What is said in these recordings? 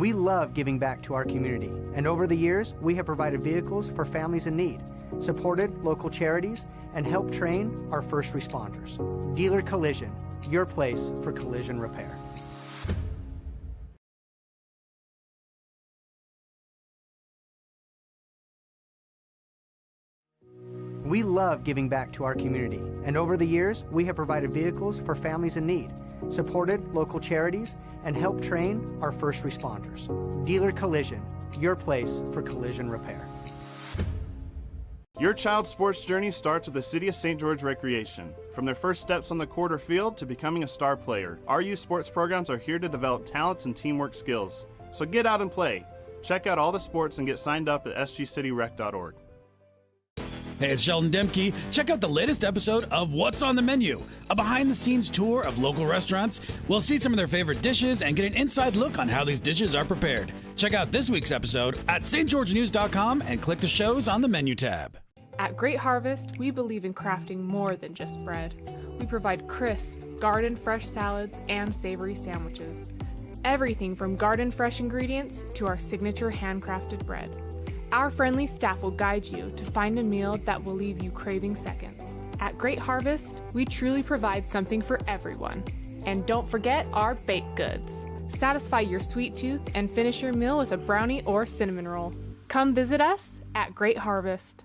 We love giving back to our community, and over the years, we have provided vehicles for families in need, supported local charities, and helped train our first responders. Dealer Collision, your place for collision repair. We love giving back to our community, and over the years, we have provided vehicles for families in need, supported local charities, and helped train our first responders. Dealer Collision, your place for collision repair. Your child's sports journey starts with the City of St. George Recreation. From their first steps on the court or field to becoming a star player, our youth sports programs are here to develop talents and teamwork skills. So get out and play. Check out all the sports and get signed up at sgcityrec.org. Hey, it's Sheldon Demke. Check out the latest episode of What's on the Menu, a behind-the-scenes tour of local restaurants. We'll see some of their favorite dishes and get an inside look on how these dishes are prepared. Check out this week's episode at stgeorgenews.com and click the shows on the menu tab. At Great Harvest, we believe in crafting more than just bread. We provide crisp, garden-fresh salads and savory sandwiches. Everything from garden-fresh ingredients to our signature handcrafted bread. Our friendly staff will guide you to find a meal that will leave you craving seconds. At Great Harvest, we truly provide something for everyone. And don't forget our baked goods. Satisfy your sweet tooth and finish your meal with a brownie or cinnamon roll. Come visit us at Great Harvest.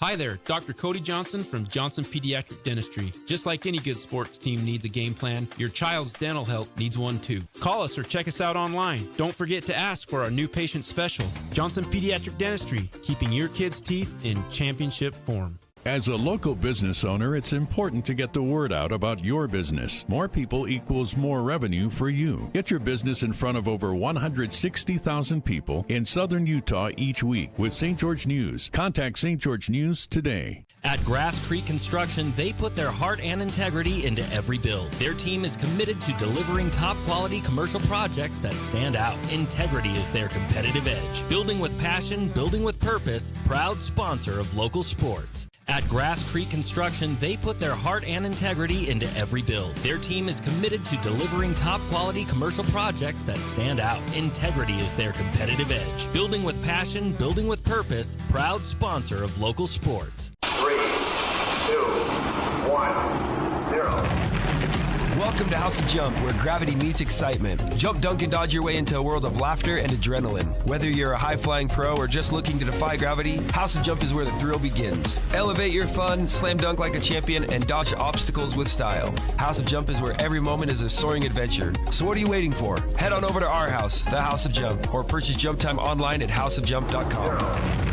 Hi there, Dr. Cody Johnson from Johnson Pediatric Dentistry. Just like any good sports team needs a game plan, your child's dental health needs one too. Call us or check us out online. Don't forget to ask for our new patient special. Johnson Pediatric Dentistry, keeping your kids' teeth in championship form. As a local business owner, it's important to get the word out about your business. More people equals more revenue for you. Get your business in front of over 160,000 people in southern Utah each week with St. George News. Contact St. George News today. At Grass Creek Construction, they put their heart and integrity into every build. Their team is committed to delivering top-quality commercial projects that stand out. Integrity is their competitive edge. Building with passion, building with purpose, proud sponsor of local sports. At Grass Creek Construction, they put their heart and integrity into every build. Their team is committed to delivering top-quality commercial projects that stand out. Integrity is their competitive edge. Building with passion, building with purpose, proud sponsor of local sports. 3, 2, 1, 0. Welcome to House of Jump, where gravity meets excitement. Jump, dunk, and dodge your way into a world of laughter and adrenaline. Whether you're a high-flying pro or just looking to defy gravity, House of Jump is where the thrill begins. Elevate your fun, slam dunk like a champion, and dodge obstacles with style. House of Jump is where every moment is a soaring adventure. So what are you waiting for? Head on over to our house, the House of Jump, or purchase Jump Time online at houseofjump.com.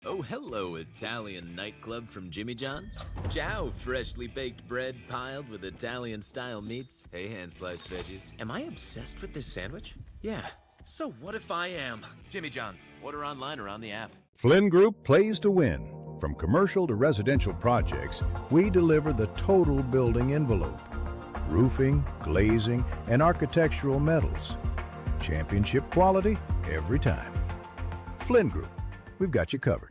Oh, hello, Italian nightclub from Jimmy John's. Ciao, freshly baked bread piled with Italian-style meats. Hey, hand-sliced veggies. Am I obsessed with this sandwich? Yeah. So what if I am? Jimmy John's. Order online or on the app. Flynn Group plays to win. From commercial to residential projects, we deliver the total building envelope. Roofing, glazing, and architectural metals. Championship quality every time. Flynn Group. We've got you covered.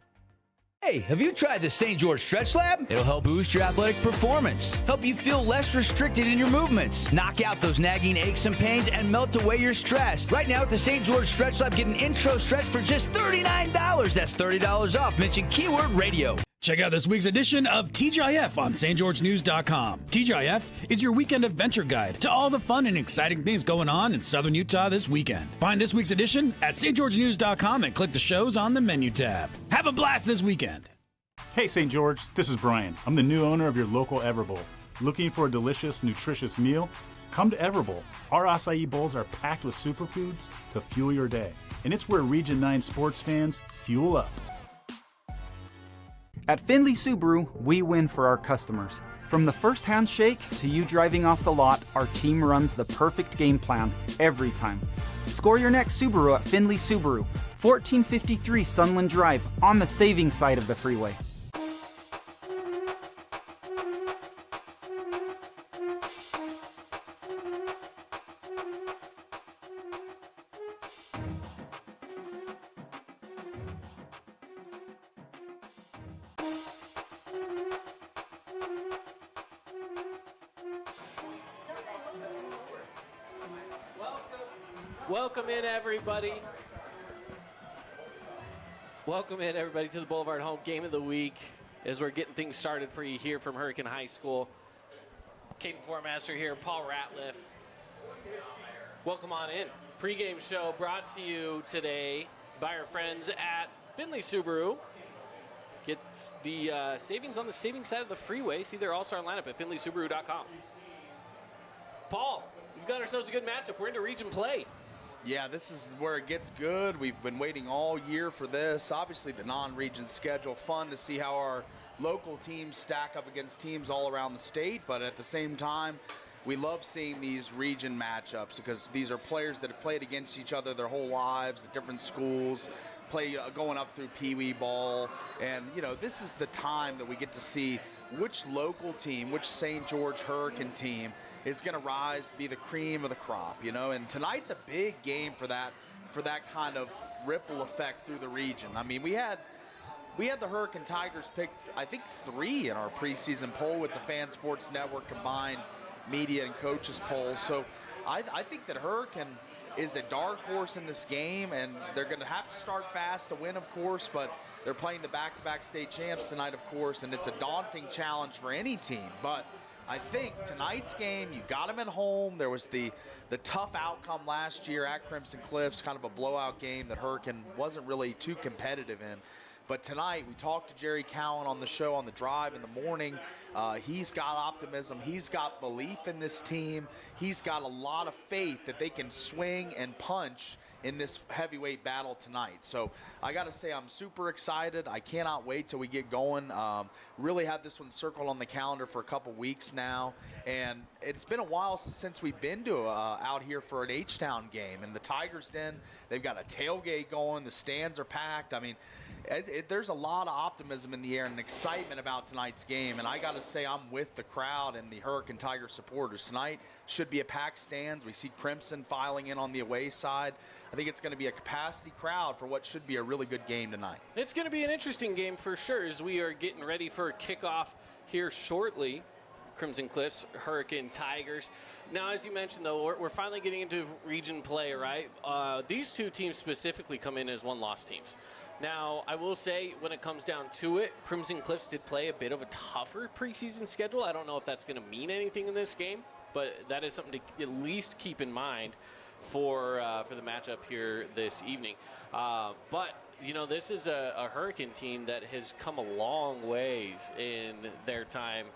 Hey, have you tried the St. George Stretch Lab? It'll help boost your athletic performance, help you feel less restricted in your movements, knock out those nagging aches and pains, and melt away your stress. Right now at the St. George Stretch Lab, get an intro stretch for just $39. That's $30 off. Mention keyword radio. Check out this week's edition of TGIF on stgeorgenews.com. TGIF is your weekend adventure guide to all the fun and exciting things going on in southern Utah this weekend. Find this week's edition at stgeorgenews.com and click the shows on the menu tab. Have a blast this weekend. Hey St. George, this is Brian. I'm the new owner of your local Everbowl. Looking for a delicious, nutritious meal? Come to Everbowl. Our acai bowls are packed with superfoods to fuel your day. And it's where Region 9 sports fans fuel up. At Findlay Subaru, we win for our customers. From the first handshake to you driving off the lot, our team runs the perfect game plan every time. Score your next Subaru at Findlay Subaru, 1453 Sunland Drive, on the saving side of the freeway. Welcome in, everybody. Welcome in, everybody, to the Boulevard Home Game of the Week as we're getting things started for you here from Hurricane High School. Caden Formaster here, Paul Ratliff. Welcome on in. Pregame show brought to you today by our friends at Findlay Subaru. Get the savings on the savings side of the freeway. See their all-star lineup at findlaysubaru.com. Paul, we've got ourselves a good matchup. We're into region play. Yeah, this is where it gets good. We've been waiting all year for this. Obviously, the non-region schedule, fun to see how our local teams stack up against teams all around the state, but at the same time, we love seeing these region matchups because these are players that have played against each other their whole lives at different schools, going up through Pee Wee ball, and this is the time that we get to see which local team, which St. George Hurricane team is going to rise, be the cream of the crop, and tonight's a big game for that kind of ripple effect through the region. I mean, we had the Hurricane Tigers picked, I think, 3 in our preseason poll with the Fan Sports Network combined media and coaches poll. So I think that Hurricane is a dark horse in this game, and they're going to have to start fast to win, of course, but they're playing the back-to-back state champs tonight, of course, and it's a daunting challenge for any team. But I think tonight's game, you got them at home. There was the tough outcome last year at Crimson Cliffs, kind of a blowout game that Hurricane wasn't really too competitive in. But tonight, we talked to Jerry Cowan on the show on the drive in the morning. He's got optimism. He's got belief in this team. He's got a lot of faith that they can swing and punch in this heavyweight battle tonight. So I got to say, I'm super excited. I cannot wait till we get going. Really had this one circled on the calendar for a couple weeks now. And it's been a while since we've been to out here for an H-Town game. And the Tigers Den, they've got a tailgate going. The stands are packed. I mean, there's a lot of optimism in the air and excitement about tonight's game, and I got to say I'm with the crowd and the Hurricane Tiger supporters. Tonight should be a packed stands. We see Crimson filing in on the away side. I think it's going to be a capacity crowd for what should be a really good game tonight. It's going to be an interesting game for sure as we are getting ready for a kickoff here shortly. Crimson Cliffs, Hurricane Tigers. Now, as you mentioned, though, we're finally getting into region play, right? These two teams specifically come in as one-loss teams. Now, I will say, when it comes down to it, Crimson Cliffs did play a bit of a tougher preseason schedule. I don't know if that's going to mean anything in this game, but that is something to at least keep in mind for the matchup here this evening. But, this is a Hurricane team that has come a long ways in their time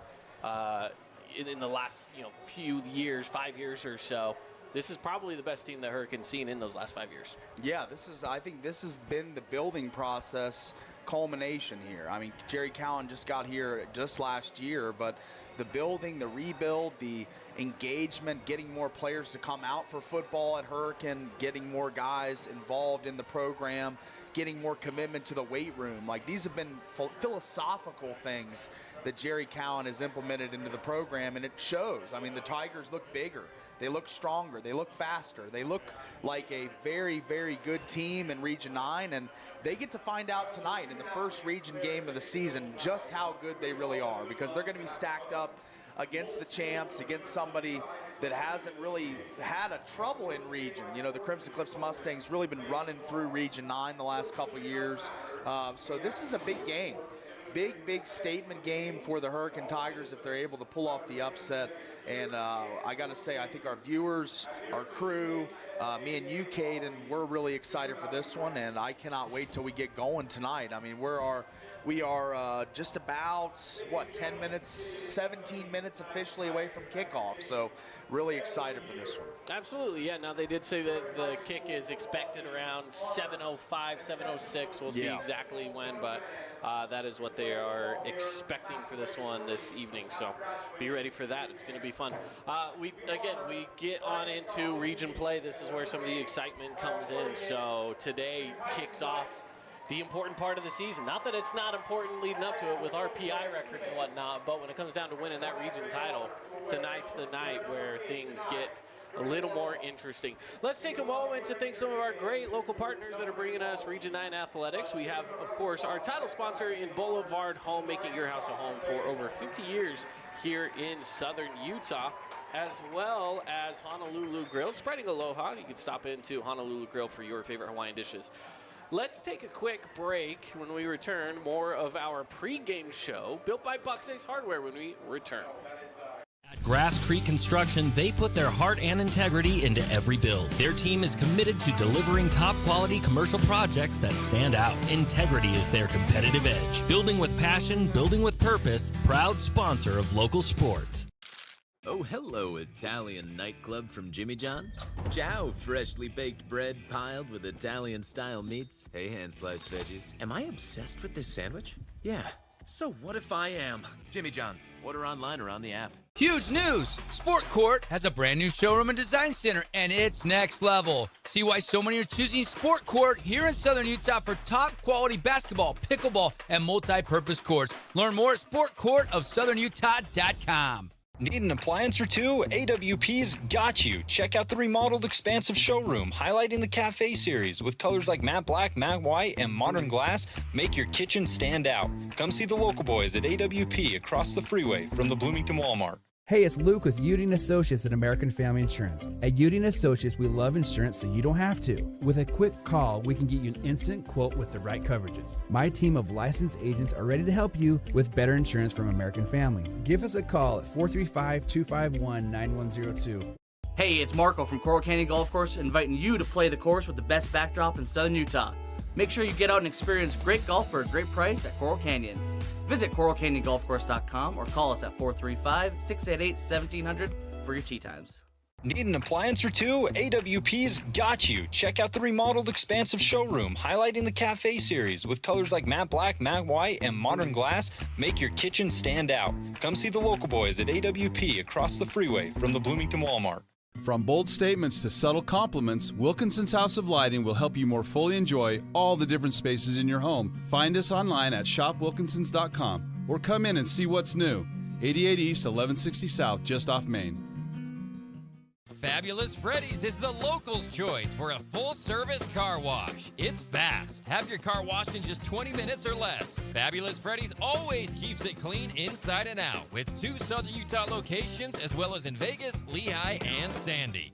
in the last few years, 5 years or so. This is probably the best team that Hurricane's seen in those last 5 years. Yeah, I think this has been the building process culmination here. I mean, Jerry Cowan just got here just last year, but the building, the rebuild, the engagement, getting more players to come out for football at Hurricane, getting more guys involved in the program, getting more commitment to the weight room. Like, these have been philosophical things that Jerry Cowan has implemented into the program, and it shows. I mean, the Tigers look bigger. They look stronger. They look faster. They look like a very, very good team in Region 9, and they get to find out tonight in the first region game of the season just how good they really are, because they're going to be stacked up against the champs, against somebody that hasn't really had a trouble in region. The Crimson Cliffs Mustangs really been running through Region 9 the last couple of years. So this is a big game. Big statement game for the Hurricane Tigers if they're able to pull off the upset. And I got to say, I think our viewers, our crew, me and you, Caden, we're really excited for this one, and I cannot wait till we get going tonight. I mean, we are just about, 10 minutes, 17 minutes officially away from kickoff, so really excited for this one. Absolutely, yeah. Now, they did say that the kick is expected around 7:05, 7:06. We'll see exactly when, but that is what they are expecting for this one this evening, so be ready for that. It's going to be fun. We get on into region play. This is where some of the excitement comes in. So today kicks off the important part of the season. Not that it's not important leading up to it with RPI records and whatnot, but when it comes down to winning that region title, tonight's the night where things get a little more interesting. Let's take a moment to thank some of our great local partners that are bringing us Region 9 athletics. We have, of course, our title sponsor in Boulevard Home, making your house a home for over 50 years here in Southern Utah. as well as Honolulu Grill. Spreading aloha, you can stop into Honolulu Grill for your favorite Hawaiian dishes. Let's take a quick break. When we return, more of our pregame show built by Bucks Ace Hardware when we return. At Grass Creek Construction, they put their heart and integrity into every build. Their team is committed to delivering top-quality commercial projects that stand out. Integrity is their competitive edge. Building with passion, building with purpose, proud sponsor of local sports. Oh, hello, Italian nightclub from Jimmy John's. Ciao, freshly baked bread piled with Italian-style meats. Hey, hand-sliced veggies. Am I obsessed with this sandwich? Yeah. So what if I am? Jimmy John's. Order online or on the app. Huge news! Sport Court has a brand new showroom and design center, and it's next level. See why so many are choosing Sport Court here in Southern Utah for top quality basketball, pickleball, and multi-purpose courts. Learn more at sportcourtofsouthernutah.com. Need an appliance or two? AWP's got you. Check out the remodeled expansive showroom, highlighting the cafe series with colors like matte black, matte white, and modern glass. Make your kitchen stand out. Come see the local boys at AWP across the freeway from the Bloomington Walmart. Hey, it's Luke with Udine Associates at American Family Insurance. At Udine Associates, we love insurance so you don't have to. With a quick call, we can get you an instant quote with the right coverages. My team of licensed agents are ready to help you with better insurance from American Family. Give us a call at 435-251-9102. Hey, it's Marco from Coral Canyon Golf Course, inviting you to play the course with the best backdrop in Southern Utah. Make sure you get out and experience great golf for a great price at Coral Canyon. Visit coralcanyongolfcourse.com or call us at 435-688-1700 for your tee times. Need an appliance or two? AWP's got you. Check out the remodeled expansive showroom, highlighting the cafe series with colors like matte black, matte white, and modern glass. Make your kitchen stand out. Come see the local boys at AWP across the freeway from the Bloomington Walmart. From bold statements to subtle compliments, Wilkinson's House of Lighting will help you more fully enjoy all the different spaces in your home. Find us online at shopwilkinsons.com or come in and see what's new. 88 East, 1160 South, just off Main. Fabulous Freddy's is the locals' choice for a full-service car wash. It's fast. Have your car washed in just 20 minutes or less. Fabulous Freddy's always keeps it clean inside and out with 2 Southern Utah locations as well as in Vegas, Lehigh, and Sandy.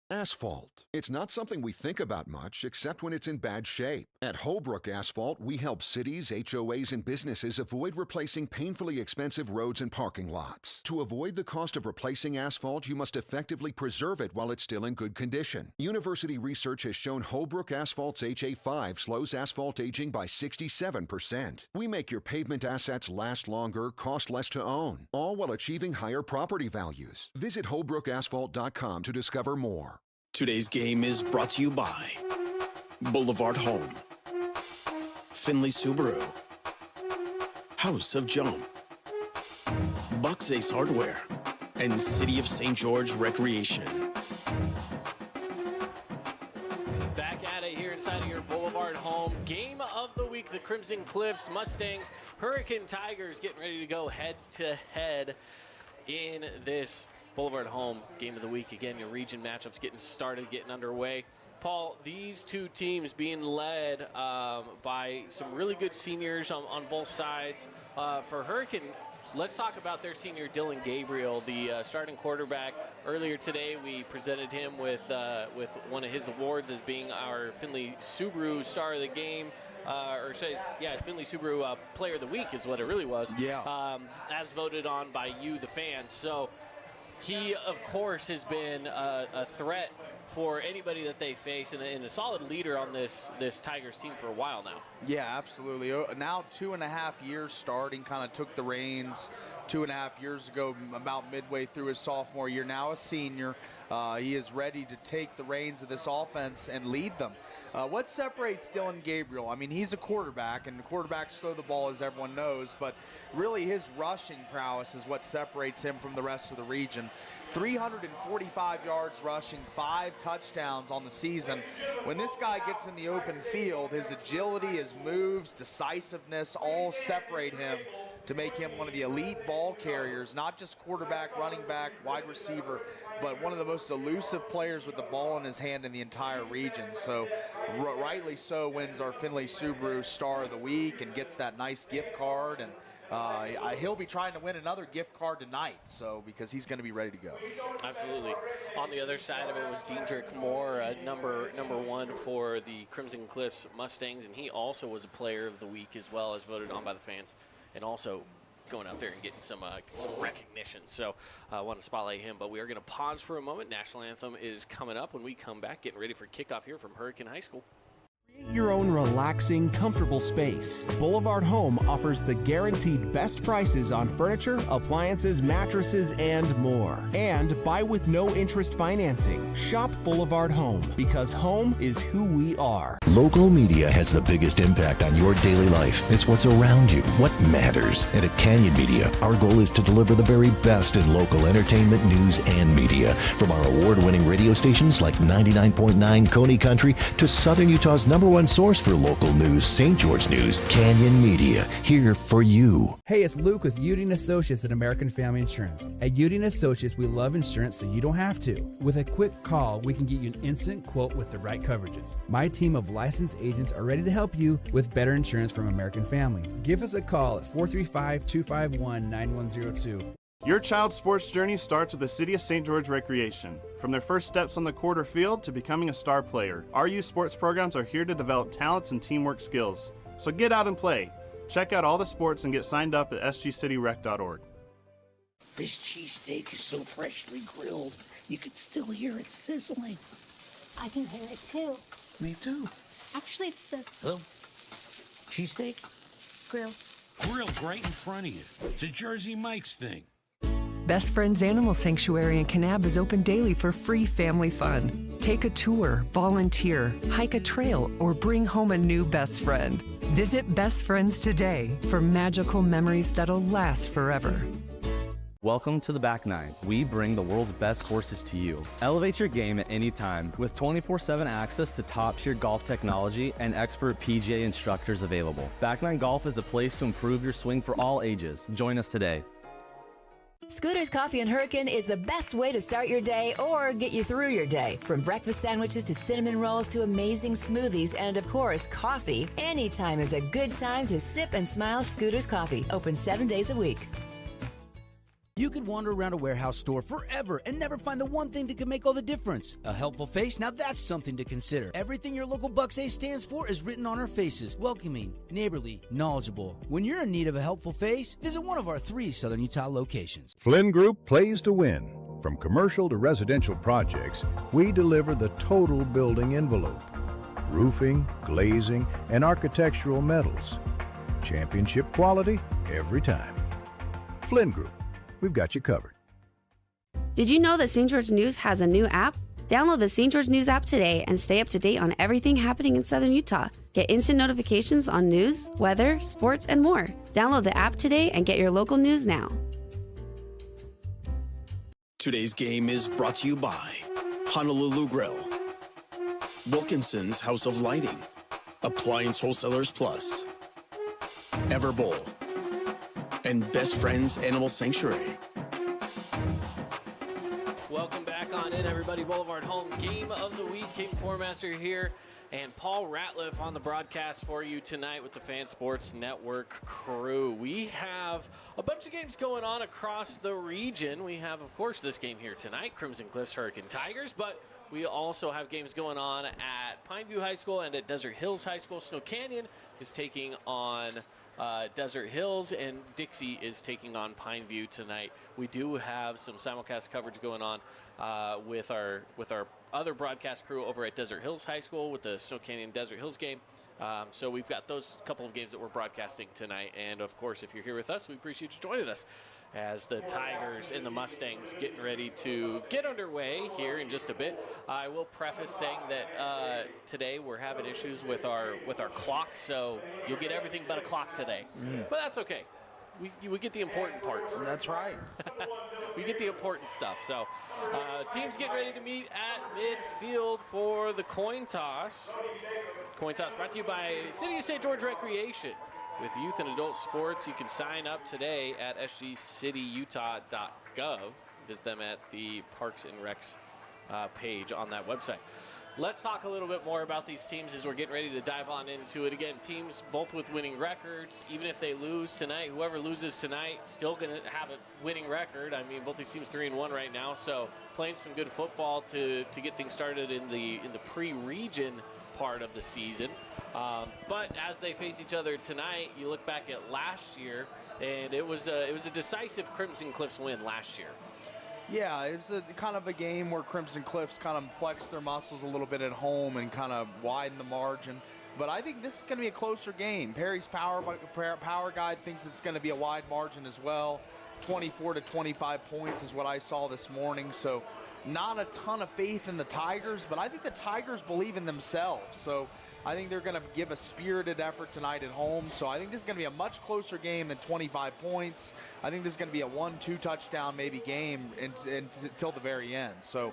Asphalt. It's not something we think about much, except when it's in bad shape. At Holbrook Asphalt, we help cities, HOAs, and businesses avoid replacing painfully expensive roads and parking lots. To avoid the cost of replacing asphalt, you must effectively preserve it while it's still in good condition. University research has shown Holbrook Asphalt's HA5 slows asphalt aging by 67%. We make your pavement assets last longer, cost less to own, all while achieving higher property values. Visit holbrookasphalt.com to discover more. Today's game is brought to you by Boulevard Home, Finley Subaru, House of Jump, Bucks Ace Hardware, and City of St. George Recreation. Back at it here inside of your Boulevard Home. Game of the week, the Crimson Cliffs, Mustangs, Hurricane Tigers getting ready to go head-to-head in this Boulevard Home game of the week. Again, your region matchups getting started, getting underway. Paul, these two teams being led by some really good seniors on both sides. For Hurricane, let's talk about their senior, Dylan Gabriel, the starting quarterback. Earlier today, we presented him with one of his awards as being our Finley Subaru Star of the Game. Finley Subaru Player of the Week is what it really was. Yeah. As voted on by you, the fans. So he, of course, has been a threat for anybody that they face and a solid leader on this Tigers team for a while now. Yeah, absolutely. Now 2.5 years starting, kind of took the reins 2.5 years ago, about midway through his sophomore year. Now a senior. He is ready to take the reins of this offense and lead them. What separates Dylan Gabriel? I mean, he's a quarterback, and quarterbacks throw the ball, as everyone knows, but really his rushing prowess is what separates him from the rest of the region. 345 yards rushing, 5 touchdowns on the season. When this guy gets in the open field, his agility, his moves, decisiveness all separate him to make him one of the elite ball carriers, not just quarterback, running back, wide receiver, but one of the most elusive players with the ball in his hand in the entire region. So rightly so wins our Finley Subaru Star of the Week and gets that nice gift card. And He'll be trying to win another gift card tonight, so because he's going to be ready to go. Absolutely. On the other side of it was Diedrich Moore, number one for the Crimson Cliffs Mustangs, and he also was a player of the week as well, as voted on by the fans, and also going out there and getting some recognition. So I want to spotlight him, but we are going to pause for a moment. National Anthem is coming up. When we come back, getting ready for kickoff here from Hurricane High School. Create your own relaxing, comfortable space. Boulevard Home offers the guaranteed best prices on furniture, appliances, mattresses, and more. And buy with no interest financing. Shop Boulevard Home, because home is who we are. Local media has the biggest impact on your daily life. It's what's around you, what matters. And at Canyon Media, our goal is to deliver the very best in local entertainment, news, and media. From our award-winning radio stations like 99.9 Coney Country to Southern Utah's #1 source for local news, St. George News, Canyon Media, here for you. Hey, it's Luke with Udine Associates at American Family Insurance. At Udine Associates, we love insurance so you don't have to. With a quick call, we can get you an instant quote with the right coverages. My team of licensed agents are ready to help you with better insurance from American Family. Give us a call at 435-251-9102. Your child's sports journey starts with the City of St. George Recreation. From their first steps on the court or field to becoming a star player, our youth sports programs are here to develop talents and teamwork skills. So get out and play. Check out all the sports and get signed up at sgcityrec.org. This cheesesteak is so freshly grilled, you can still hear it sizzling. I can hear it too. Me too. Actually, it's the Hello? Cheesesteak? grill. Grilled right in front of you. It's a Jersey Mike's thing. Best Friends Animal Sanctuary in Kanab is open daily for free family fun. Take a tour, volunteer, hike a trail, or bring home a new best friend. Visit Best Friends today for magical memories that'll last forever. Welcome to the Back Nine. We bring the world's best courses to you. Elevate your game at any time with 24/7 access to top-tier golf technology and expert PGA instructors available. Back Nine Golf is a place to improve your swing for all ages. Join us today. Scooter's Coffee and Hurricane is the best way to start your day or get you through your day. From breakfast sandwiches to cinnamon rolls to amazing smoothies and, of course, coffee. Anytime is a good time to sip and smile. Scooter's Coffee, open 7 days a week. You could wander around a warehouse store forever and never find the one thing that can make all the difference. A helpful face? Now that's something to consider. Everything your local Bucks A stands for is written on our faces. Welcoming, neighborly, knowledgeable. When you're in need of a helpful face, visit one of our 3 Southern Utah locations. Flynn Group plays to win. From commercial to residential projects, we deliver the total building envelope. Roofing, glazing, and architectural metals. Championship quality every time. Flynn Group. We've got you covered. Did you know that St. George News has a new app? Download the St. George News app today and stay up to date on everything happening in Southern Utah. Get instant notifications on news, weather, sports, and more. Download the app today and get your local news now. Today's game is brought to you by Honolulu Grill, Wilkinson's House of Lighting, Appliance Wholesalers Plus, Everbowl, and Best Friends Animal Sanctuary. Welcome back on in, everybody. Boulevard Home Game of the Week. King Fourmaster here, and Paul Ratliff on the broadcast for you tonight with the Fan Sports Network crew. We have a bunch of games going on across the region. We have, of course, this game here tonight, Crimson Cliffs Hurricane Tigers, but we also have games going on at Pineview High School and at Desert Hills High School. Snow Canyon is taking on Desert Hills, and Dixie is taking on Pineview tonight. We do have some simulcast coverage going on with our other broadcast crew over at Desert Hills High School with the Snow Canyon Desert Hills game. So we've got those couple of games that we're broadcasting tonight. And, of course, if you're here with us, we appreciate you joining us as the Tigers and the Mustangs getting ready to get underway here in just a bit. I will preface saying that today we're having issues with our clock, so you'll get everything but a clock today. But that's okay. We get the important parts. That's right. We get the important stuff. So teams getting ready to meet at midfield for the coin toss. Coin toss brought to you by City of St. George Recreation. With youth and adult sports, you can sign up today at sgcityutah.gov. Visit them at the Parks and Recs page on that website. Let's talk a little bit more about these teams as we're getting ready to dive on into it. Again, teams both with winning records. Even if they lose tonight, whoever loses tonight still going to have a winning record. I mean, both these teams 3-1 right now, so playing some good football to get things started in the pre-region part of the season. But as they face each other tonight, you look back at last year, and it was a decisive Crimson Cliffs win last year. Yeah, it's a kind of a game where Crimson Cliffs kind of flex their muscles a little bit at home and kind of widen the margin. But I think this is going to be a closer game. Perry's power guide thinks it's going to be a wide margin as well. 24 to 25 points is what I saw this morning. So not a ton of faith in the Tigers, but I think the Tigers believe in themselves. So I think they're going to give a spirited effort tonight at home. So I think this is going to be a much closer game than 25 points. I think this is going to be a 1-2 touchdown maybe game until the very end. So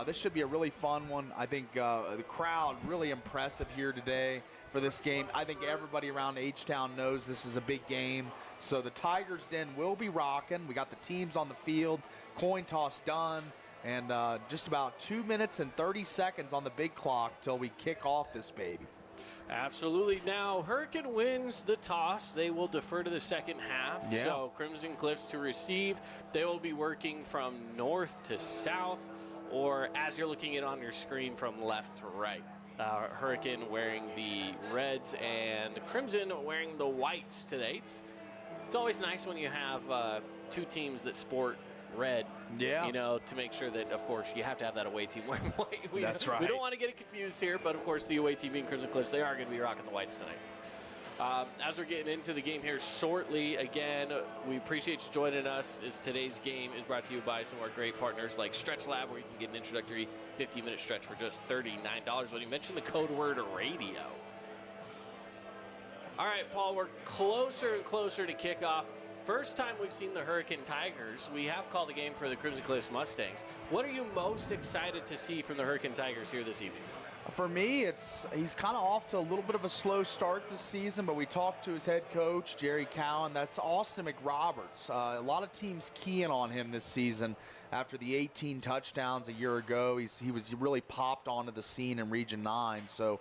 this should be a really fun one. I think the crowd really impressive here today for this game. I think everybody around H-Town knows this is a big game. So the Tigers Den will be rocking. We got the teams on the field, coin toss done. And just about 2 minutes and 30 seconds on the big clock till we kick off this baby. Absolutely. Now, Hurricane wins the toss. They will defer to the second half. Yeah. So Crimson Cliffs to receive. They will be working from north to south, or as you're looking at on your screen, from left to right. Hurricane wearing the reds and the Crimson wearing the whites today. It's always nice when you have two teams that sport red, to make sure that, of course, you have to have that away team wearing white. That's right. We don't want to get it confused here, but, of course, the away team being Crimson Cliffs, they are going to be rocking the whites tonight. As we're getting into the game here shortly, again, we appreciate you joining us as today's game is brought to you by some of our great partners like Stretch Lab, where you can get an introductory 50-minute stretch for just $39 when you mention the code word radio. All right, Paul, we're closer and closer to kickoff. First time we've seen the Hurricane Tigers. We have called the game for the Crimson Cliffs Mustangs. What are you most excited to see from the Hurricane Tigers here this evening? For me, he's kind of off to a little bit of a slow start this season, but we talked to his head coach, Jerry Cowan. That's Austin McRoberts. A lot of teams keying on him this season after the 18 touchdowns a year ago. He was really popped onto the scene in Region 9. So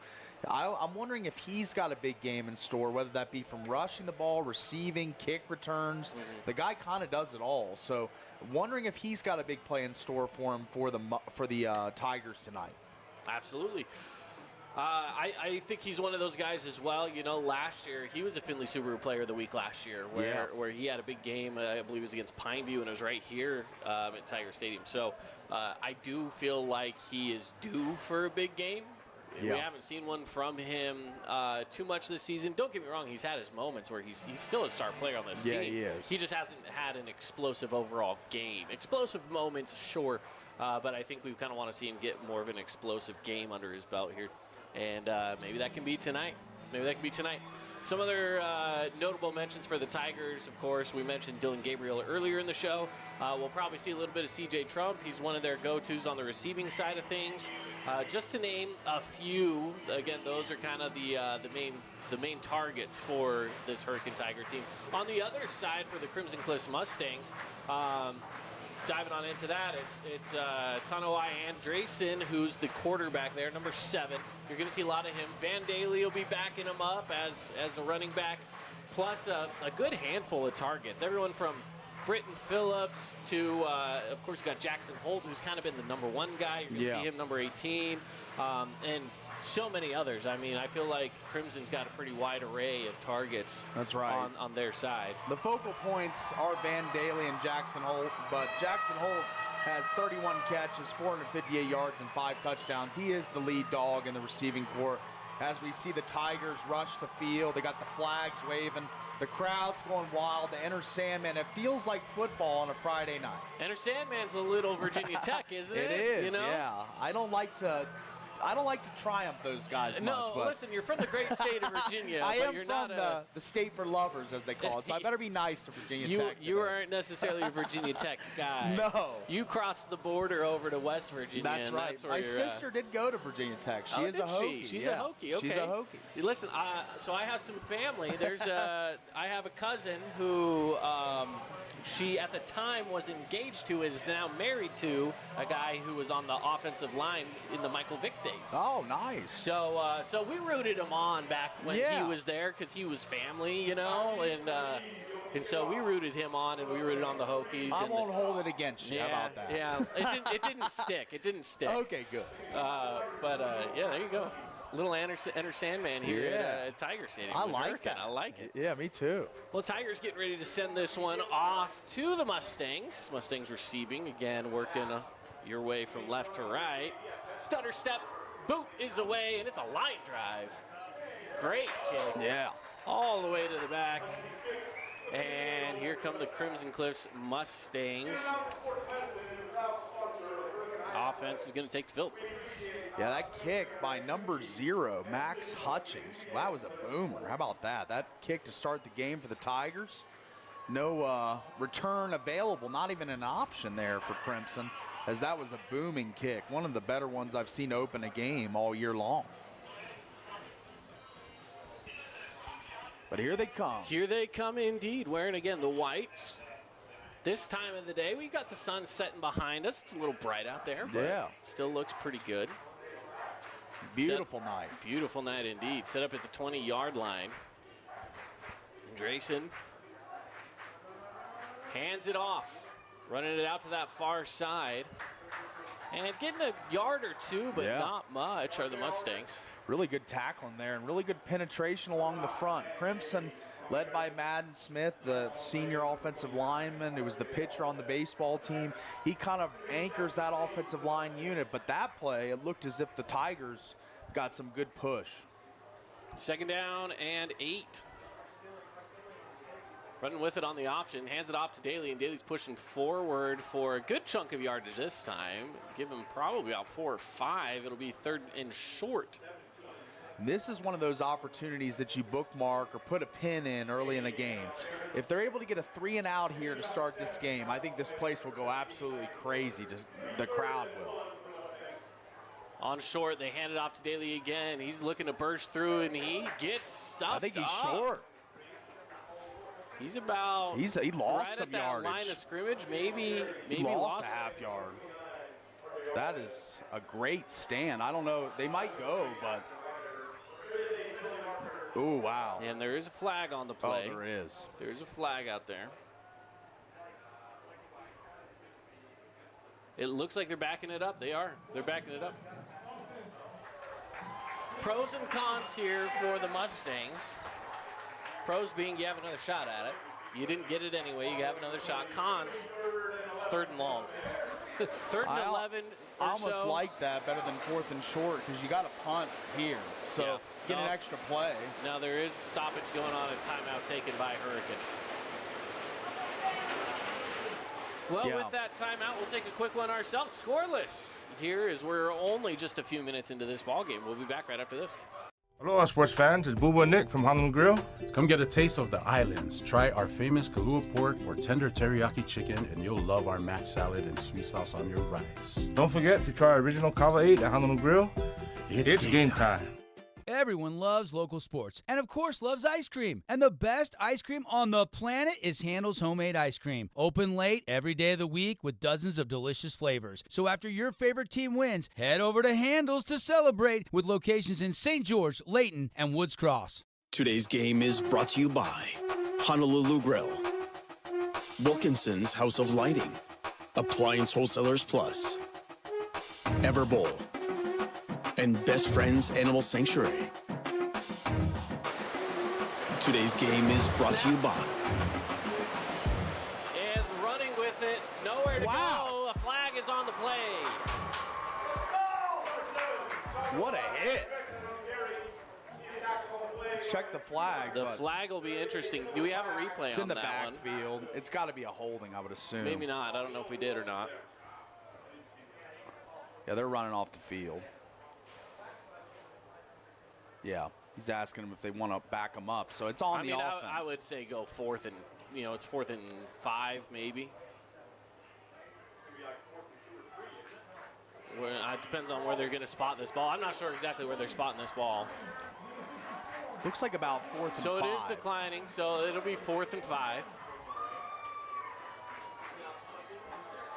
I'm wondering if he's got a big game in store, whether that be from rushing the ball, receiving, kick returns. The guy kind of does it all. So wondering if he's got a big play in store for him for the Tigers tonight. Absolutely. I think he's one of those guys as well. You know, last year, he was a Findlay Subaru Player of the Week last year, where he had a big game. I believe it was against Pineview, and it was right here at Tiger Stadium. So I do feel like he is due for a big game. Yeah. We haven't seen one from him too much this season. Don't get me wrong, he's had his moments where he's still a star player on this team. Yeah, he is. He just hasn't had an explosive overall game. Explosive moments, sure, but I think we kind of want to see him get more of an explosive game under his belt here. And maybe that can be tonight. Some other notable mentions for the Tigers, of course, we mentioned Dylan Gabriel earlier in the show. We'll probably see a little bit of C.J. Trump. He's one of their go-tos on the receiving side of things. Just to name a few, again, those are kind of the main targets for this Hurricane Tiger team. On the other side, for the Crimson Cliffs Mustangs, diving on into that, it's Tanoi Andresen, who's the quarterback there, number 7. You're going to see a lot of him. Van Daly will be backing him up as a running back, plus a good handful of targets. Everyone from Britton Phillips to, of course, you got Jackson Holt, who's kind of been the number 1 guy. You're going to see him number 18, and so many others. I mean, I feel like Crimson's got a pretty wide array of targets. That's right. On their side. The focal points are Van Daly and Jackson Holt, but Jackson Holt has 31 catches, 458 yards, and 5 touchdowns. He is the lead dog in the receiving corps. As we see the Tigers rush the field, they got the flags waving. The crowd's going wild. The Enter Sandman. It feels like football on a Friday night. Enter Sandman's a little Virginia Tech, isn't it? It is, you know? yeah. I don't like to triumph those guys much. No, listen, you're from the great state of Virginia. I am you're from not the state for lovers, as they call it, so I better be nice to Virginia Tech today. You aren't necessarily a Virginia Tech guy. No. You crossed the border over to West Virginia. That's and right. That's where My sister did go to Virginia Tech. She is a Hokie. She's a Hokie, okay. She's a Hokie. Listen, so I have some family. I have a cousin who she at the time was engaged to, is now married to a guy who was on the offensive line in the Michael Vick days. Oh, nice. So we rooted him on back when he was there because he was family, you know, and so we rooted him on, and we rooted on the Hokies. I won't hold it against you. Yeah, How about that? Yeah, it didn't stick. It didn't stick. Okay, good. But yeah, there you go. Little Enter Sandman here at Tiger Stadium. I like that. I like it. Yeah, me too. Well, Tigers getting ready to send this one off to the Mustangs. Mustangs receiving, again, working your way from left to right. Stutter step, boot is away, and it's a line drive. Great kick. Yeah. All the way to the back. And here come the Crimson Cliffs Mustangs. Offense is going to take the field. Yeah, that kick by number 0, Max Hutchings. Well, that was a boomer. How about that? That kick to start the game for the Tigers. No return available, not even an option there for Crimson, as that was a booming kick. One of the better ones I've seen open a game all year long. But here they come. Here they come indeed, wearing, again, the whites. This time of the day, we got the sun setting behind us. It's a little bright out there, but still looks pretty good. Beautiful night. Beautiful night indeed. Set up at the 20-yard line. Drayson hands it off, running it out to that far side. And getting a yard or two, but not much, are the Mustangs. Really good tackling there and really good penetration along the front. Crimson, led by Madden Smith, the senior offensive lineman who was the pitcher on the baseball team. He kind of anchors that offensive line unit, but that play, it looked as if the Tigers got some good push. 2nd down and 8. Running with it on the option, hands it off to Daly, and Daly's pushing forward for a good chunk of yardage this time. Give him probably about 4 or 5. It'll be 3rd and short. This is one of those opportunities that you bookmark or put a pin in early in a game. If they're able to get a 3 and out here to start this game, I think this place will go absolutely crazy. The crowd will. On short, they hand it off to Daly again. He's looking to burst through, and he gets stuffed. I think he's up. short. He's about he lost right some at that yardage. line of scrimmage, maybe he lost a half yard. That is a great stand. I don't know. They might go, but oh, wow. And there is a flag on the play. Oh, there is. There's a flag out there. It looks like they're backing it up. They are. They're backing it up. Pros and cons here for the Mustangs. Pros being you have another shot at it. You didn't get it anyway. You have another shot. Cons, it's 3rd and long. 3rd and 11 or I almost so. like that better than 4th and short because you got a punt here. So get an extra play. Now there is stoppage going on, a timeout taken by Hurricane. Well, with that timeout, we'll take a quick one ourselves. Scoreless here as we're only just a few minutes into this ball game. We'll be back right after this. Aloha, sports fans. It's Boo Boo and Nick from Honolulu Grill. Come get a taste of the islands. Try our famous Kalua pork or tender teriyaki chicken, and you'll love our mac salad and sweet sauce on your rice. Don't forget to try our original Kava 8 at Honolulu Grill. It's game time. Everyone loves local sports and, of course, loves ice cream. And the best ice cream on the planet is Handel's Homemade Ice Cream. Open late every day of the week with dozens of delicious flavors. So after your favorite team wins, head over to Handel's to celebrate with locations in St. George, Layton, and Woods Cross. Today's game is brought to you by Honolulu Grill, Wilkinson's House of Lighting, Appliance Wholesalers Plus, Everbowl, and Best Friends Animal Sanctuary. Today's game is brought to you by. And running with it, nowhere to go. A flag is on the play. What a hit. Let's check the flag. The flag will be interesting. Do we have a replay It's on in the that one? backfield. It's got to be a holding, I would assume. Maybe not. I don't know if we did or not. Yeah, they're running off the field. Yeah, he's asking them if they want to back them up. So it's on the offense. I would say go 4th and, it's 4th and 5 maybe. It depends on where they're going to spot this ball. I'm not sure exactly where they're spotting this ball. Looks like about 4th and 5. So it is declining, so it'll be 4th and 5.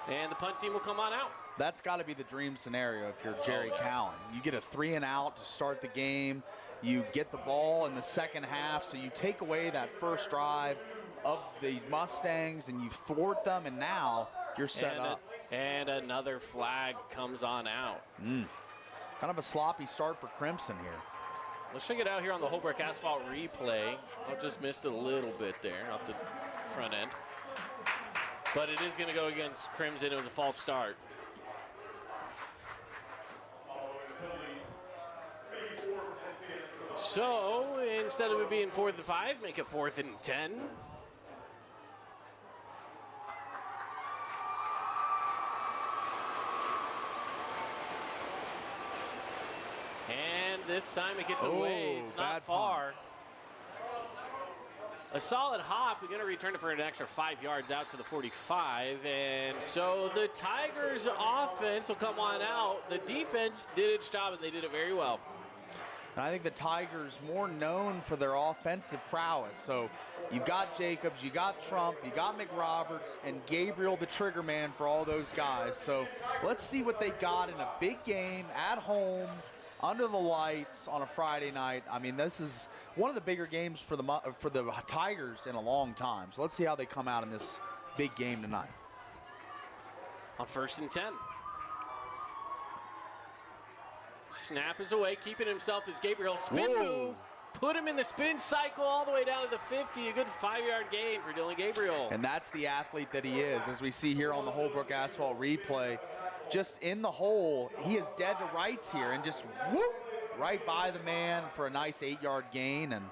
And the punt team will come on out. That's got to be the dream scenario if you're Jerry Cowan. You get a 3-and-out to start the game. You get the ball in the second half, so you take away that first drive of the Mustangs and you thwart them, and now you're set up. And another flag comes on out. Kind of a sloppy start for Crimson here. Let's check it out here on the Holbrook Asphalt replay. I just missed it a little bit there off the front end. But it is going to go against Crimson. It was a false start. So instead of it being 4th and 5, make it 4th and 10. And this time it gets away. It's not far. A solid hop. We're going to return it for an extra 5 yards out to the 45. And so the Tigers offense will come on out. The defense did its job, and they did it very well. And I think the Tigers more known for their offensive prowess. So you've got Jacobs, you got Trump, you got McRoberts, and Gabriel the trigger man for all those guys. So let's see what they got in a big game at home, under the lights on a Friday night. I mean, this is one of the bigger games for the Tigers in a long time. So let's see how they come out in this big game tonight. On 1st and 10. Snap is away, keeping himself as Gabriel. Spin move, put him in the spin cycle all the way down to the 50. A good 5-yard gain for Dylan Gabriel. And that's the athlete that he is. As we see here on the Holbrook Asphalt replay, just in the hole, he is dead to rights here and just whoop, right by the man for a nice 8-yard gain. And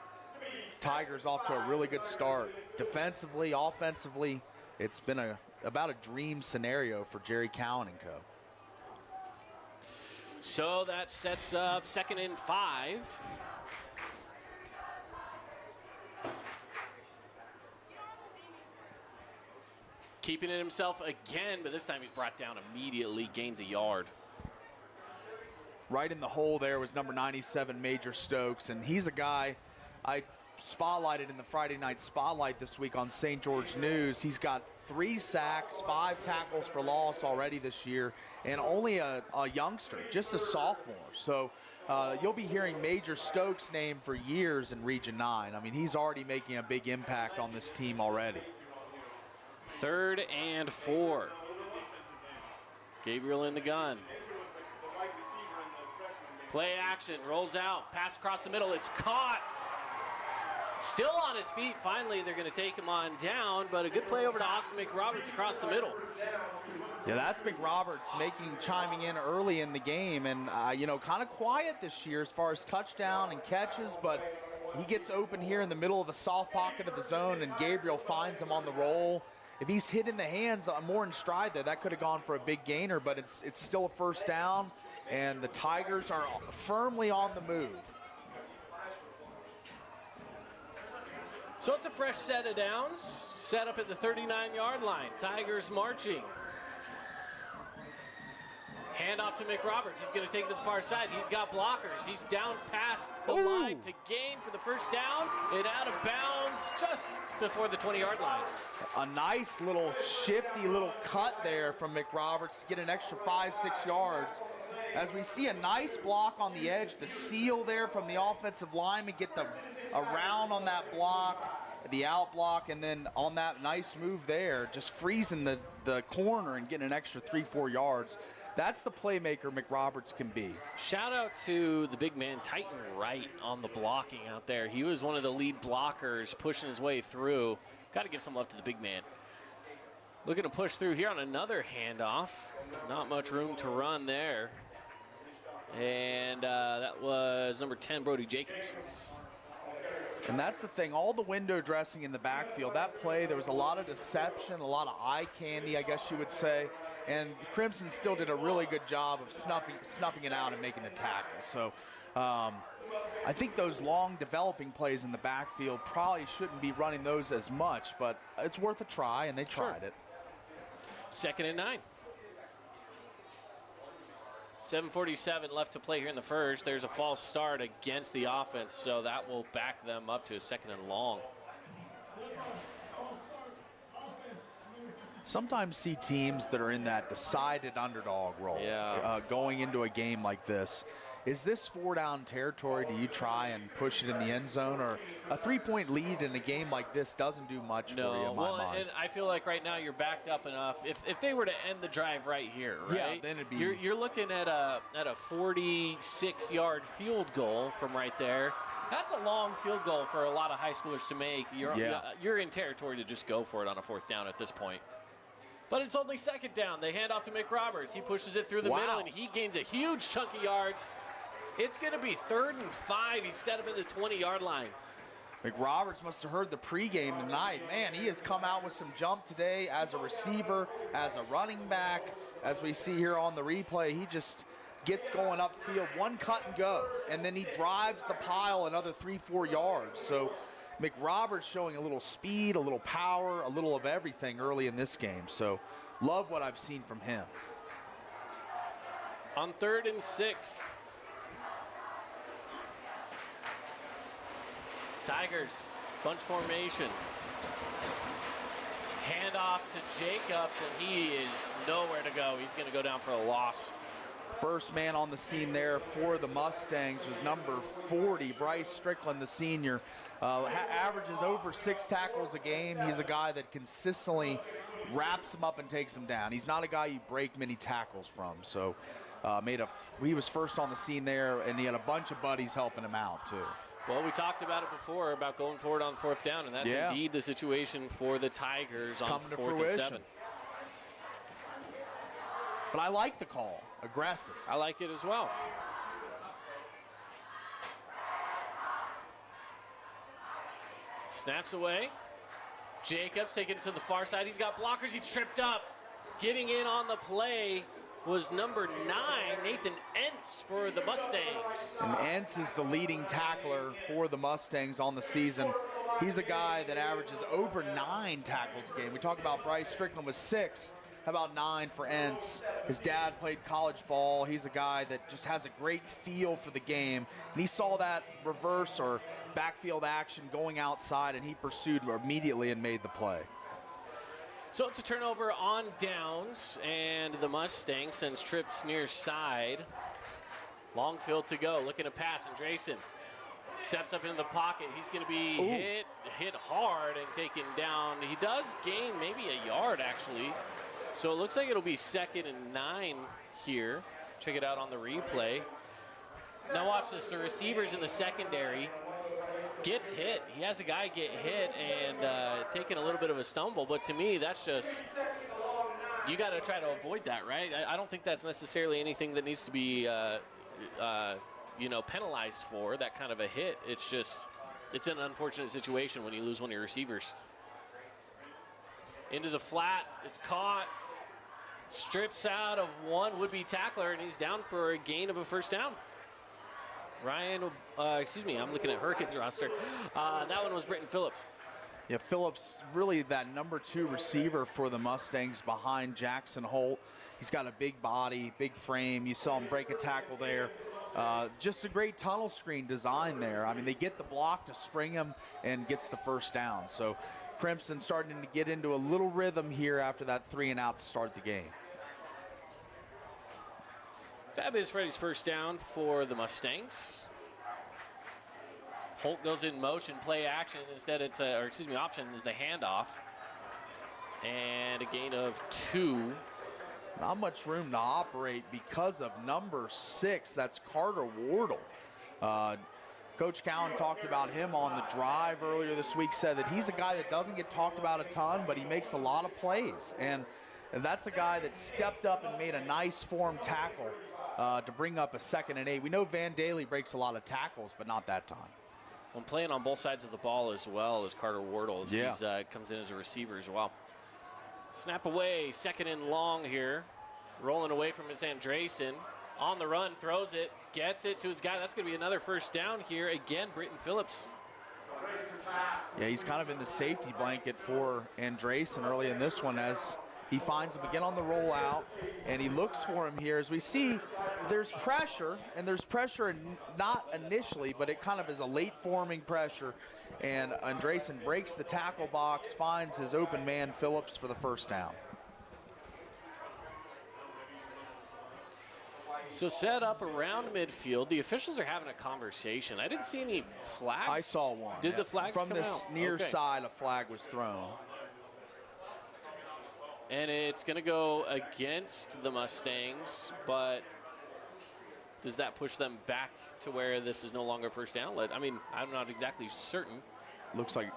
Tigers off to a really good start. Defensively, offensively, it's been about a dream scenario for Jerry Cowan and co. So that sets up 2nd and 5. Keeping it himself again, but this time he's brought down immediately, gains a yard. Right in the hole there was number 97, Major Stokes, and he's a guy I spotlighted in the Friday night spotlight this week on St. George News. He's got 3 sacks, 5 tackles for loss already this year, and only a youngster, just a sophomore. So you'll be hearing Major Stokes' name for years in Region 9. I mean, he's already making a big impact on this team already. 3rd and 4. Gabriel in the gun. Play action, rolls out, pass across the middle, it's caught. Still on his feet. Finally, they're going to take him on down, but a good play over to Austin McRoberts across the middle. Yeah, that's McRoberts chiming in early in the game, and kind of quiet this year as far as touchdown and catches, but he gets open here in the middle of a soft pocket of the zone, and Gabriel finds him on the roll. If he's hit in the hands more in stride there, that could have gone for a big gainer, but it's still a 1st down, and the Tigers are firmly on the move. So it's a fresh set of downs, set up at the 39-yard line. Tigers marching. Hand off to McRoberts. He's going to take it to the far side. He's got blockers. He's down past the line to gain for the 1st down and out of bounds just before the 20-yard line. A nice little shifty little cut there from McRoberts to get an extra 5-6 yards. As we see a nice block on the edge, the seal there from the offensive lineman, get the around on that block, the out block, and then on that nice move there, just freezing the corner and getting an extra 3-4 yards. That's the playmaker McRoberts can be. Shout out to the big man, Titan Wright, on the blocking out there. He was one of the lead blockers pushing his way through. Got to give some love to the big man. Looking to push through here on another handoff. Not much room to run there. And that was number 10, Brody Jacobs. And that's the thing, all the window dressing in the backfield, that play, there was a lot of deception, a lot of eye candy, I guess you would say. And Crimson still did a really good job of snuffing it out and making the tackle. So I think those long developing plays in the backfield probably shouldn't be running those as much, but it's worth a try, and they tried it. 2nd and 9. 7:47 left to play here in the 1st. There's a false start against the offense, so that will back them up to a 2nd and long. sometimes see teams that are in that decided underdog role going into a game like this. Is this 4-down territory? Do you try and push it in the end zone? Or a 3-point lead in a game like this doesn't do much for you in my mind? And I feel like right now you're backed up enough. If they were to end the drive right here, right? Yeah, then it'd be... You're looking at a 46-yard field goal from right there. That's a long field goal for a lot of high schoolers to make. You're in territory to just go for it on a 4th down at this point. But it's only 2nd down. They hand off to Mick Roberts. He pushes it through the middle, and he gains a huge chunk of yards. It's going to be 3rd and 5. He's set up at the 20-yard line. McRoberts must have heard the pregame tonight. Man, he has come out with some jump today as a receiver, as a running back. As we see here on the replay, he just gets going upfield, one cut and go, and then he drives the pile another 3-4 yards. So McRoberts showing a little speed, a little power, a little of everything early in this game. So love what I've seen from him. On 3rd and 6. Tigers, bunch formation. Hand off to Jacobs, and he is nowhere to go. He's going to go down for a loss. First man on the scene there for the Mustangs was number 40, Bryce Strickland, the senior. Averages over 6 tackles a game. He's a guy that consistently wraps him up and takes him down. He's not a guy you break many tackles from. So he was first on the scene there, and he had a bunch of buddies helping him out too. Well, we talked about it before about going forward on 4th down, and that's indeed the situation for the Tigers on 4th and 7. But I like the call. Aggressive. I like it as well. Snaps away. Jacobs taking it to the far side. He's got blockers. He's tripped up. Getting in on the play was number 9, Nathan Entz for the Mustangs. And Entz is the leading tackler for the Mustangs on the season. He's a guy that averages over 9 tackles a game. We talk about Bryce Strickland with 6. How about 9 for Entz? His dad played college ball. He's a guy that just has a great feel for the game. And he saw that reverse or backfield action going outside, and he pursued immediately and made the play. So it's a turnover on downs, and the Mustangs sends trips near side. Long field to go, looking to pass, and Drayson steps up into the pocket. He's going to be hit hard and taken down. He does gain maybe a yard, actually. So it looks like it'll be 2nd and 9 here. Check it out on the replay. Now watch this. The receivers in the secondary gets hit. He has a guy get hit and taking a little bit of a stumble. But to me, that's just, you got to try to avoid that, right? I don't think that's necessarily anything that needs to be, penalized for, that kind of a hit. It's just, it's an unfortunate situation when you lose one of your receivers. Into the flat, it's caught. Strips out of one would-be tackler, and he's down for a gain of a 1st down. I'm looking at Hurricanes roster. That one was Britton Phillips. Yeah, Phillips really that number 2 receiver for the Mustangs behind Jackson Holt. He's got a big body, big frame. You saw him break a tackle there. Just a great tunnel screen design there. I mean, they get the block to spring him and gets the 1st down. So Crimson starting to get into a little rhythm here after that 3 and out to start the game. Fabulous Freddy's 1st down for the Mustangs. Holt goes in motion, play action. Instead, option is the handoff. And a gain of 2. Not much room to operate because of number 6. That's Carter Wardle. Coach Cowan talked about him on the drive earlier this week, said that he's a guy that doesn't get talked about a ton, but he makes a lot of plays. And that's a guy that stepped up and made a nice form tackle to bring up a 2nd and 8. We know Van Daly breaks a lot of tackles, but not that time. Well, playing on both sides of the ball as well as Carter Wardle. He comes in as a receiver as well. Snap away, 2nd and long here. Rolling away from his Andresen. On the run, throws it, gets it to his guy. That's going to be another 1st down here. Again, Britton Phillips. Yeah, he's kind of in the safety blanket for Andresen early in this one as he finds him again on the rollout, and he looks for him here. As we see, there's pressure, and there's pressure not initially, but it kind of is a late forming pressure, and Andresen breaks the tackle box, finds his open man Phillips for the 1st down. So set up around midfield. The officials are having a conversation. I didn't see any flags. I saw one. Did the flags from come this out? near Okay. side? A flag was thrown. And it's going to go against the Mustangs, but does that push them back to where this is no longer first down? I mean, I'm not exactly certain. Looks like.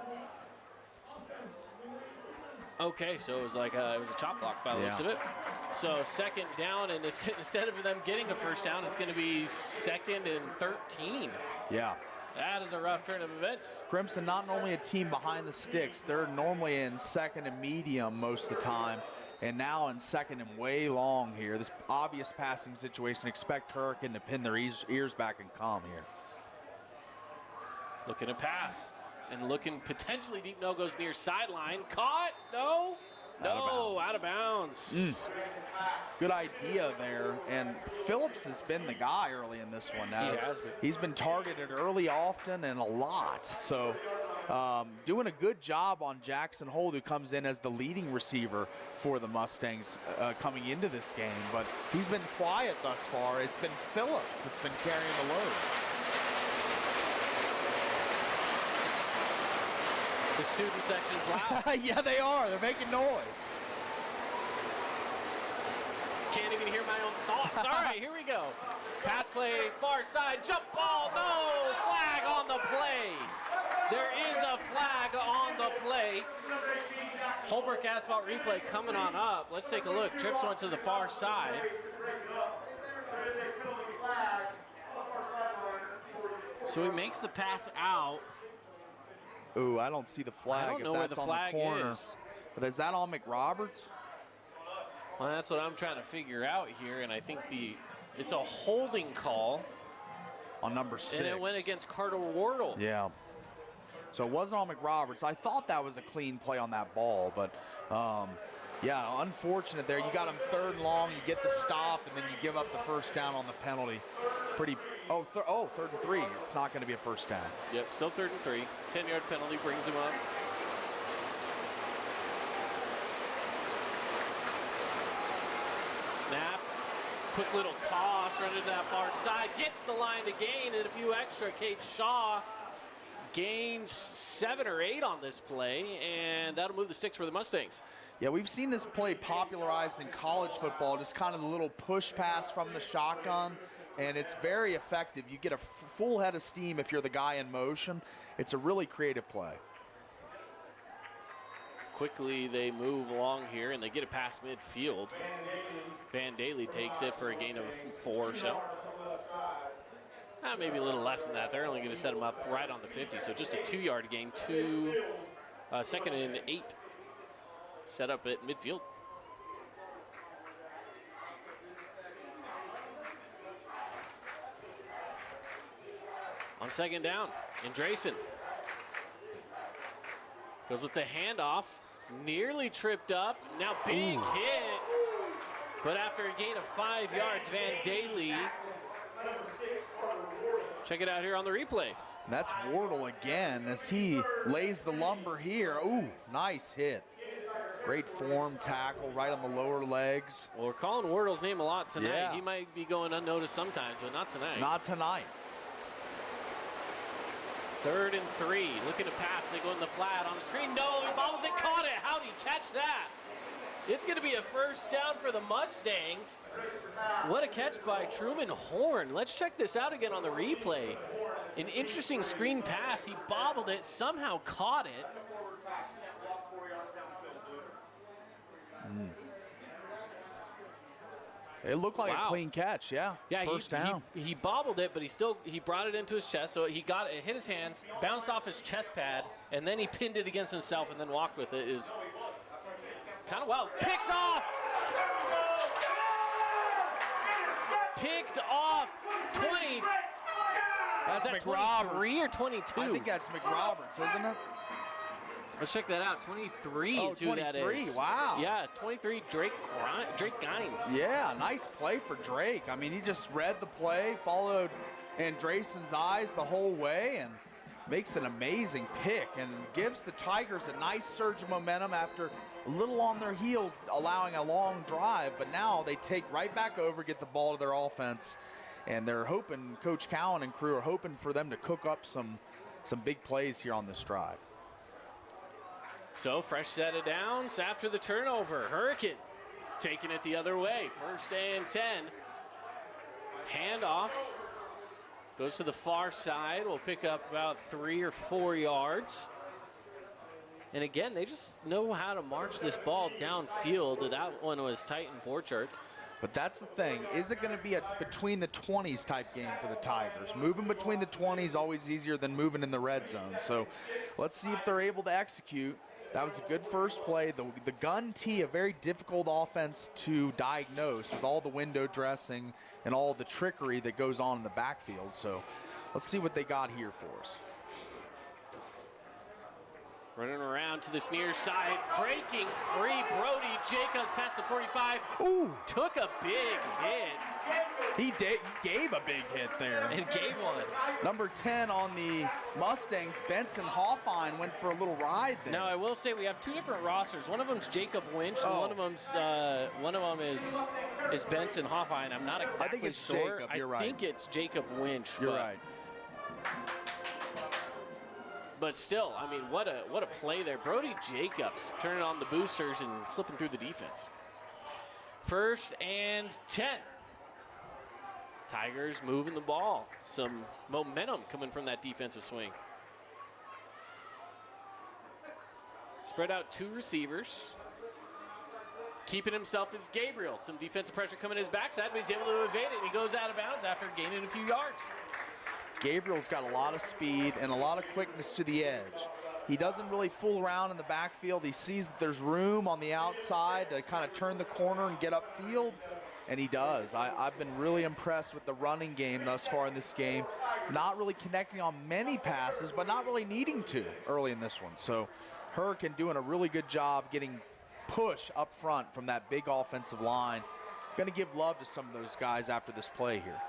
Okay, so it was like it was a chop block by the looks of it. So second down, and it's, instead of them getting a first down, it's going to be 2nd and 13. Yeah. That is a rough turn of events. Crimson, not normally a team behind the sticks. They're normally in 2nd and medium most of the time, and now in 2nd and way long here. This obvious passing situation. Expect Hurricane to pin their ears back and come here. Looking to pass. And looking potentially deep. No, goes near sideline. Caught. No. No, out of bounds. Good idea there. And Phillips has been the guy early in this one. Now. He has been. He's been targeted early, often, and a lot. So doing a good job on Jackson Hold, who comes in as the leading receiver for the Mustangs coming into this game. But he's been quiet thus far. It's been Phillips that's been carrying the load. The student section's loud. Yeah, they are. They're making noise. Can't even hear my own thoughts. All right, here we go. Pass play, far side, jump ball. No, flag on the play. There is a flag on the play. Holbrook Asphalt replay coming on up. Let's take a look. Trips went to the far side. So he makes the pass out. Ooh, I don't see the flag. I don't know where the flag is. But is that on McRoberts? Well, that's what I'm trying to figure out here, and I think it's a holding call. On number 6. And it went against Carter Wardle. Yeah. So it wasn't on McRoberts. I thought that was a clean play on that ball, but yeah, unfortunate there. You got him 3rd and long, you get the stop, and then you give up the first down on the penalty. Pretty, 3rd and 3. It's not going to be a first down. Yep, still 3rd and 3. 10-yard penalty brings him up. Snap. Quick little toss, running to that far side. Gets the line to gain and a few extra. Kate Shaw gains 7 or 8 on this play, and that'll move the sticks for the Mustangs. Yeah, we've seen this play popularized in college football, just kind of the little push pass from the shotgun, and it's very effective. You get a full head of steam if you're the guy in motion. It's a really creative play. Quickly they move along here, and they get it past midfield. Van Daly takes it for a gain of 4 or so. Maybe a little less than that. They're only going to set him up right on the 50, so just a 2-yard gain. 2nd and 8. Set up at midfield. On 2nd down, Andresen goes with the handoff. Nearly tripped up. Now big hit. But after a gain of 5 yards, Van Daly. Check it out here on the replay. And that's Wardle again as he lays the lumber here. Ooh, nice hit. Great form tackle right on the lower legs. Well, we're calling Wardle's name a lot tonight. Yeah. He might be going unnoticed sometimes, but not tonight. Not tonight. 3rd and 3. Looking to pass. They go in the flat on the screen. No, he bobbles it. Caught it. How'd he catch that? It's going to be a first down for the Mustangs. What a catch by Truman Horn. Let's check this out again on the replay. An interesting screen pass. He bobbled it, somehow caught it. It looked like a clean catch, yeah. First down. He bobbled it, but he brought it into his chest, so he got it, hit his hands, bounced off his chest pad, and then he pinned it against himself and then walked with it. Is kind of wild. Picked off! Picked off 20. That's Is that McRoberts. 23 or 22? I think that's McRoberts, isn't it? Let's check that out. 23 is who 23, that is. Wow. Yeah, 23, Drake Gines. Yeah, nice play for Drake. I mean, he just read the play, followed Andresen's eyes the whole way, and makes an amazing pick and gives the Tigers a nice surge of momentum after a little on their heels, allowing a long drive, but now they take right back over, get the ball to their offense, and they're hoping, Coach Cowan and crew are hoping for them to cook up some big plays here on this drive. So fresh set of downs after the turnover. Hurricane taking it the other way. 1st and 10. Handoff. Goes to the far side. We'll pick up about 3 or 4 yards. And again, they just know how to march this ball downfield. That one was tight and Borchardt. But that's the thing. Is it going to be a between the 20s type game for the Tigers? Moving between the 20s always easier than moving in the red zone. So let's see if they're able to execute. That was a good first play. The gun tee, a very difficult offense to diagnose with all the window dressing and all the trickery that goes on in the backfield. So let's see what they got here for us. Running around to this near side, breaking free. Brody Jacobs past the 45. Ooh. Took a big hit. He gave a big hit there. And gave one. Number 10 on the Mustangs, Benson Hoffine, went for a little ride there. Now, I will say we have 2 different rosters. One of them's Jacob Winch, and one of them is Benson Hoffine. I'm not exactly I think it's sure. Jacob. You're right. I think it's Jacob Winch. You're right. But still, I mean, what a play there. Brody Jacobs turning on the boosters and slipping through the defense. 1st and 10. Tigers moving the ball. Some momentum coming from that defensive swing. Spread out 2 receivers. Keeping himself is Gabriel. Some defensive pressure coming his backside, but he's able to evade it, and he goes out of bounds after gaining a few yards. Gabriel's got a lot of speed and a lot of quickness to the edge. He doesn't really fool around in the backfield. He sees that there's room on the outside to kind of turn the corner and get upfield, and he does. I've been really impressed with the running game thus far in this game. Not really connecting on many passes, but not really needing to early in this one. So Hurricane doing a really good job getting push up front from that big offensive line. Going to give love to some of those guys after this play here.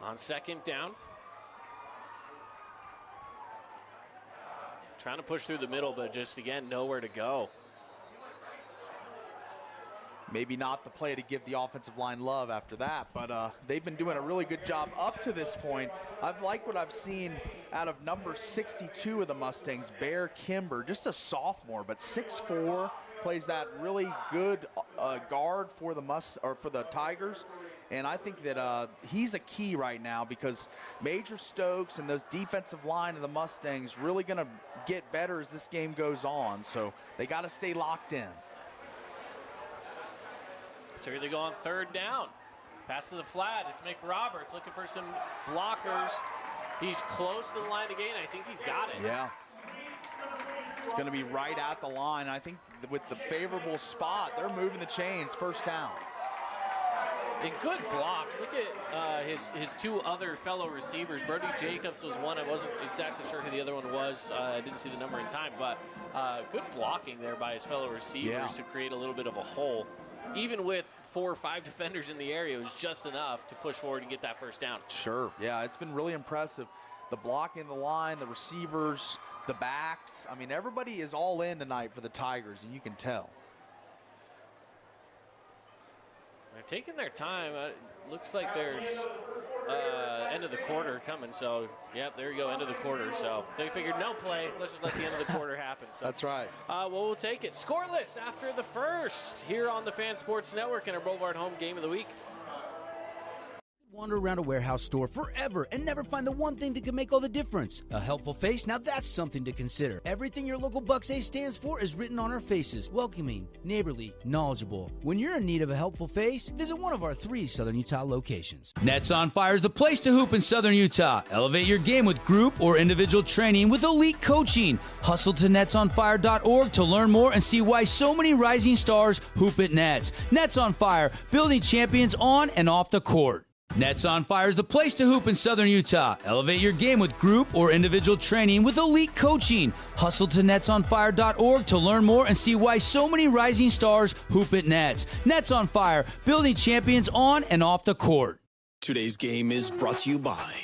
On 2nd down. Trying to push through the middle, but just, again, nowhere to go. Maybe not the play to give the offensive line love after that, but they've been doing a really good job up to this point. I've liked what I've seen out of number 62 of the Mustangs, Bear Kimber, just a sophomore, but 6'4", plays that really good guard for the Tigers. And I think that he's a key right now because Major Stokes and those defensive line of the Mustangs really going to get better as this game goes on. So they got to stay locked in. So here they go on 3rd down. Pass to the flat. It's McRoberts looking for some blockers. He's close to the line to gain. I think he's got it. Yeah. It's going to be right at the line. I think with the favorable spot, they're moving the chains. 1st down. And good blocks. Look at his 2 other fellow receivers. Brody Jacobs was one. I wasn't exactly sure who the other one was. I didn't see the number in time, but good blocking there by his fellow receivers to create a little bit of a hole. Even with 4 or 5 defenders in the area, it was just enough to push forward and get that 1st down. Sure. Yeah, it's been really impressive. The blocking, the line, the receivers, the backs. I mean, everybody is all in tonight for the Tigers, and you can tell. They're taking their time. Looks like there's end of the quarter coming. So, yep, there you go, end of the quarter. So they figured no play. Let's just let the end of the quarter happen. So, that's right. Well, we'll take it. Scoreless after the 1st here on the Fan Sports Network in our Boulevard Home Game of the Week. Wander around a warehouse store forever and never find the one thing that can make all the difference. A helpful face? Now that's something to consider. Everything your local Bucks Ace stands for is written on our faces. Welcoming, neighborly, knowledgeable. When you're in need of a helpful face, visit one of our 3 Southern Utah locations. Nets on Fire is the place to hoop in Southern Utah. Elevate your game with group or individual training with elite coaching. Hustle to netsonfire.org to learn more and see why so many rising stars hoop at Nets. Nets on Fire, building champions on and off the court. Nets on Fire is the place to hoop in Southern Utah. Elevate your game with group or individual training with elite coaching. Hustle to netsonfire.org to learn more and see why so many rising stars hoop at Nets. Nets on Fire, building champions on and off the court. Today's game is brought to you by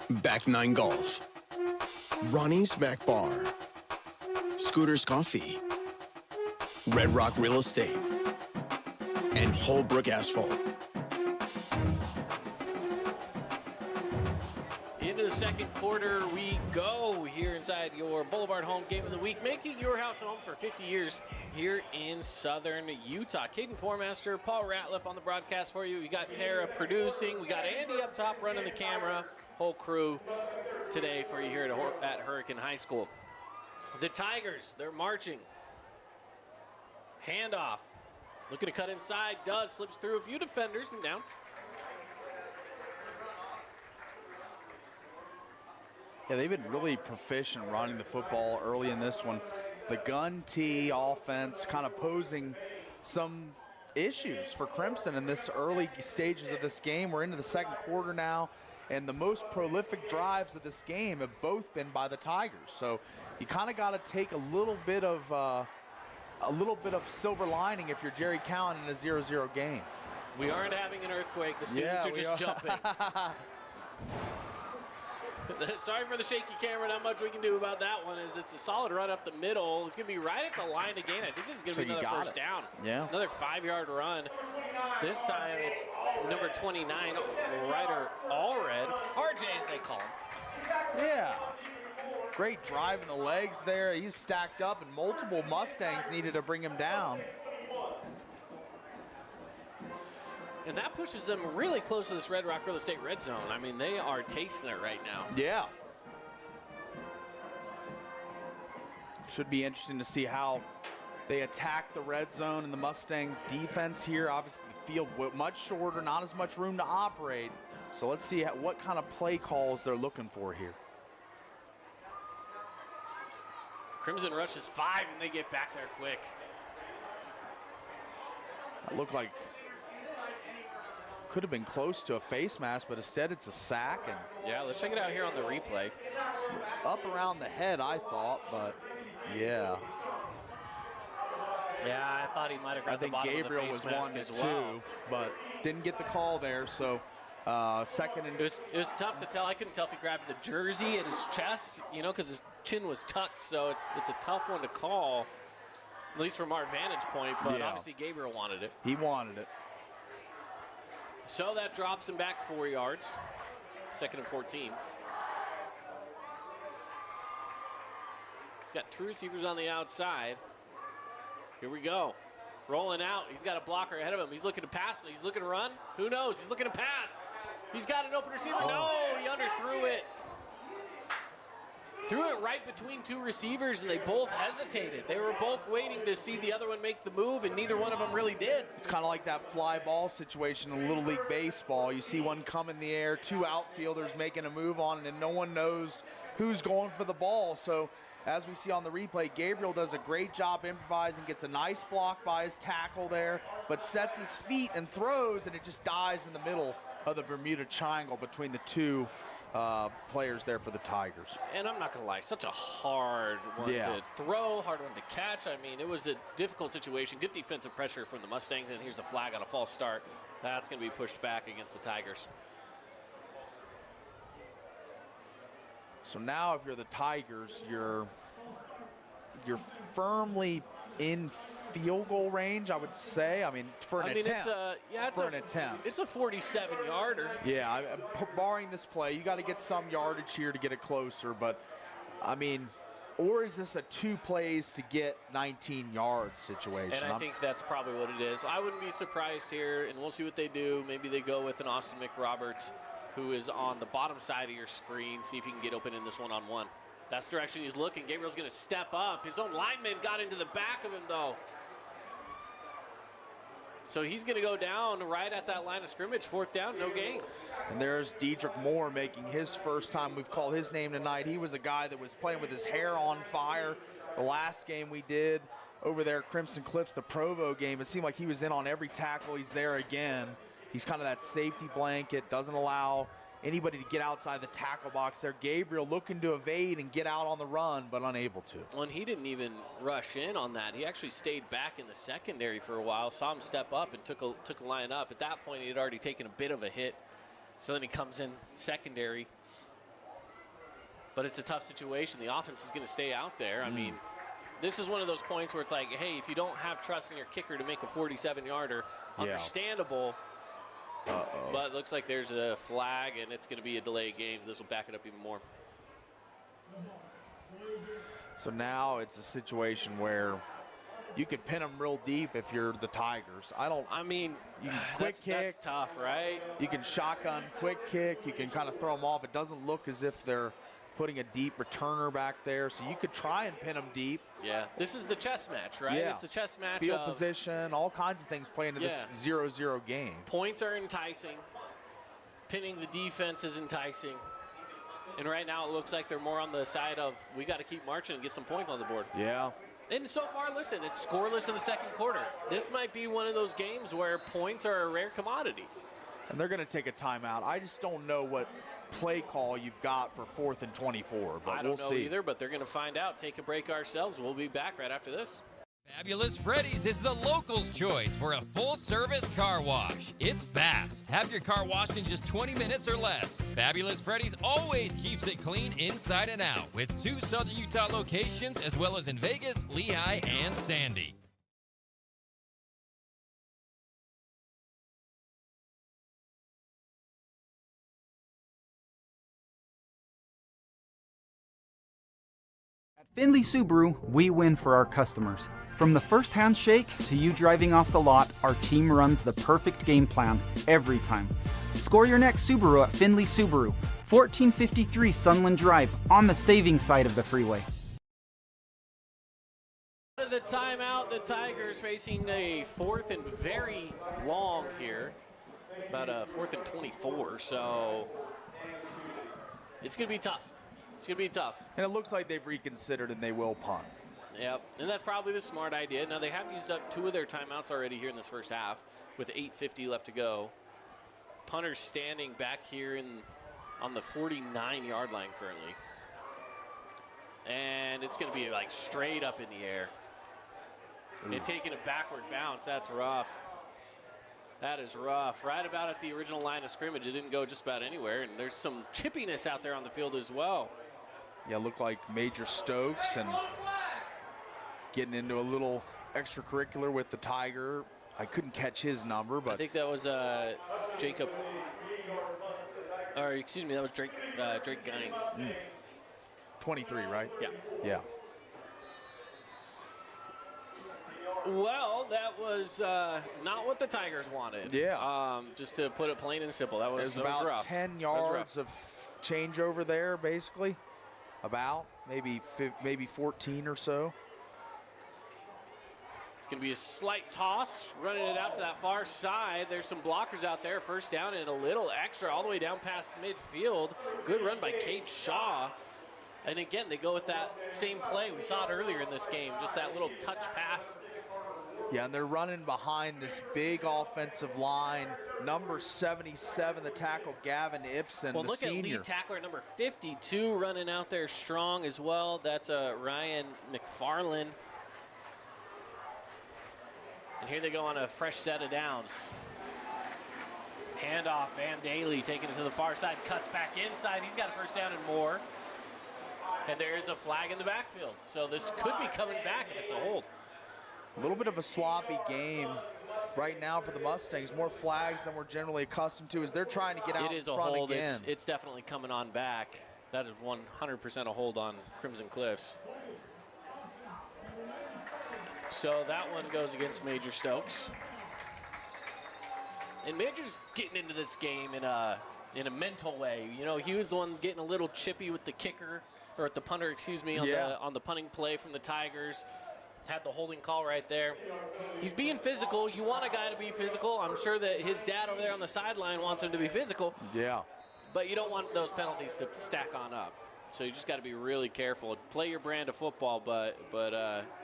Back 9 Golf, Ronnie's Mac Bar, Scooters Coffee, Red Rock Real Estate, and Holbrook Asphalt. Into the second quarter we go here inside your Boulevard Home Game of the Week, making your house home for 50 years here in Southern Utah. Caden Formaster, Paul Ratliff on the broadcast for you. We got Tara producing. We got Andy up top running the camera. Whole crew today for you here at Hurricane High School. The Tigers, they're marching. Handoff. Looking to cut inside. Does. Slips through a few defenders and down. Yeah, they've been really proficient running the football early in this one. The gun tee offense kind of posing some issues for Crimson in this early stages of this game. We're into the second quarter now, and the most prolific drives of this game have both been by the Tigers. So you kind of got to take a little bit of silver lining if you're Jerry Cowan in a 0-0 game. We aren't having an earthquake. The students are just jumping. Sorry for the shaky camera. Not much we can do about that one. As it's a solid run up the middle. It's going to be right at the line again. I think this is going to be another first down. Yeah. Another 5-yard run. This time it's number 29, Ryder Allred. RJ, as they call him. Yeah. Great drive in the legs there. He's stacked up, and multiple Mustangs needed to bring him down. And that pushes them really close to this Red Rock Real Estate red zone. I mean, they are tasting it right now. Yeah. Should be interesting to see how they attack the red zone and the Mustangs defense here. Obviously the field much shorter, not as much room to operate. So let's see what kind of play calls they're looking for here. Crimson rushes 5 and they get back there quick. That looked like could have been close to a face mask, but instead it's a sack. And yeah, let's check it out here on the replay. Up around the head, I thought, but yeah. Yeah, I thought he might have grabbed the bottom Gabriel of the face was mask one as too, well. but didn't get the call there. So second and it was tough to tell. I couldn't tell if he grabbed the jersey at his chest, you know, because his chin was tucked. So it's a tough one to call, at least from our vantage point. But obviously Gabriel wanted it. He wanted it. So that drops him back 4 yards. Second and 14. He's got 2 receivers on the outside. Here we go. Rolling out. He's got a blocker ahead of him. He's looking to pass. He's looking to run. Who knows? He's looking to pass. He's got an open receiver. No, he underthrew it. Threw it right between 2 receivers, and they both hesitated. They were both waiting to see the other one make the move, and neither one of them really did. It's kind of like that fly ball situation in Little League Baseball. You see one come in the air, 2 outfielders making a move on it, and no one knows who's going for the ball. So as we see on the replay, Gabriel does a great job improvising, gets a nice block by his tackle there, but sets his feet and throws, and it just dies in the middle of the Bermuda Triangle between the 2 players there for the Tigers. And I'm not going to lie, such a hard one to throw, hard one to catch. I mean, it was a difficult situation. Good defensive pressure from the Mustangs, and here's a flag on a false start. That's going to be pushed back against the Tigers. So now if you're the Tigers, you're firmly in field goal range, I would say. I mean, for an attempt. It's a 47-yarder. Yeah, barring this play, you got to get some yardage here to get it closer. But, I mean, or is this a 2 plays to get 19 yards situation? And I think that's probably what it is. I wouldn't be surprised here, and we'll see what they do. Maybe they go with an Austin McRoberts, who is on the bottom side of your screen. See if he can get open in this one-on-one. That's the direction he's looking. Gabriel's going to step up. His own lineman got into the back of him, though. So he's going to go down right at that line of scrimmage. 4th down, no gain. And there's Dedrick Moore making his first time. We've called his name tonight. He was a guy that was playing with his hair on fire the last game we did over there at Crimson Cliffs, the Provo game. It seemed like he was in on every tackle. He's there again. He's kind of that safety blanket, doesn't allow anybody to get outside the tackle box there. Gabriel looking to evade and get out on the run, but unable to. Well, and he didn't even rush in on that. He actually stayed back in the secondary for a while, saw him step up and took a line up. At that point, he had already taken a bit of a hit. So then he comes in secondary. But it's a tough situation. The offense is going to stay out there. I mean, this is one of those points where it's like, hey, if you don't have trust in your kicker to make a 47-yarder, understandable. But it looks like there's a flag, and it's going to be a delayed game. This will back it up even more. So now it's a situation where you could pin them real deep if you're the Tigers. I mean, you can quick kick. That's tough, right? You can shotgun, quick kick. You can kind of throw them off. It doesn't look as if they're putting a deep returner back there, so you could try and pin them deep. Yeah, this is the chess match, right? Yeah. It's the chess match. Field position, all kinds of things play into this 0-0 game. Points are enticing. Pinning the defense is enticing. And right now it looks like they're more on the side of we got to keep marching and get some points on the board. Yeah. And so far, listen, it's scoreless in the second quarter. This might be one of those games where points are a rare commodity. And they're going to take a timeout. I just don't know what play call you've got for 4th and 24, but I don't know either, but they're going to find out. Take a break ourselves. We'll be back right after this. Fabulous Freddy's is the locals' choice for a full-service car wash. It's fast. Have your car washed in just 20 minutes or less. Fabulous Freddy's always keeps it clean inside and out with 2 Southern Utah locations as well as in Vegas, Lehigh, and Sandy. At Findlay Subaru, we win for our customers. From the first handshake to you driving off the lot, our team runs the perfect game plan every time. Score your next Subaru at Findlay Subaru, 1453 Sunland Drive, on the saving side of the freeway. The timeout, the Tigers facing a 4th and very long here, about a 4th and 24, so it's going to be tough. It's going to be tough. And it looks like they've reconsidered and they will punt. Yep, and that's probably the smart idea. Now, they have used up 2 of their timeouts already here in this first half with 8:50 left to go. Punter's standing back here on the 49-yard line currently. And it's going to be like straight up in the air. And taking a backward bounce, that's rough. That is rough. Right about at the original line of scrimmage, it didn't go just about anywhere. And there's some chippiness out there on the field as well. Yeah, look like Major Stokes and getting into a little extracurricular with the Tiger. I couldn't catch his number, but I think that was Jacob, or excuse me, that was Drake Gines. 23, right? Yeah. Yeah. Well, that was not what the Tigers wanted. Yeah. Just to put it plain and simple, that was about rough. 10 yards of changeover there, basically. About maybe 14 or so. It's going to be a slight toss, running it out to that far side. There's some blockers out there. First down and a little extra all the way down past midfield. Good run by Cade Shaw. And again, they go with that same play. We saw it earlier in this game, just that little touch pass. Yeah, and they're running behind this big offensive line. Number 77, the tackle, Gavin Ibsen, well, the look senior. At lead tackler number 52 running out there strong as well. That's Ryan McFarland. And here they go on a fresh set of downs. Handoff, Van Daly taking it to the far side, cuts back inside. He's got a first down and more. And there is a flag in the backfield. So this could be coming back if it's a hold. A little bit of a sloppy game right now for the Mustangs. More flags than we're generally accustomed to as they're trying to get out in front hold. again. It's definitely coming on back. That is 100% a hold on Crimson Cliffs. So that one goes against Major Stokes. And Major's getting into this game in a mental way. You know, he was the one getting a little chippy with the kicker, or at the punter, excuse me, on the punting play from the Tigers. Had the holding call right there. He's being physical. You want a guy to be physical. I'm sure that his dad over there on the sideline wants him to be physical. Yeah. But you don't want those penalties to stack on up. So you just got to be really careful. Play your brand of football, but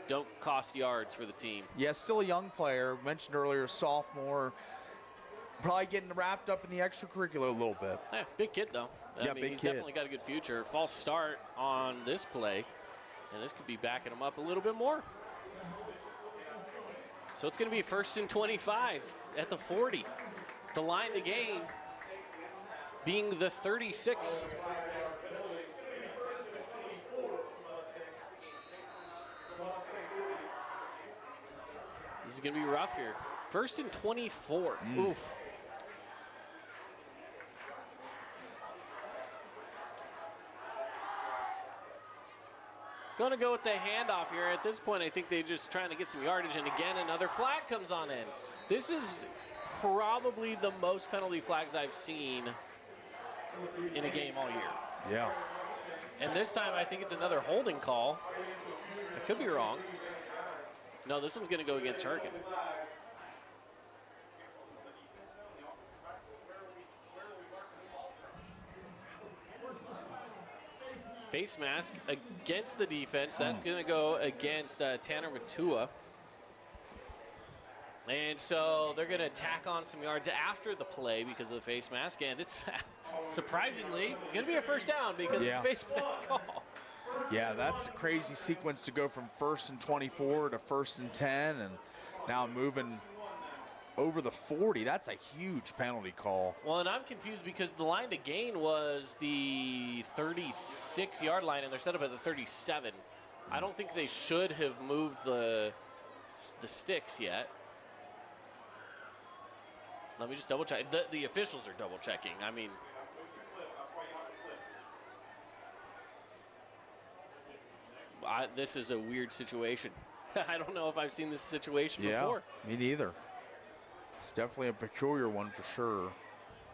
don't cost yards for the team. Yeah, still a young player. Mentioned earlier, sophomore. Probably getting wrapped up in the extracurricular a little bit. Yeah, big kid, though. I mean, he's definitely got a good future. False start on this play, and this could be backing him up a little bit more. So it's going to be 1st and 25 at the 40. The line to gain being the 36. This is going to be rough here. 1st and 24. Oof. Going to go with the handoff here. At this point, I think they're just trying to get some yardage. And again, another flag comes on in. This is probably the most penalty flags I've seen in a game all year. Yeah. And this time, I think it's another holding call. I could be wrong. No, this one's going to go against Hurricane. Face mask against the defense. That's going to go against Tanner Matua. And so they're going to tack on some yards after the play because of the face mask. And it's surprisingly, it's going to be a first down because it's face mask call. Yeah, that's a crazy sequence to go from 1st and 24 to 1st and 10, and now moving over the 40. That's a huge penalty call. Well, and I'm confused because the line to gain was the 36-yard line, and they're set up at the 37. I don't think they should have moved the sticks yet. Let me just double check. The officials are double checking. I mean, this is a weird situation. I don't know if I've seen this situation before. Me neither. It's definitely a peculiar one for sure,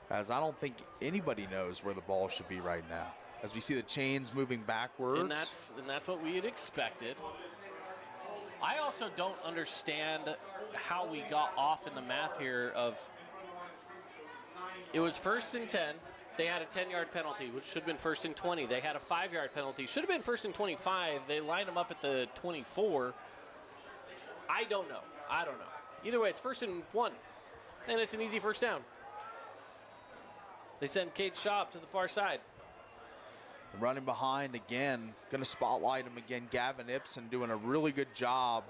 as I don't think anybody knows where the ball should be right now, as we see the chains moving backwards. And that's what we had expected. I also don't understand how we got off in the math here of it was 1st and 10. They had a 10-yard penalty, which should have been 1st and 20. They had a 5-yard penalty. Should have been 1st and 25. They lined them up at the 24. I don't know. Either way, it's 1st and 1, and it's an easy first down. They send Cade Shaw to the far side. Running behind again, going to spotlight him again. Gavin Ibsen doing a really good job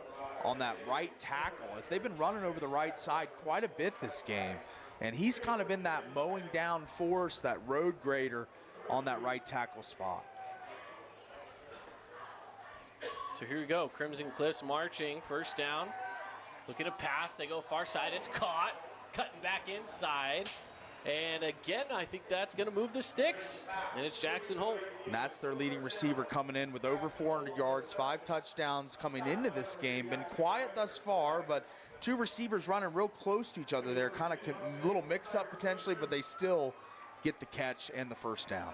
on that right tackle, as they've been running over the right side quite a bit this game. And he's kind of been that mowing down force, that road grader on that right tackle spot. So here we go. Crimson Cliffs marching. First down. Looking to pass. They go far side. It's caught. Cutting back inside. And again, I think that's going to move the sticks. And it's Jackson Holt. And that's their leading receiver coming in with over 400 yards, 5 touchdowns coming into this game. Been quiet thus far, but 2 receivers running real close to each other there. Kind of a little mix-up potentially, but they still get the catch and the first down.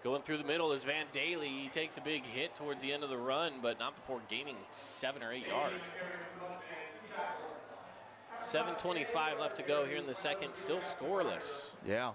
Going through the middle is Van Daly. He takes a big hit towards the end of the run, but not before gaining 7 or 8 yards. 7:25 left to go here in the second, still scoreless. Yeah,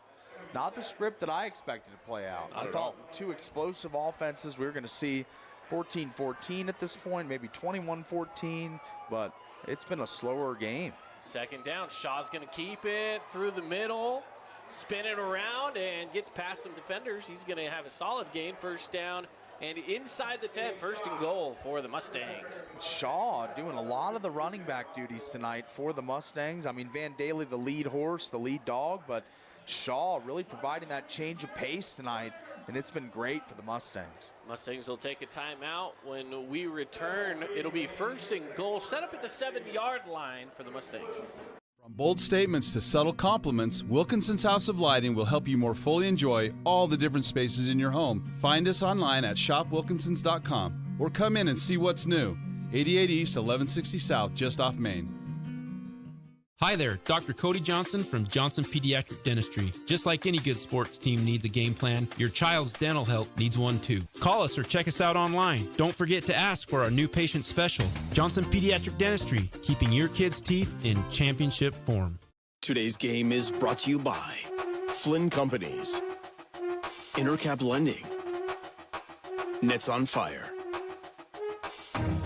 not the script that I expected to play out. I thought with 2 explosive offenses, we were going to see 14-14 at this point, maybe 21-14, but it's been a slower game. Second down, Shaw's going to keep it through the middle. Spin it around and gets past some defenders. He's going to have a solid gain. First down and inside the 10, 1st and goal for the Mustangs. Shaw doing a lot of the running back duties tonight for the Mustangs. I mean, Van Daly, the lead horse, the lead dog, but Shaw really providing that change of pace tonight, and it's been great for the Mustangs. Mustangs will take a timeout. When we return, it'll be 1st and goal, set up at the 7-yard line for the Mustangs. From bold statements to subtle compliments, Wilkinson's House of Lighting will help you more fully enjoy all the different spaces in your home. Find us online at shopwilkinsons.com or come in and see what's new. 88 East, 1160 South, just off Main. Hi there, Dr. Cody Johnson from Johnson Pediatric Dentistry. Just like any good sports team needs a game plan, your child's dental health needs one too. Call us or check us out online. Don't forget to ask for our new patient special. Johnson Pediatric Dentistry, keeping your kids' teeth in championship form. Today's game is brought to you by Flynn Companies, Intercap Lending, Nets on Fire,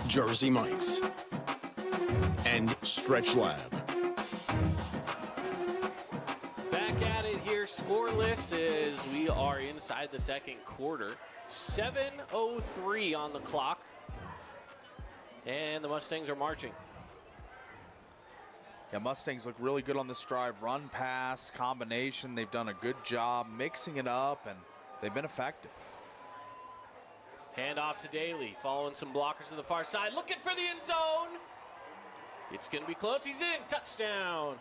Jersey Mike's, and Stretch Lab. Scoreless as we are inside the second quarter. 7:03 on the clock. And the Mustangs are marching. Yeah, Mustangs look really good on this drive. Run, pass, combination. They've done a good job mixing it up and they've been effective. Hand off to Daly, following some blockers to the far side, looking for the end zone. It's going to be close. He's in. Touchdown.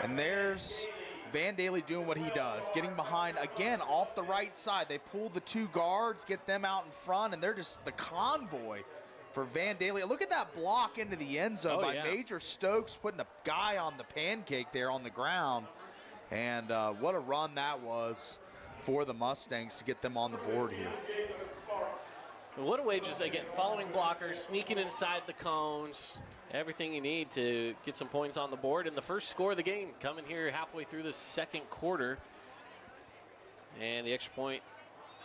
And there's Van Daly doing what he does, getting behind, again, off the right side. They pull the 2 guards, get them out in front, and they're just the convoy for Van Daly. Look at that block into the end zone by Major Stokes, putting a guy on the pancake there on the ground. And what a run that was for the Mustangs to get them on the board here. What a way, just again, following blockers, sneaking inside the cones, everything you need to get some points on the board. And the first score of the game coming here halfway through the second quarter. And the extra point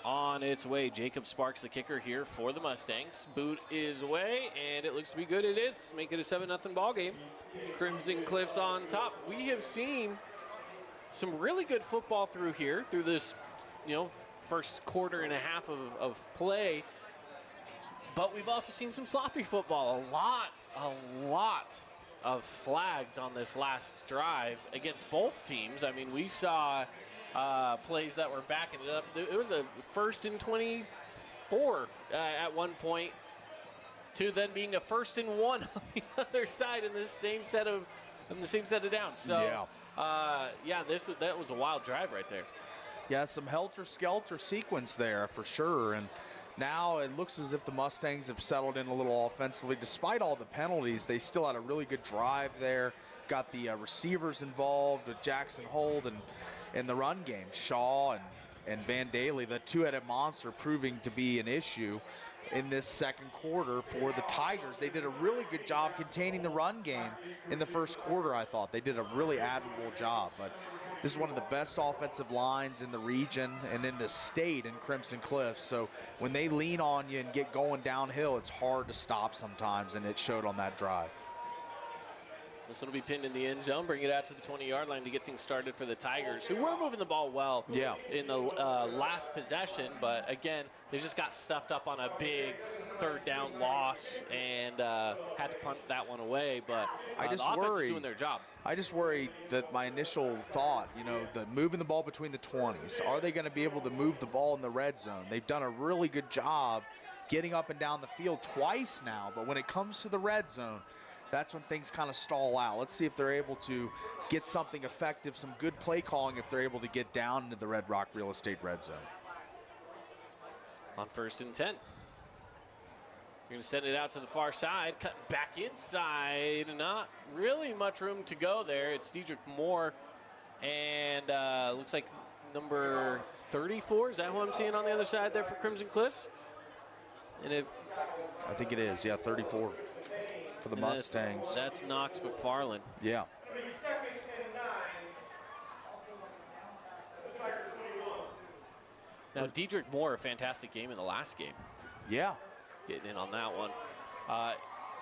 on its way. Jacob Sparks, the kicker here for the Mustangs. Boot is away, and it looks to be good. It is. Make it a 7-0 ball game. Crimson Cliffs on top. We have seen some really good football through here, through this, first quarter and a half of play. But we've also seen some sloppy football. A lot of flags on this last drive against both teams. I mean, we saw plays that were backing it up. It was a 1st and 24 at one point, to then being a 1st and 1 on the other side in the same set of downs. So that was a wild drive right there. Yeah, some helter-skelter sequence there for sure. And now it looks as if the Mustangs have settled in a little offensively. Despite all the penalties, they still had a really good drive there. Got the receivers involved with Jackson Hold and in the run game. Shaw and Van Daly, the 2-headed monster, proving to be an issue in this second quarter for the Tigers. They did a really good job containing the run game in the first quarter, I thought. They did a really admirable job. But this is one of the best offensive lines in the region and in the state in Crimson Cliffs. So when they lean on you and get going downhill, it's hard to stop sometimes, and it showed on that drive. This one will be pinned in the end zone, bring it out to the 20-yard line to get things started for the Tigers, who were moving the ball well in the last possession. But, again, they just got stuffed up on a big third down loss and had to punt that one away. But the offense is doing their job. I just worry that my initial thought, the moving the ball between the 20s, are they going to be able to move the ball in the red zone? They've done a really good job getting up and down the field twice now, but when it comes to the red zone, that's when things kind of stall out. Let's see if they're able to get something effective, some good play calling if they're able to get down into the Red Rock Real Estate red zone. On 1st and 10. You're going to send it out to the far side, cut back inside. Not really much room to go there. It's Dedrick Moore, and looks like number 34. Is that who I'm seeing on the other side there for Crimson Cliffs? And I think it is, 34 for the Mustangs. That's Knox McFarland. Yeah. Now, Dedrick Moore, a fantastic game in the last game. Yeah. Getting in on that one.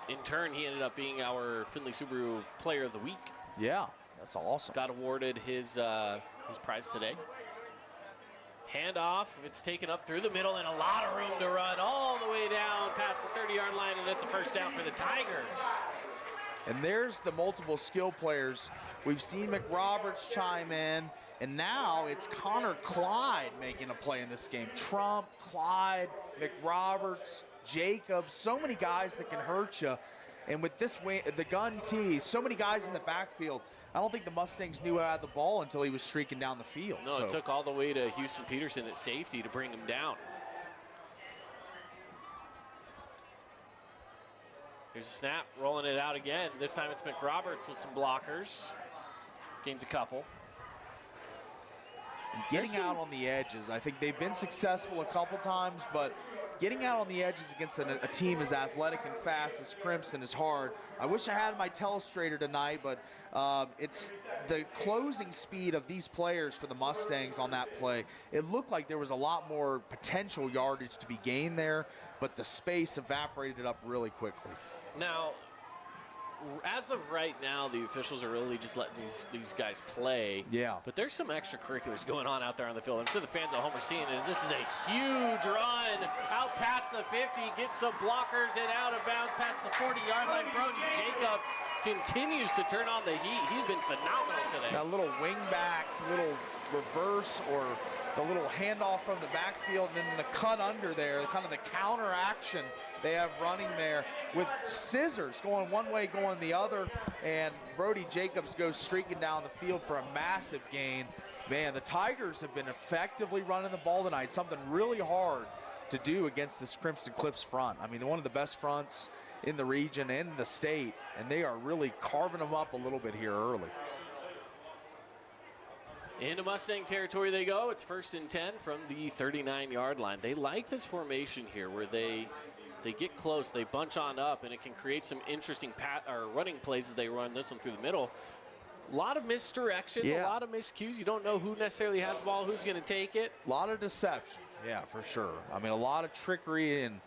In turn, he ended up being our Findlay Subaru Player of the Week. Yeah, that's awesome. Got awarded his prize today. Handoff, it's taken up through the middle and a lot of room to run all the way down past the 30-yard line, and it's a first down for the Tigers. And there's the multiple skill players. We've seen McRoberts chime in, and now it's Connor Clyde making a play in this game. Trump, Clyde, McRoberts, Jacobs, so many guys that can hurt you. And with this way, the gun tee, so many guys in the backfield. I don't think the Mustangs knew how to have the ball until he was streaking down the field. No, it took all the way to Houston Peterson at safety to bring him down. Here's a snap, rolling it out again. This time it's McRoberts with some blockers. Gains a couple. And getting out on the edges, I think they've been successful a couple times, but getting out on the edges against a team as athletic and fast as Crimson is hard. I wish I had my telestrator tonight, but it's the closing speed of these players for the Mustangs on that play. It looked like there was a lot more potential yardage to be gained there, but the space evaporated up really quickly. Now, as of right now, the officials are really just letting these guys play. Yeah. But there's some extracurriculars going on out there on the field. I'm sure the fans at home are seeing it. This is a huge run out past the 50, gets some blockers and out of bounds past the 40-yard line. Brody Jacobs continues to turn on the heat. He's been phenomenal today. That little wing back, little reverse or the little handoff from the backfield, and then the cut under there, kind of the counter action they have running there with scissors going one way, going the other, and Brody Jacobs goes streaking down the field for a massive gain. Man, the Tigers have been effectively running the ball tonight, something really hard to do against this Crimson Cliffs front. I mean, they're one of the best fronts in the region and the state, and they are really carving them up a little bit here early. Into Mustang territory they go. It's 1st and 10 from the 39-yard line. They like this formation here where they get close, they bunch on up, and it can create some interesting running plays as they run this one through the middle. A lot of misdirection, a lot of miscues. You don't know who necessarily has the ball, who's going to take it. A lot of deception, yeah, for sure. I mean, a lot of trickery and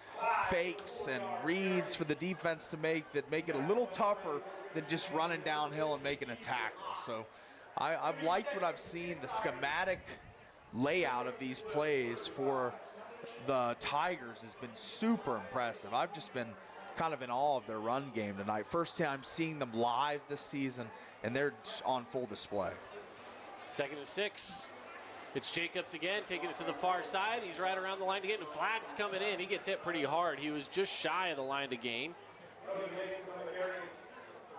fakes and reads for the defense to make that make it a little tougher than just running downhill and making a tackle. So I've liked what I've seen. The schematic layout of these plays for the Tigers has been super impressive. I've just been kind of in awe of their run game tonight. First time seeing them live this season, and they're on full display. 2nd and 6. It's Jacobs again, taking it to the far side. He's right around the line to get, and flag's coming in. He gets hit pretty hard. He was just shy of the line to gain.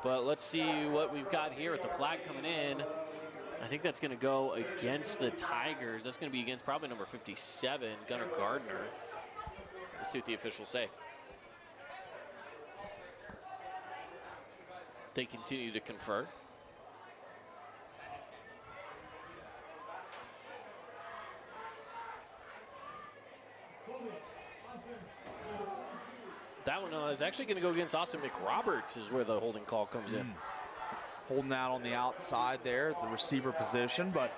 But let's see what we've got here with the flag coming in. I think that's going to go against the Tigers. That's going to be against probably number 57, Gunnar Gardner. Let's see what the officials say. They continue to confer. That one is actually going to go against Austin McRoberts is where the holding call comes in. Holding out on the outside there, the receiver position. But,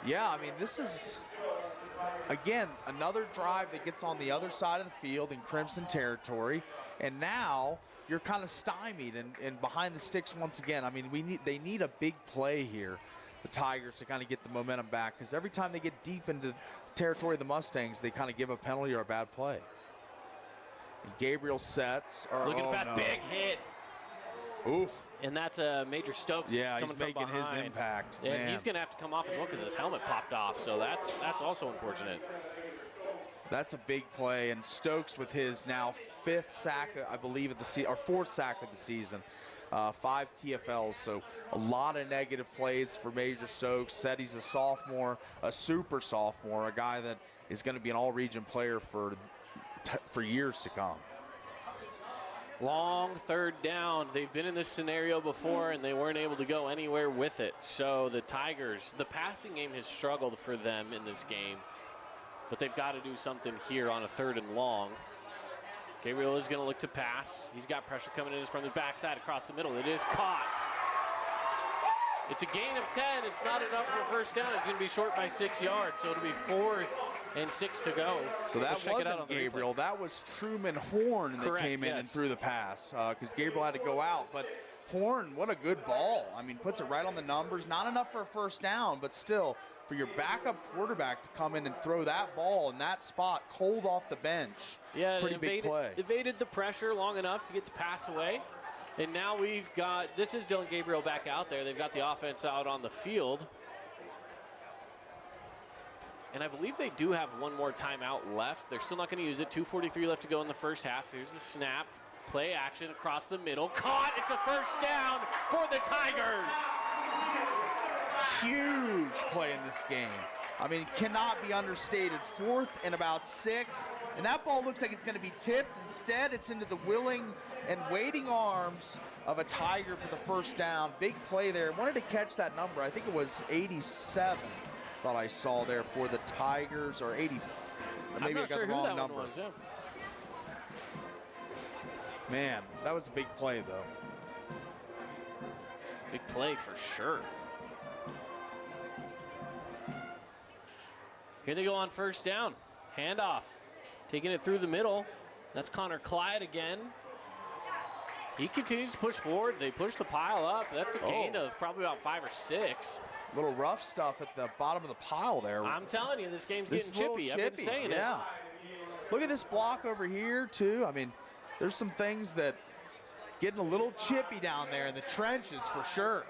yeah, I mean, this is, again, another drive that gets on the other side of the field in Crimson territory. And now you're kind of stymied and behind the sticks once again. I mean, they need a big play here, the Tigers, to kind of get the momentum back. Because every time they get deep into the territory of the Mustangs, they kind of give a penalty or a bad play. And Gabriel sets. Look at that big hit. Oof. And that's Major Stokes coming from making his behind. impact. And Man. he's going to have to come off as well because his helmet popped off. So that's also unfortunate. That's a big play. And Stokes with his now 5th sack, I believe, of the season, or 4th sack of the season. 5 TFLs, so a lot of negative plays for Major Stokes. Said he's a sophomore, a super sophomore, a guy that is going to be an all-region player for years to come. Long 3rd down. They've been in this scenario before, and they weren't able to go anywhere with it. So the Tigers, the passing game has struggled for them in this game, but they've got to do something here on a 3rd and long. Gabriel is going to look to pass. He's got pressure coming in from the backside across the middle. It is caught. It's a gain of 10. It's not enough for a 1st down. It's going to be short by 6 yards, so it'll be 4th and 6 to go. So that wasn't Gabriel. That was Truman Horn that came in and threw the pass because Gabriel had to go out. But Horn, what a good ball. I mean, puts it right on the numbers. Not enough for a 1st down, but still, for your backup quarterback to come in and throw that ball in that spot cold off the bench. Yeah, pretty big play. Evaded the pressure long enough to get the pass away. And now we've got, this is Dylan Gabriel back out there. They've got the offense out on the field. And I believe they do have one more timeout left. They're still not going to use it. 2:43 left to go in the 1st half. Here's the snap. Play action across the middle. Caught. It's a 1st down for the Tigers. Huge play in this game. I mean, it cannot be understated. 4th and about 6. And that ball looks like it's going to be tipped. Instead, it's into the willing and waiting arms of a Tiger for the 1st down. Big play there. Wanted to catch that number. I think it was 87. Thought I saw there for the Tigers, or 80. Maybe I got the wrong number. Was, yeah. Man, that was a big play, though. Big play for sure. Here they go on 1st down. Handoff. Taking it through the middle. That's Connor Clyde again. He continues to push forward. They push the pile up. That's a gain of probably about 5 or 6. Little rough stuff at the bottom of the pile there. I'm telling you, this game's getting chippy. I've been saying it. Look at this block over here, too. I mean, there's some things that getting a little chippy down there in the trenches for sure.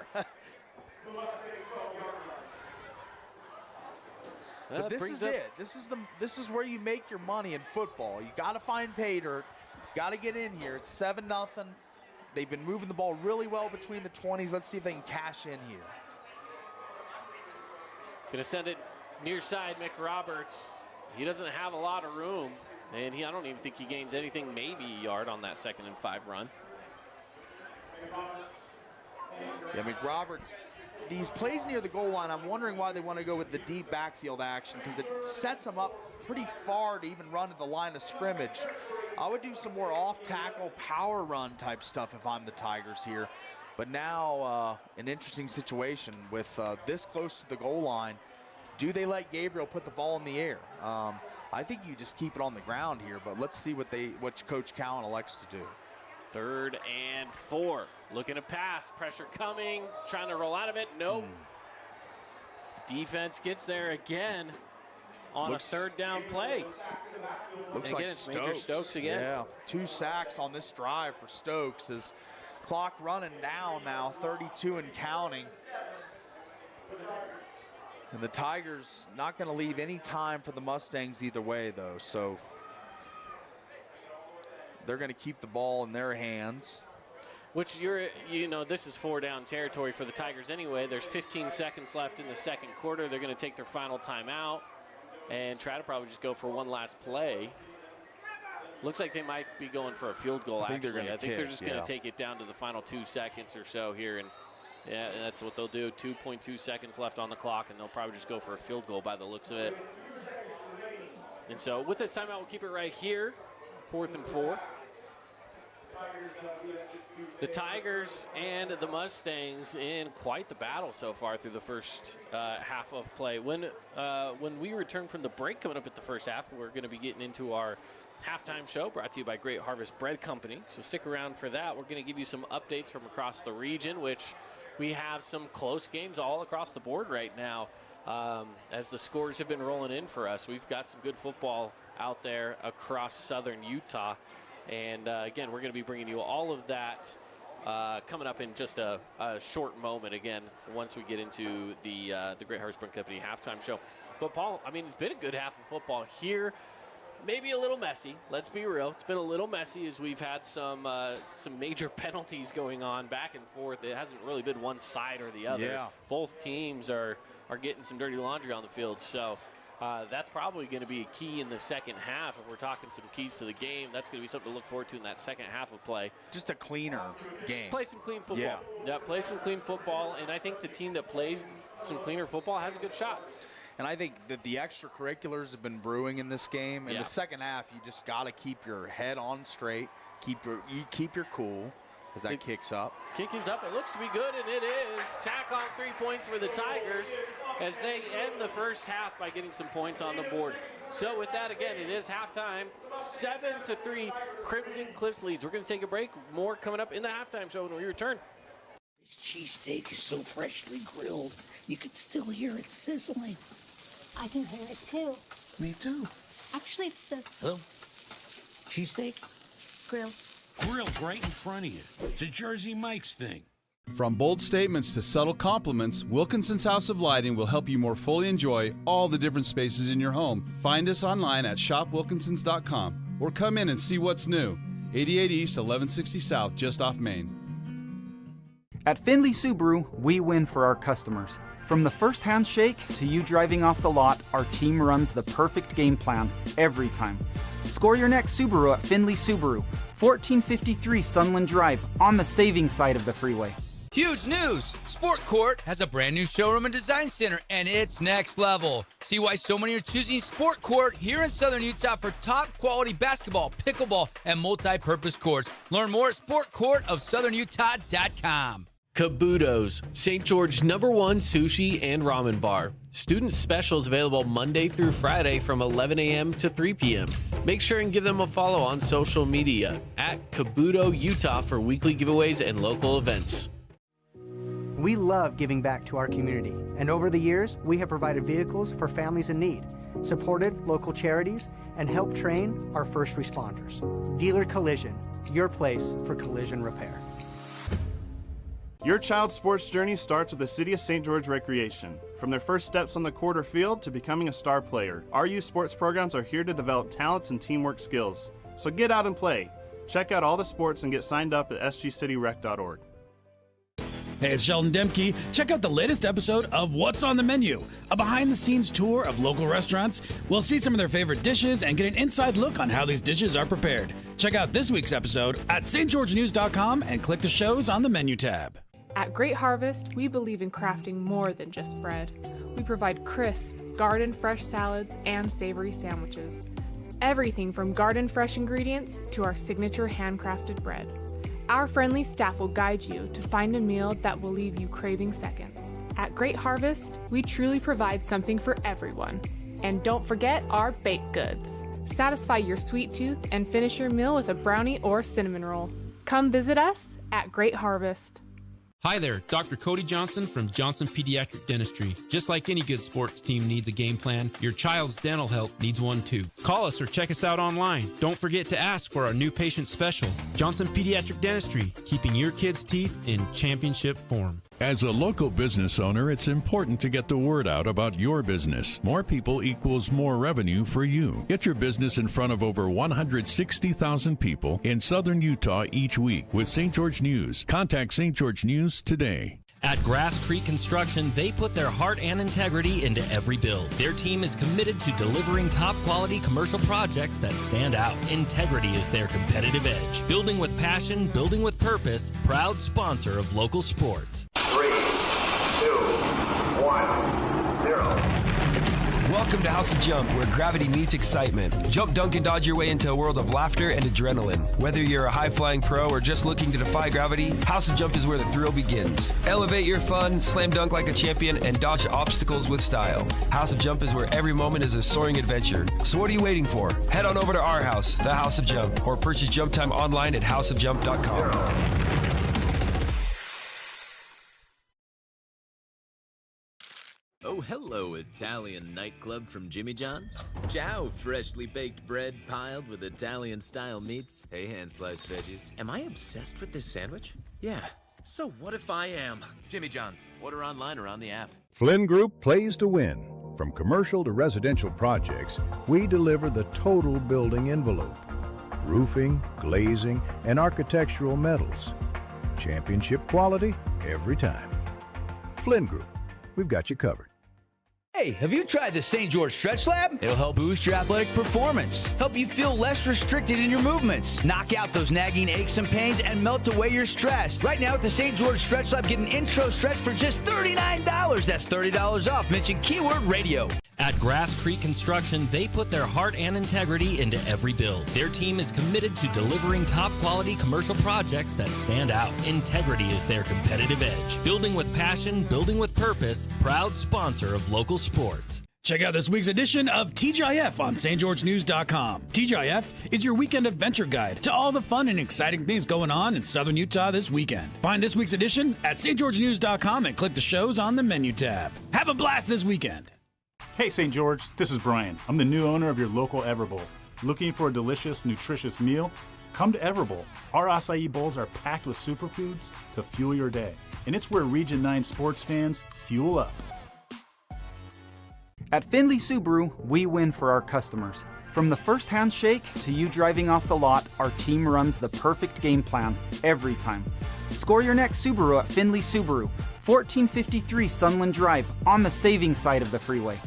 But this is it. This is where you make your money in football. You got to find pay dirt. Got to get in here. It's 7-0. They've been moving the ball really well between the 20s. Let's see if they can cash in here. Gonna send it near side, McRoberts. He doesn't have a lot of room, and I don't even think he gains anything, maybe a yard on that 2nd and 5 run. Yeah, McRoberts, these plays near the goal line, I'm wondering why they want to go with the deep backfield action, because it sets them up pretty far to even run to the line of scrimmage. I would do some more off-tackle power run type stuff if I'm the Tigers here. But now an interesting situation with this close to the goal line. Do they let Gabriel put the ball in the air? I think you just keep it on the ground here, but let's see what Coach Cowan elects to do. 3rd and 4. Looking to pass. Pressure coming. Trying to roll out of it. Nope. The defense gets there again on a 3rd down play. Looks and again, like it's Major Stokes again. Yeah, 2 sacks on this drive for Stokes. As clock running down now, 32 and counting. And the Tigers not going to leave any time for the Mustangs either way, though. So they're going to keep the ball in their hands. Which this is 4-down territory for the Tigers anyway. There's 15 seconds left in the 2nd quarter. They're going to take their final timeout and try to probably just go for one last play. Looks like they might be going for a field goal, actually. I think they're just going to take it down to the final 2 seconds or so here. And yeah, that's what they'll do. 2.2 seconds left on the clock, and they'll probably just go for a field goal by the looks of it. And so with this timeout, we'll keep it right here. 4th and 4. The Tigers and the Mustangs in quite the battle so far through the first half of play. When we return from the break coming up at the first half, we're going to be getting into our halftime show brought to you by Great Harvest Bread Company. So stick around for that. We're going to give you some updates from across the region, which we have some close games all across the board right now. As the scores have been rolling in for us, we've got some good football out there across southern Utah. And again, we're going to be bringing you all of that coming up in just a short moment, again, once we get into the Great Harvest Bread Company halftime show. But, Paul, I mean, it's been a good half of football here. Maybe a little messy. Let's be real. It's been a little messy as we've had some major penalties going on back and forth. It hasn't really been one side or the other. Yeah. Both teams are getting some dirty laundry on the field. So that's probably going to be a key in the second half. If we're talking some keys to the game, that's going to be something to look forward to in that second half of play. Just a cleaner game. Just play some clean football. Yeah, play some clean football. And I think the team that plays some cleaner football has a good shot. And I think that the extracurriculars have been brewing in this game. In the second half, you just got to keep your head on straight, keep your cool as that kicks up. Kick is up. It looks to be good, and it is. Tack on 3 points for the Tigers as they end the first half by getting some points on the board. So with that, again, it is halftime. 7-3, Crimson Cliffs leads. We're going to take a break. More coming up in the halftime show when we return. This cheesesteak is so freshly grilled, you can still hear it sizzling. I can hear it too. Me too. Actually, it's the Hello? Cheesesteak? grill. Grilled right in front of you. It's a Jersey Mike's thing. From bold statements to subtle compliments, Wilkinson's House of Lighting will help you more fully enjoy all the different spaces in your home. Find us online at shopwilkinsons.com or come in and see what's new. 88 East, 1160 South, just off Main. At Findlay Subaru, we win for our customers. From the first handshake to you driving off the lot, our team runs the perfect game plan every time. Score your next Subaru at Findlay Subaru, 1453 Sunland Drive, on the saving side of the freeway. Huge news! Sport Court has a brand new showroom and design center, and it's next level. See why so many are choosing Sport Court here in Southern Utah for top quality basketball, pickleball, and multi-purpose courts. Learn more at sportcourtofsouthernutah.com. Kabuto's, St. George's #1 sushi and ramen bar. Student specials available Monday through Friday from 11 a.m. to 3 p.m. Make sure and give them a follow on social media at Kabuto Utah for weekly giveaways and local events. We love giving back to our community, and over the years, we have provided vehicles for families in need, supported local charities, and helped train our first responders. Dealer Collision, your place for collision repair. Your child's sports journey starts with the City of St. George Recreation. From their first steps on the court or field to becoming a star player, our youth sports programs are here to develop talents and teamwork skills. So get out and play. Check out all the sports and get signed up at sgcityrec.org. Hey, it's Sheldon Demke. Check out the latest episode of What's on the Menu, a behind-the-scenes tour of local restaurants. We'll see some of their favorite dishes and get an inside look on how these dishes are prepared. Check out this week's episode at stgeorgenews.com and click the shows on the menu tab. At Great Harvest, we believe in crafting more than just bread. We provide crisp, garden-fresh salads and savory sandwiches. Everything from garden-fresh ingredients to our signature handcrafted bread. Our friendly staff will guide you to find a meal that will leave you craving seconds. At Great Harvest, we truly provide something for everyone. And don't forget our baked goods. Satisfy your sweet tooth and finish your meal with a brownie or cinnamon roll. Come visit us at Great Harvest. Hi there, Dr. Cody Johnson from Johnson Pediatric Dentistry. Just like any good sports team needs a game plan, your child's dental health needs one too. Call us or check us out online. Don't forget to ask for our new patient special. Johnson Pediatric Dentistry, keeping your kids' teeth in championship form. As a local business owner, it's important to get the word out about your business. More people equals more revenue for you. Get your business in front of over 160,000 people in southern Utah each week with St. George News. Contact St. George News today. At Grass Creek Construction, they put their heart and integrity into every build. Their team is committed to delivering top-quality commercial projects that stand out. Integrity is their competitive edge. Building with passion, building with purpose, proud sponsor of local sports. 3, 2, 1, 0. Welcome to House of Jump, where gravity meets excitement. Jump, dunk, and dodge your way into a world of laughter and adrenaline. Whether you're a high-flying pro or just looking to defy gravity, House of Jump is where the thrill begins. Elevate your fun, slam dunk like a champion, and dodge obstacles with style. House of Jump is where every moment is a soaring adventure. So what are you waiting for? Head on over to our house, the House of Jump, or purchase Jump Time online at houseofjump.com. Oh, hello, Italian nightclub from Jimmy John's. Ciao, freshly baked bread piled with Italian-style meats. Hey, hand-sliced veggies. Am I obsessed with this sandwich? Yeah. So what if I am? Jimmy John's. Order online or on the app. Flynn Group plays to win. From commercial to residential projects, we deliver the total building envelope. Roofing, glazing, and architectural metals. Championship quality every time. Flynn Group, we've got you covered. Hey, have you tried the St. George Stretch Lab? It'll help boost your athletic performance, help you feel less restricted in your movements, knock out those nagging aches and pains, and melt away your stress. Right now at the St. George Stretch Lab, get an intro stretch for just $39. That's $30 off. Mention keyword radio. At Grass Creek Construction, they put their heart and integrity into every build. Their team is committed to delivering top-quality commercial projects that stand out. Integrity is their competitive edge. Building with passion, building with purpose, proud sponsor of local sports. Check out this week's edition of TGIF on stgeorgenews.com. TGIF is your weekend adventure guide to all the fun and exciting things going on in southern Utah this weekend. Find this week's edition at stgeorgenews.com and click the shows on the menu tab. Have a blast this weekend. Hey St. George, this is Brian. I'm the new owner of your local Everbowl. Looking for a delicious, nutritious meal? Come to Everbowl. Our acai bowls are packed with superfoods to fuel your day. And it's where Region 9 sports fans fuel up. At Findlay Subaru, we win for our customers. From the first handshake to you driving off the lot, our team runs the perfect game plan every time. Score your next Subaru at Findlay Subaru, 1453 Sunland Drive, on the saving side of the freeway.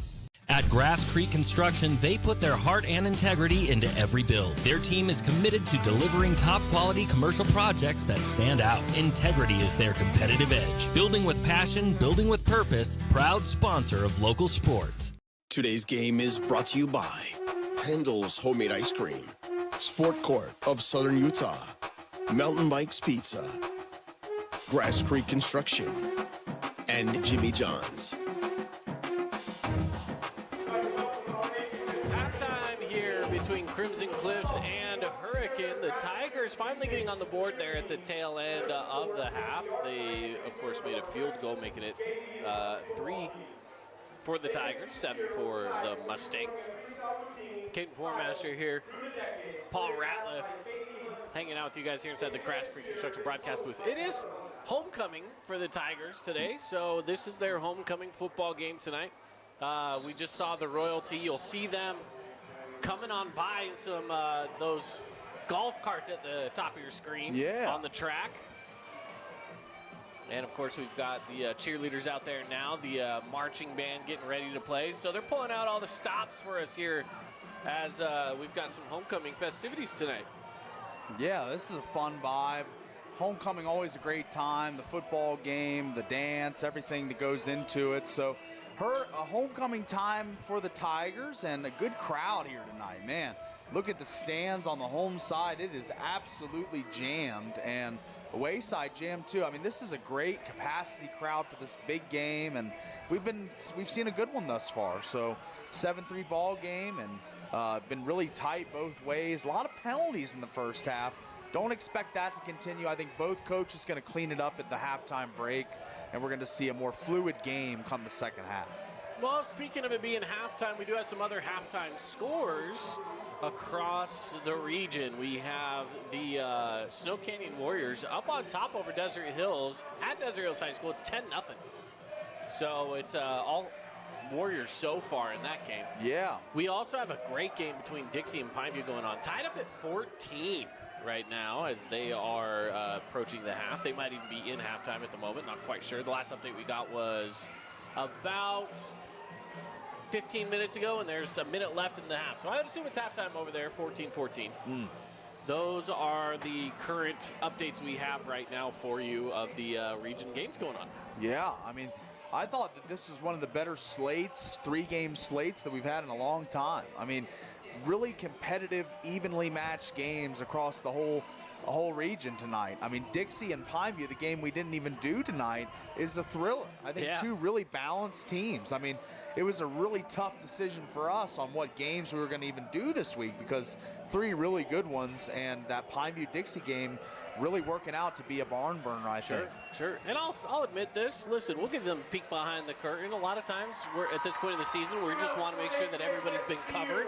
At Grass Creek Construction, they put their heart and integrity into every build. Their team is committed to delivering top-quality commercial projects that stand out. Integrity is their competitive edge. Building with passion, building with purpose, proud sponsor of local sports. Today's game is brought to you by Handel's Homemade Ice Cream, Sport Court of Southern Utah, Mountain Bikes Pizza, Grass Creek Construction, and Jimmy John's. Between Crimson Cliffs and Hurricane, the Tigers finally getting on the board there at the tail end of the half. They, of course, made a field goal, making it 3 for the Tigers, 7 for the Mustangs. Caden Formaster here, Paul Ratliff, hanging out with you guys here inside the Grass Creek Construction broadcast booth. It is homecoming for the Tigers today. So this is their homecoming football game tonight. We just saw the royalty. You'll see them coming on by in some those golf carts at the top of your screen on the track. And, of course, we've got the cheerleaders out there now, the marching band getting ready to play. So they're pulling out all the stops for us here as we've got some homecoming festivities tonight. Yeah, this is a fun vibe. Homecoming, always a great time. The football game, the dance, everything that goes into it. So a homecoming time for the Tigers and a good crowd here tonight. Man, look at the stands on the home side. It is absolutely jammed, and away side jam too. I mean, this is a great capacity crowd for this big game, and we've seen a good one thus far. So 7-3 ball game, and been really tight both ways. A lot of penalties in the first half. Don't expect that to continue. I think both coaches going to clean it up at the halftime break, and we're going to see a more fluid game come the second half. Well, speaking of it being halftime, we do have some other halftime scores across the region. We have the Snow Canyon Warriors up on top over Desert Hills at Desert Hills High School. It's 10-0. So it's all Warriors so far in that game. Yeah. We also have a great game between Dixie and Pineview going on. Tied up at 14 right now as they are approaching the half. They might even be in halftime at the moment. Not quite sure. The last update we got was about 15 minutes ago, and there's a minute left in the half. So I would assume it's halftime over there, 14-14. Those are the current updates we have right now for you of the region games going on. Yeah, I mean, I thought that this was one of the better slates, 3-game slates that we've had in a long time. I mean, really competitive, evenly matched games across the whole region tonight. I mean, Dixie and Pineview, the game we didn't even do tonight, is a thriller. I think two really balanced teams. I mean, it was a really tough decision for us on what games we were going to even do this week because 3 really good ones, and that Pineview-Dixie game really working out to be a barn burner, I think. Sure. And I'll admit this. Listen, we'll give them a peek behind the curtain. A lot of times, we're at this point in the season, we just want to make sure that everybody's been covered.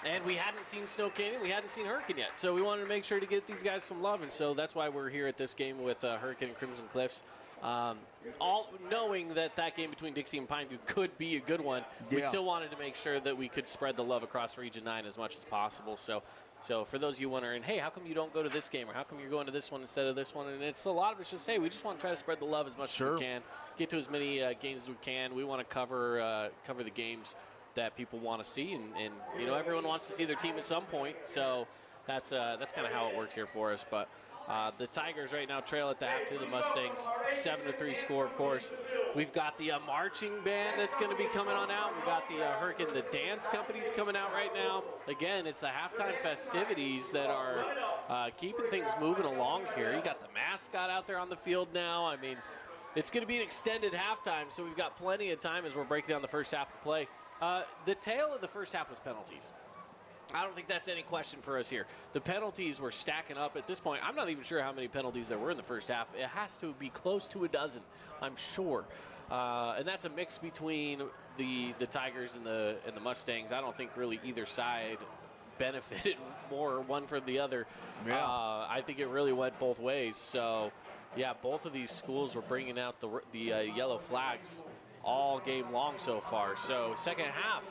And we hadn't seen Snow Canyon, we hadn't seen Hurricane yet. So we wanted to make sure to get these guys some love. And so that's why we're here at this game with Hurricane and Crimson Cliffs. All knowing that game between Dixie and Pineview could be a good one, we still wanted to make sure that we could spread the love across Region 9 as much as possible. So for those of you wondering, hey, how come you don't go to this game, or how come you're going to this one instead of this one? And it's a lot of it's just, hey, we just want to try to spread the love as much as we can, get to as many games as we can. We want to cover the games that people want to see, and you know, everyone wants to see their team at some point. So that's kind of how it works here for us. But the Tigers right now trail at the half to the Mustangs, 7-3 score, of course. We've got the marching band that's going to be coming on out. We've got the Hurricane, the dance companies coming out right now. Again, it's the halftime festivities that are keeping things moving along here. You got the mascot out there on the field now. I mean, it's going to be an extended halftime, so we've got plenty of time as we're breaking down the first half of play. The tail of the first half was penalties. I don't think that's any question for us here. The penalties were stacking up at this point. I'm not even sure how many penalties there were in the first half. It has to be close to a dozen, I'm sure. And that's a mix between the Tigers and the Mustangs. I don't think really either side benefited more one from the other. Yeah. I think it really went both ways. So, yeah, both of these schools were bringing out the yellow flags all game long so far. So second half,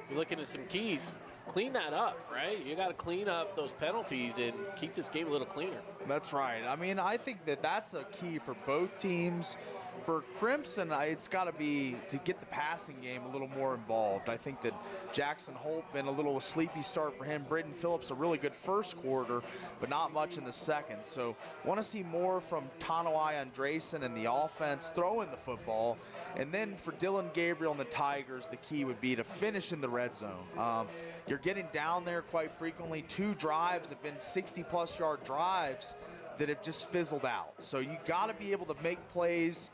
you're looking at some keys. Clean that up, right? You got to clean up those penalties and keep this game a little cleaner. That's right. I mean, I think that that's a key for both teams. For Crimson, it's got to be to get the passing game a little more involved. I think that Jackson Holt been a little sleepy start for him. Braden Phillips, a really good first quarter, but not much in the second. So want to see more from Tanawai Andresen and the offense throwing the football. And then for Dylan Gabriel and the Tigers, the key would be to finish in the red zone. You're getting down there quite frequently. 2 drives have been 60-plus yard drives that have just fizzled out. So you got to be able to make plays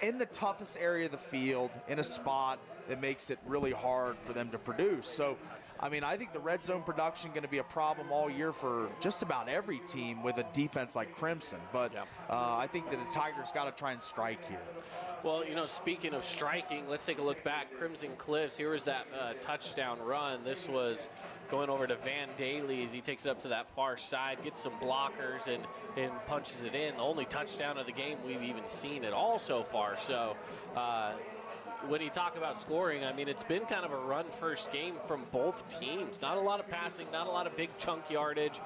in the toughest area of the field in a spot that makes it really hard for them to produce. So I mean, I think the red zone production going to be a problem all year for just about every team with a defense like Crimson. But I think that the Tigers got to try and strike here. Well, speaking of striking, let's take a look back. Crimson Cliffs, here was that touchdown run. This was going over to Van Daly as he takes it up to that far side, gets some blockers, and punches it in. The only touchdown of the game we've even seen at all so far. So when you talk about scoring, I mean, it's been kind of a run-first game from both teams. Not a lot of passing, not a lot of big chunk yardage.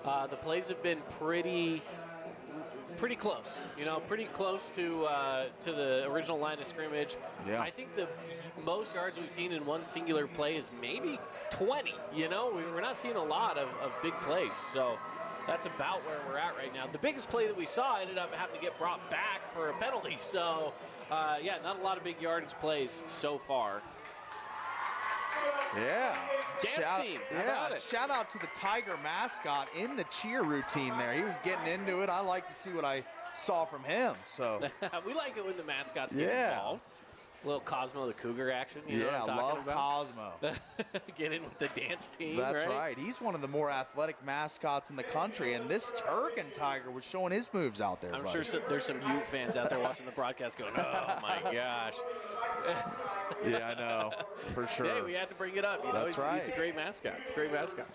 The plays have been pretty close, pretty close to the original line of scrimmage. Yeah. I think the most yards we've seen in one singular play is maybe 20. We're not seeing a lot of big plays, so that's about where we're at right now. The biggest play that we saw ended up having to get brought back for a penalty, so not a lot of big yardage plays so far. Yeah. Dance team. How about it? Shout out to the Tiger mascot in the cheer routine there. He was getting into it. I like to see what I saw from him. So we like it when the mascots get involved. A little Cosmo the Cougar action. You know what I'm talking about? Cosmo. Get in with the dance team. That's right. He's one of the more athletic mascots in the country, and this Turkin Tiger was showing his moves out there. I'm sure there's some Ute fans out there watching the broadcast going, "Oh my gosh." Yeah, I know, for sure. Hey, we had to bring it up. That's right. It's a great mascot. It's a great mascot.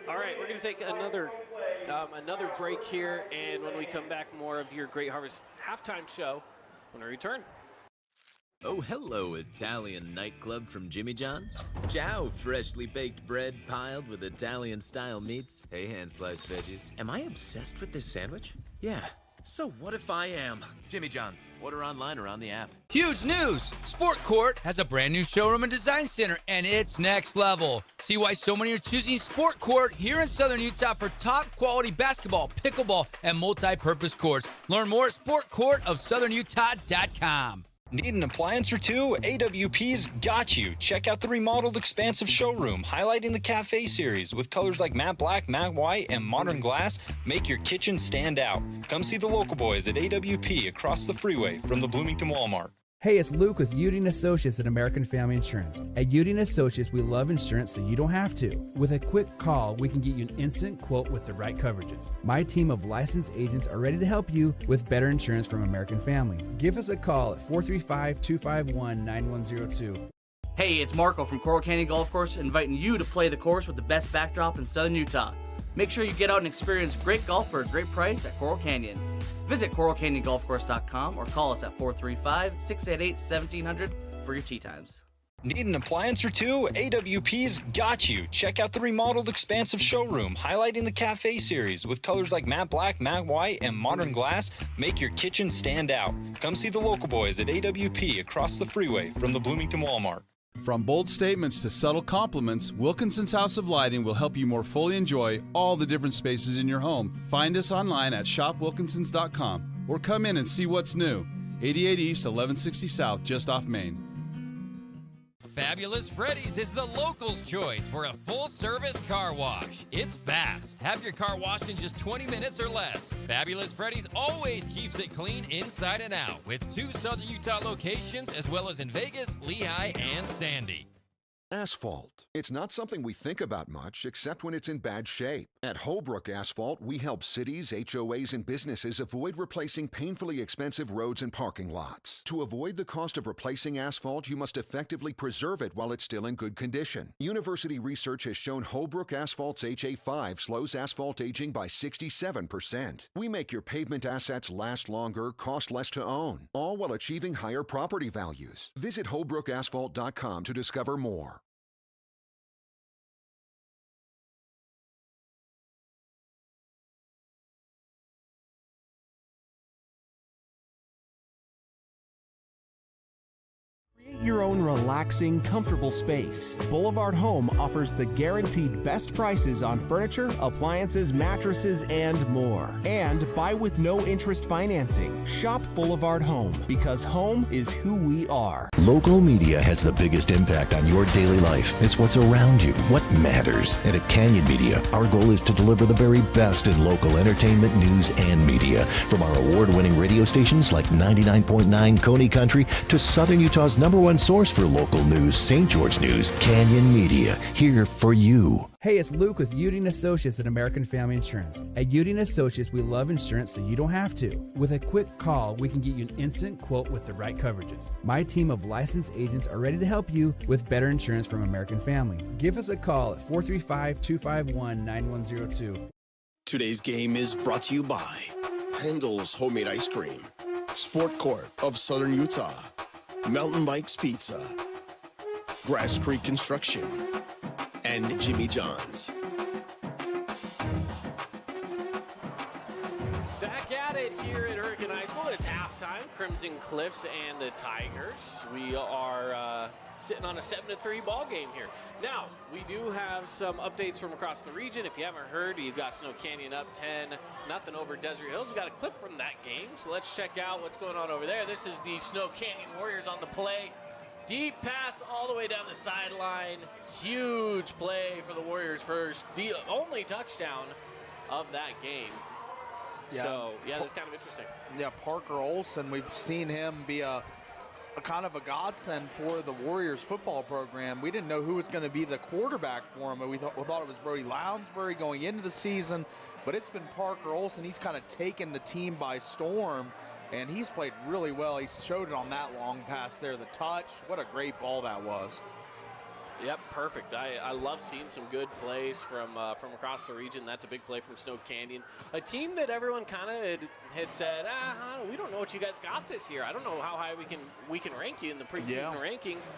All right, we're going to take another break here, and when we come back, more of your Great Harvest halftime show when we return. Oh, hello, Italian nightclub from Jimmy John's. Ciao, freshly baked bread piled with Italian-style meats. Hey, hand-sliced veggies. Am I obsessed with this sandwich? Yeah. So what if I am? Jimmy John's. Order online or on the app. Huge news! Sport Court has a brand new showroom and design center, and it's next level. See why so many are choosing Sport Court here in Southern Utah for top quality basketball, pickleball, and multi-purpose courts. Learn more at sportcourtofsouthernutah.com. Need an appliance or two? AWP's got you. Check out the remodeled expansive showroom, highlighting the cafe series with colors like matte black, matte white, and modern glass. Make your kitchen stand out. Come see the local boys at AWP across the freeway from the Bloomington Walmart. Hey, it's Luke with Udine Associates at American Family Insurance. At Udine Associates, we love insurance so you don't have to. With a quick call, we can get you an instant quote with the right coverages. My team of licensed agents are ready to help you with better insurance from American Family. Give us a call at 435-251-9102. Hey, it's Marco from Coral Canyon Golf Course, inviting you to play the course with the best backdrop in Southern Utah. Make sure you get out and experience great golf for a great price at Coral Canyon. Visit coralcanyongolfcourse.com or call us at 435-688-1700 for your tee times. Need an appliance or two? AWP's got you. Check out the remodeled expansive showroom, highlighting the cafe series with colors like matte black, matte white, and modern glass. Make your kitchen stand out. Come see the local boys at AWP across the freeway from the Bloomington Walmart. From bold statements to subtle compliments, Wilkinson's House of Lighting will help you more fully enjoy all the different spaces in your home. Find us online at shopwilkinsons.com or come in and see what's new. 88 East, 1160 South, just off Main. Fabulous Freddy's is the locals' choice for a full-service car wash. It's fast. Have your car washed in just 20 minutes or less. Fabulous Freddy's always keeps it clean inside and out with 2 Southern Utah locations as well as in Vegas, Lehigh, and Sandy. Asphalt. It's not something we think about much except when it's in bad shape. At Holbrook Asphalt, we help cities, HOAs, and businesses avoid replacing painfully expensive roads and parking lots. To avoid the cost of replacing asphalt, you must effectively preserve it while it's still in good condition. University research has shown Holbrook Asphalt's HA5 slows asphalt aging by 67%. We make your pavement assets last longer, cost less to own, all while achieving higher property values. Visit holbrookasphalt.com to discover more. Your own relaxing, comfortable space. Boulevard Home offers the guaranteed best prices on furniture, appliances, mattresses, and more. And buy with no interest financing. Shop Boulevard Home, because home is who we are. Local media has the biggest impact on your daily life. It's what's around you, what matters. And at Canyon Media, our goal is to deliver the very best in local entertainment, news, and media. From our award-winning radio stations like 99.9 Coney Country to Southern Utah's #1 #1 source for local news, St. George News, Canyon Media, here for you. Hey, it's Luke with Udine Associates at American Family Insurance. At Udine Associates, we love insurance so you don't have to. With a quick call, we can get you an instant quote with the right coverages. My team of licensed agents are ready to help you with better insurance from American Family. Give us a call at 435-251-9102. Today's game is brought to you by Handel's Homemade Ice Cream, Sport Corp of Southern Utah, Mountain Bikes Pizza, Grass Creek Construction, and Jimmy John's. Back at it here at Hurricane High School. It's halftime. Crimson Cliffs and the Tigers. We are sitting on a 7-3 ball game here. Now, we do have some updates from across the region. If you haven't heard, you've got Snow Canyon up 10-0 over Desert Hills. We've got a clip from that game, so let's check out what's going on over there. This is the Snow Canyon Warriors on the play. Deep pass all the way down the sideline. Huge play for the Warriors first. The only touchdown of that game. Yeah. So, yeah, that's kind of interesting. Yeah, Parker Olson, we've seen him be a kind of a godsend for the Warriors football program. We didn't know who was going to be the quarterback for him. We thought it was Brody Lounsbury going into the season, but it's been Parker Olson. He's kind of taken the team by storm, and he's played really well. He showed it on that long pass there, the touch. What a great ball that was. Yep, perfect. I love seeing some good plays from across the region. That's a big play from Snow Canyon. A team that everyone kind of had said, we don't know what you guys got this year. I don't know how high we can rank you in the preseason rankings.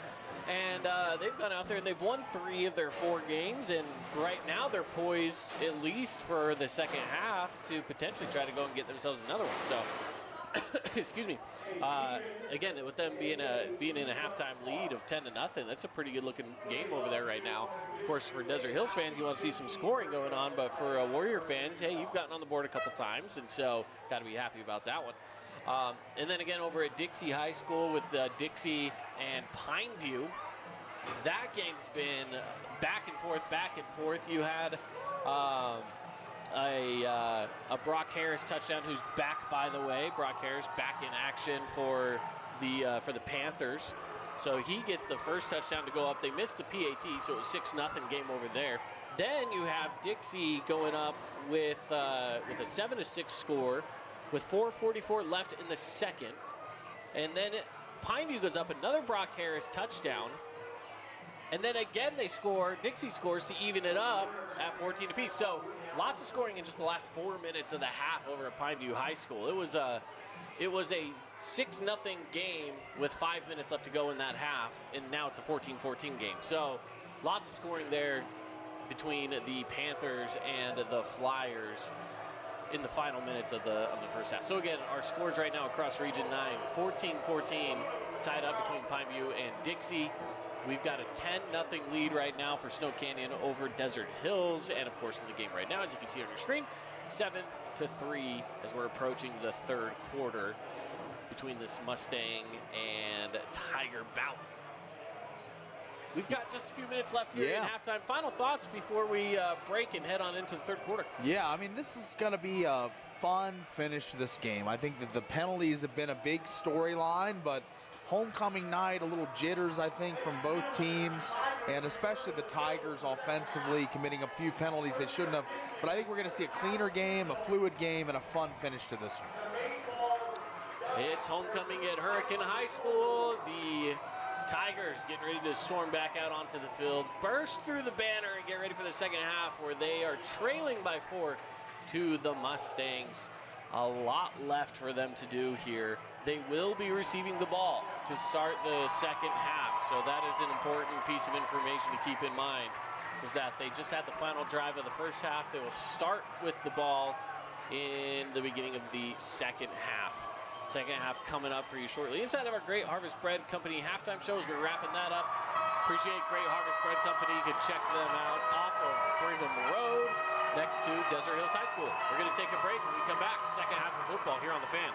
And they've gone out there and they've won 3 of their 4 games. And right now they're poised, at least for the second half, to potentially try to go and get themselves another one. So, excuse me. Again, with them being in a halftime lead of 10-0, that's a pretty good looking game over there right now. Of course, for Desert Hills fans, you want to see some scoring going on, but for Warrior fans, hey, you've gotten on the board a couple times, and so got to be happy about that one. And then again, over at Dixie High School with Dixie and Pineview, that game's been back and forth. You had a Brock Harris touchdown, who's back, by the way. Brock Harris back in action for the Panthers. So he gets the first touchdown to go up. They missed the PAT, so it was 6-0 game over there. Then you have Dixie going up with a 7-6 score with 4:44 left in the second. And then Pineview goes up, another Brock Harris touchdown. And then again Dixie scores to even it up at 14 apiece. So lots of scoring in just the last 4 minutes of the half over at Pineview High School. It was a 6-0 game with 5 minutes left to go in that half, and now it's a 14-14 game. So lots of scoring there between the Panthers and the Flyers in the final minutes of the first half. So again, our scores right now across Region 9, 14-14, tied up between Pineview and Dixie. We've got a 10-0 lead right now for Snow Canyon over Desert Hills. And of course in the game right now, as you can see on your screen, 7-3 as we're approaching the third quarter between this Mustang and Tiger bout. We've got just a few minutes left here in halftime. Final thoughts before we break and head on into the third quarter. Yeah, I mean, this is going to be a fun finish to this game. I think that the penalties have been a big storyline, but homecoming night, a little jitters, I think, from both teams, and especially the Tigers offensively committing a few penalties they shouldn't have. But I think we're going to see a cleaner game, a fluid game, and a fun finish to this one. It's homecoming at Hurricane High School. The Tigers getting ready to storm back out onto the field, burst through the banner, and get ready for the second half, where they are trailing by 4 to the Mustangs. A lot left for them to do here. They will be receiving the ball to start the second half, so that is an important piece of information to keep in mind, is that they just had the final drive of the first half. They will start with the ball in the beginning of the second half. Second half coming up for you shortly. Inside of our Great Harvest Bread Company halftime shows, we're wrapping that up. Appreciate Great Harvest Bread Company. You can check them out off of Pregame Road next to Desert Hills High School. We're going to take a break. When we come back, second half of football here on The Fan.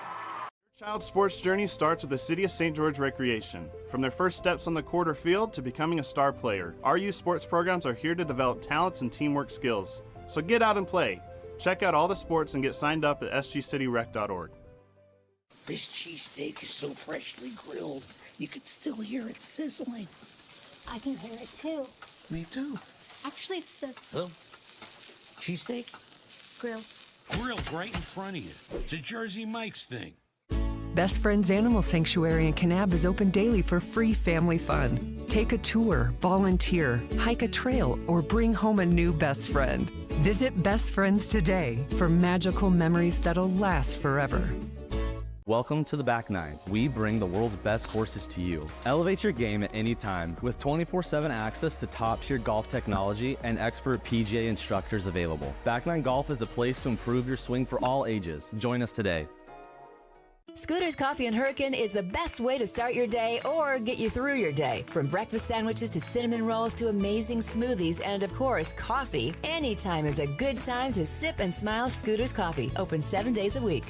Your child's sports journey starts with the City of St. George Recreation. From their first steps on the quarter field to becoming a star player, our youth sports programs are here to develop talents and teamwork skills. So get out and play. Check out all the sports and get signed up at sgcityrec.org. This cheesesteak is so freshly grilled, you can still hear it sizzling. I can hear it too. Me too. Actually, it's the Oh, cheesesteak? grill. Grilled right in front of you. It's a Jersey Mike's thing. Best Friends Animal Sanctuary in Kanab is open daily for free family fun. Take a tour, volunteer, hike a trail, or bring home a new best friend. Visit Best Friends today for magical memories that'll last forever. Welcome to the Back Nine. We bring the world's best courses to you. Elevate your game at any time with 24/7 access to top-tier golf technology and expert PGA instructors available. Back Nine Golf is a place to improve your swing for all ages. Join us today. Scooter's Coffee and Hurricane is the best way to start your day or get you through your day. From breakfast sandwiches to cinnamon rolls to amazing smoothies and, of course, coffee. Anytime is a good time to sip and smile. Scooter's Coffee, open 7 days a week.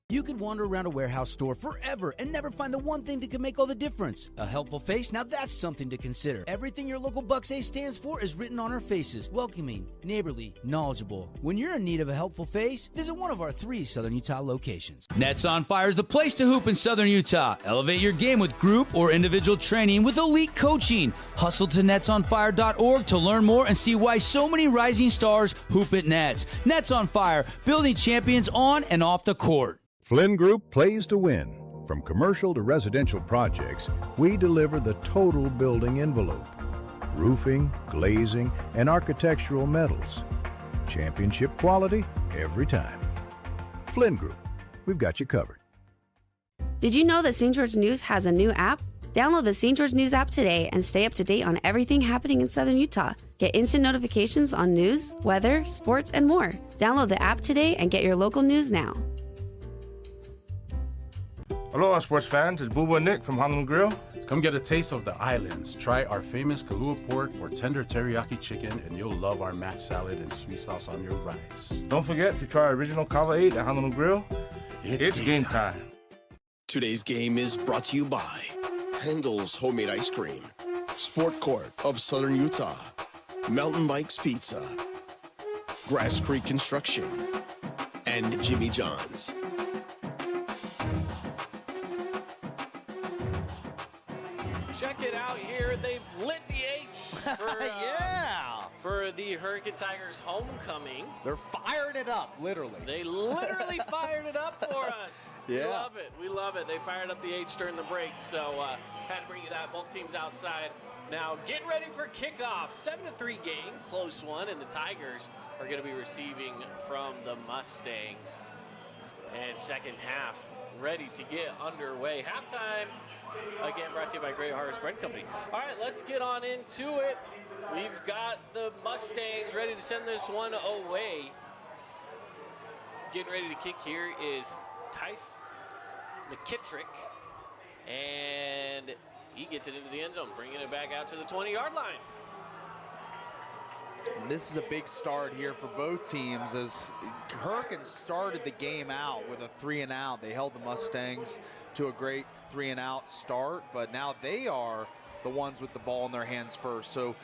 You could wander around a warehouse store forever and never find the one thing that can make all the difference. A helpful face? Now that's something to consider. Everything your local Bucks Ace stands for is written on our faces. Welcoming, neighborly, knowledgeable. When you're in need of a helpful face, visit one of our 3 Southern Utah locations. Nets on Fire is the place to hoop in Southern Utah. Elevate your game with group or individual training with elite coaching. Hustle to netsonfire.org to learn more and see why so many rising stars hoop at Nets. Nets on Fire, building champions on and off the court. Flynn Group plays to win. From commercial to residential projects, we deliver the total building envelope. Roofing, glazing, and architectural metals. Championship quality every time. Flynn Group, we've got you covered. Did you know that St. George News has a new app? Download the St. George News app today and stay up to date on everything happening in Southern Utah. Get instant notifications on news, weather, sports, and more. Download the app today and get your local news now. Aloha, sports fans. It's Boo Boo and Nick from Honolulu Grill. Come get a taste of the islands. Try our famous Kalua pork or tender teriyaki chicken, and you'll love our mac salad and sweet sauce on your rice. Don't forget to try our original Kava 8 at Honolulu Grill. It's game time. Today's game is brought to you by Handel's Homemade Ice Cream, Sport Court of Southern Utah, Mountain Bikes Pizza, Grass Creek Construction, and Jimmy John's. Check it out here. They've lit the H for, for the Hurricane Tigers homecoming. They're firing it up, literally. They literally fired it up for us. Yeah. We love it. We love it. They fired up the H during the break, so had to bring you that. Both teams outside. Now get ready for kickoff. 7-3 game, close one, and the Tigers are going to be receiving from the Mustangs. And second half ready to get underway. Halftime, again, brought to you by Great Harvest Bread Company. All right, let's get on into it. We've got the Mustangs ready to send this one away. Getting ready to kick here is Tice McKittrick, and he gets it into the end zone, bringing it back out to the 20-yard line. And this is a big start here for both teams as Hurricanes started the game out with a 3-and-out. They held the Mustangs to a great 3-and-out start, but now they are the ones with the ball in their hands first. So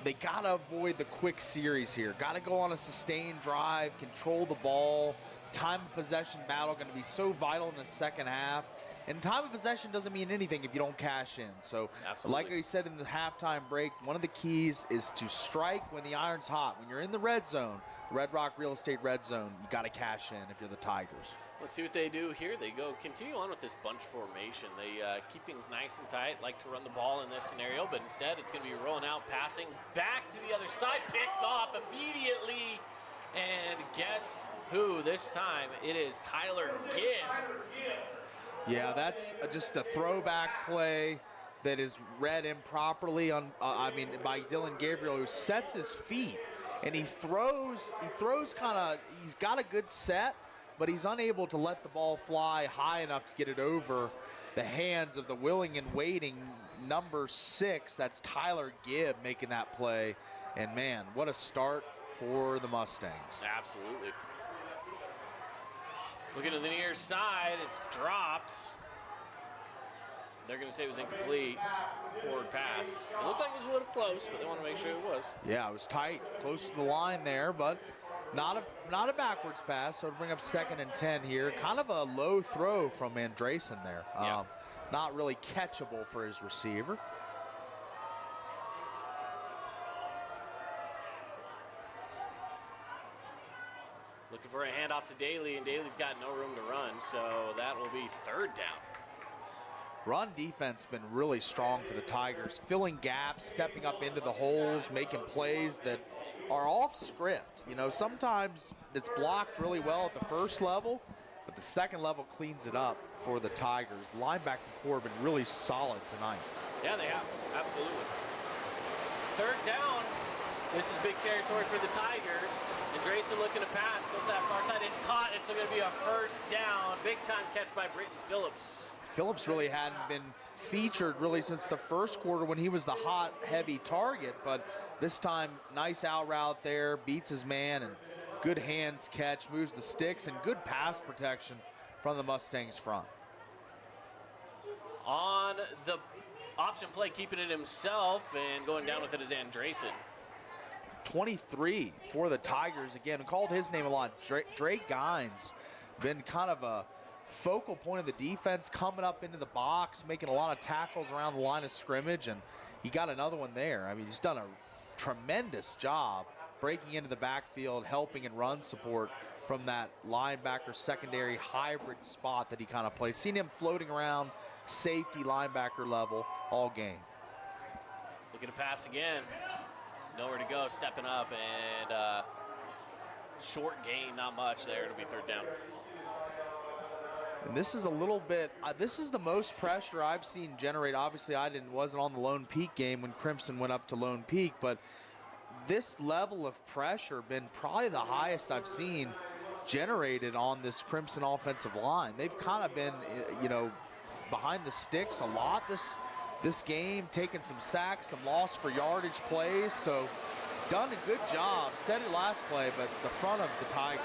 they got to avoid the quick series here. Got to go on a sustained drive, control the ball. Time of possession battle going to be so vital in the second half. And time of possession doesn't mean anything if you don't cash in. So like I said in the halftime break, one of the keys is to strike when the iron's hot. When you're in the red zone, Red Rock Real Estate red zone, you got to cash in if you're the Tigers. Let's see what they do here. They continue on with this bunch formation. They keep things nice and tight, like to run the ball in this scenario, but instead it's going to be rolling out, passing back to the other side, picked off immediately. And guess who this time? It is Tyler Gibb. Yeah, that's just a throwback play that is read improperly by Dylan Gabriel, who sets his feet and he throws he's got a good set, but he's unable to let the ball fly high enough to get it over the hands of the willing and waiting number 6. That's Tyler Gibb making that play. And man, what a start for the Mustangs. Absolutely. Looking to the near side, it's dropped. They're going to say it was incomplete. Forward pass. It looked like it was a little close, but they want to make sure it was. Yeah, it was tight, close to the line there, but Not a backwards pass, so to bring up 2nd and 10 here. Kind of a low throw from Andresen there. Not really catchable for his receiver. Looking for a handoff to Daly, and Daly's got no room to run, so that will be 3rd down. Run defense been really strong for the Tigers, filling gaps, stepping up into the holes, making plays that are off script. You know, sometimes it's blocked really well at the first level, but the second level cleans it up for the Tigers. The linebacking core have been really solid tonight. Yeah, they have, absolutely. 3rd down. This is big territory for the Tigers. Andresen looking to pass, goes to that far side. It's caught. It's going to be a 1st down. Big time catch by Britton Phillips. Phillips really hadn't been featured really since the first quarter when he was the hot, heavy target, but this time, nice out route there, beats his man, and good hands catch, moves the sticks, and good pass protection from the Mustangs front. On the option play, keeping it himself, and going down with it is Andresen. 23 for the Tigers. Again, we called his name a lot. Drake Gines, been kind of a focal point of the defense, coming up into the box, making a lot of tackles around the line of scrimmage, and he got another one there. I mean, he's done a tremendous job breaking into the backfield, helping in run support from that linebacker secondary hybrid spot that he kind of plays. Seen him floating around safety linebacker level all game. Looking to pass again. Nowhere to go, stepping up, and short gain, not much there. It'll be 3rd down. And this is a little bit, this is the most pressure I've seen generate. Obviously, wasn't on the Lone Peak game when Crimson went up to Lone Peak, but this level of pressure been probably the highest I've seen generated on this Crimson offensive line. They've kind of been, you know, behind the sticks a lot this game, taking some sacks, some loss for yardage plays, so done a good job. Said it last play, but the front of the Tigers.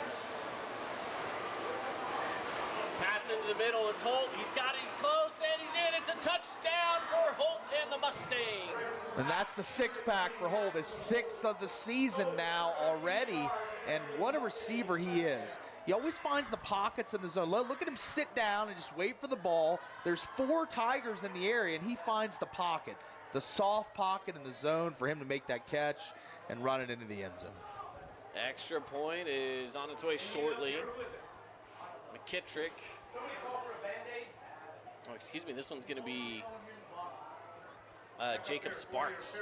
Pass into the middle, it's Holt. He's got it, he's close, and he's in. It's a touchdown for Holt and the Mustangs. And that's the 6-pack for Holt, his 6th of the season now already. And what a receiver he is. He always finds the pockets in the zone. Look at him sit down and just wait for the ball. There's 4 Tigers in the area, and he finds the pocket, the soft pocket in the zone for him to make that catch and run it into the end zone. Extra point is on its way shortly. McKittrick. Oh, excuse me, this one's going to be Jacob Sparks.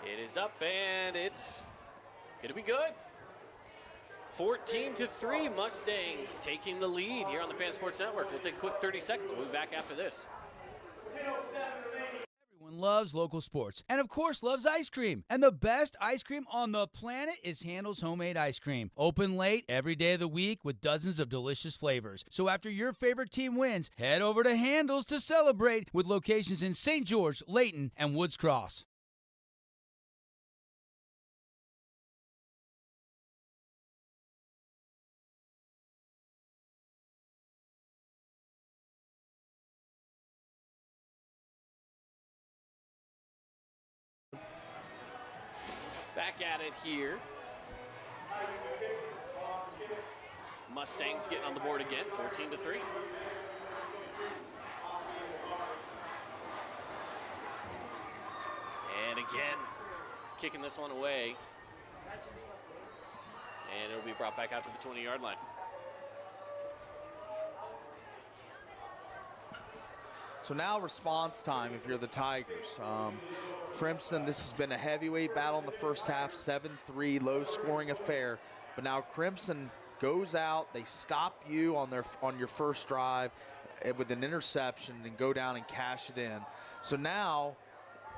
It is up, and it's going to be good. 14-3, Mustangs taking the lead here on the Fan Sports Network. We'll take a quick 30 seconds. We'll be back after this. Everyone loves local sports and, of course, loves ice cream. And the best ice cream on the planet is Handel's Homemade Ice Cream. Open late every day of the week with dozens of delicious flavors. So after your favorite team wins, head over to Handel's to celebrate with locations in St. George, Layton, and Woods Cross. Back at it here. Mustangs getting on the board again, 14-3. And again, kicking this one away. And it'll be brought back out to the 20-yard line. So now response time if you're the Tigers. Crimson, this has been a heavyweight battle in the first half, 7-3, low-scoring affair. But now Crimson goes out, they stop you on your first drive with an interception and go down and cash it in. So now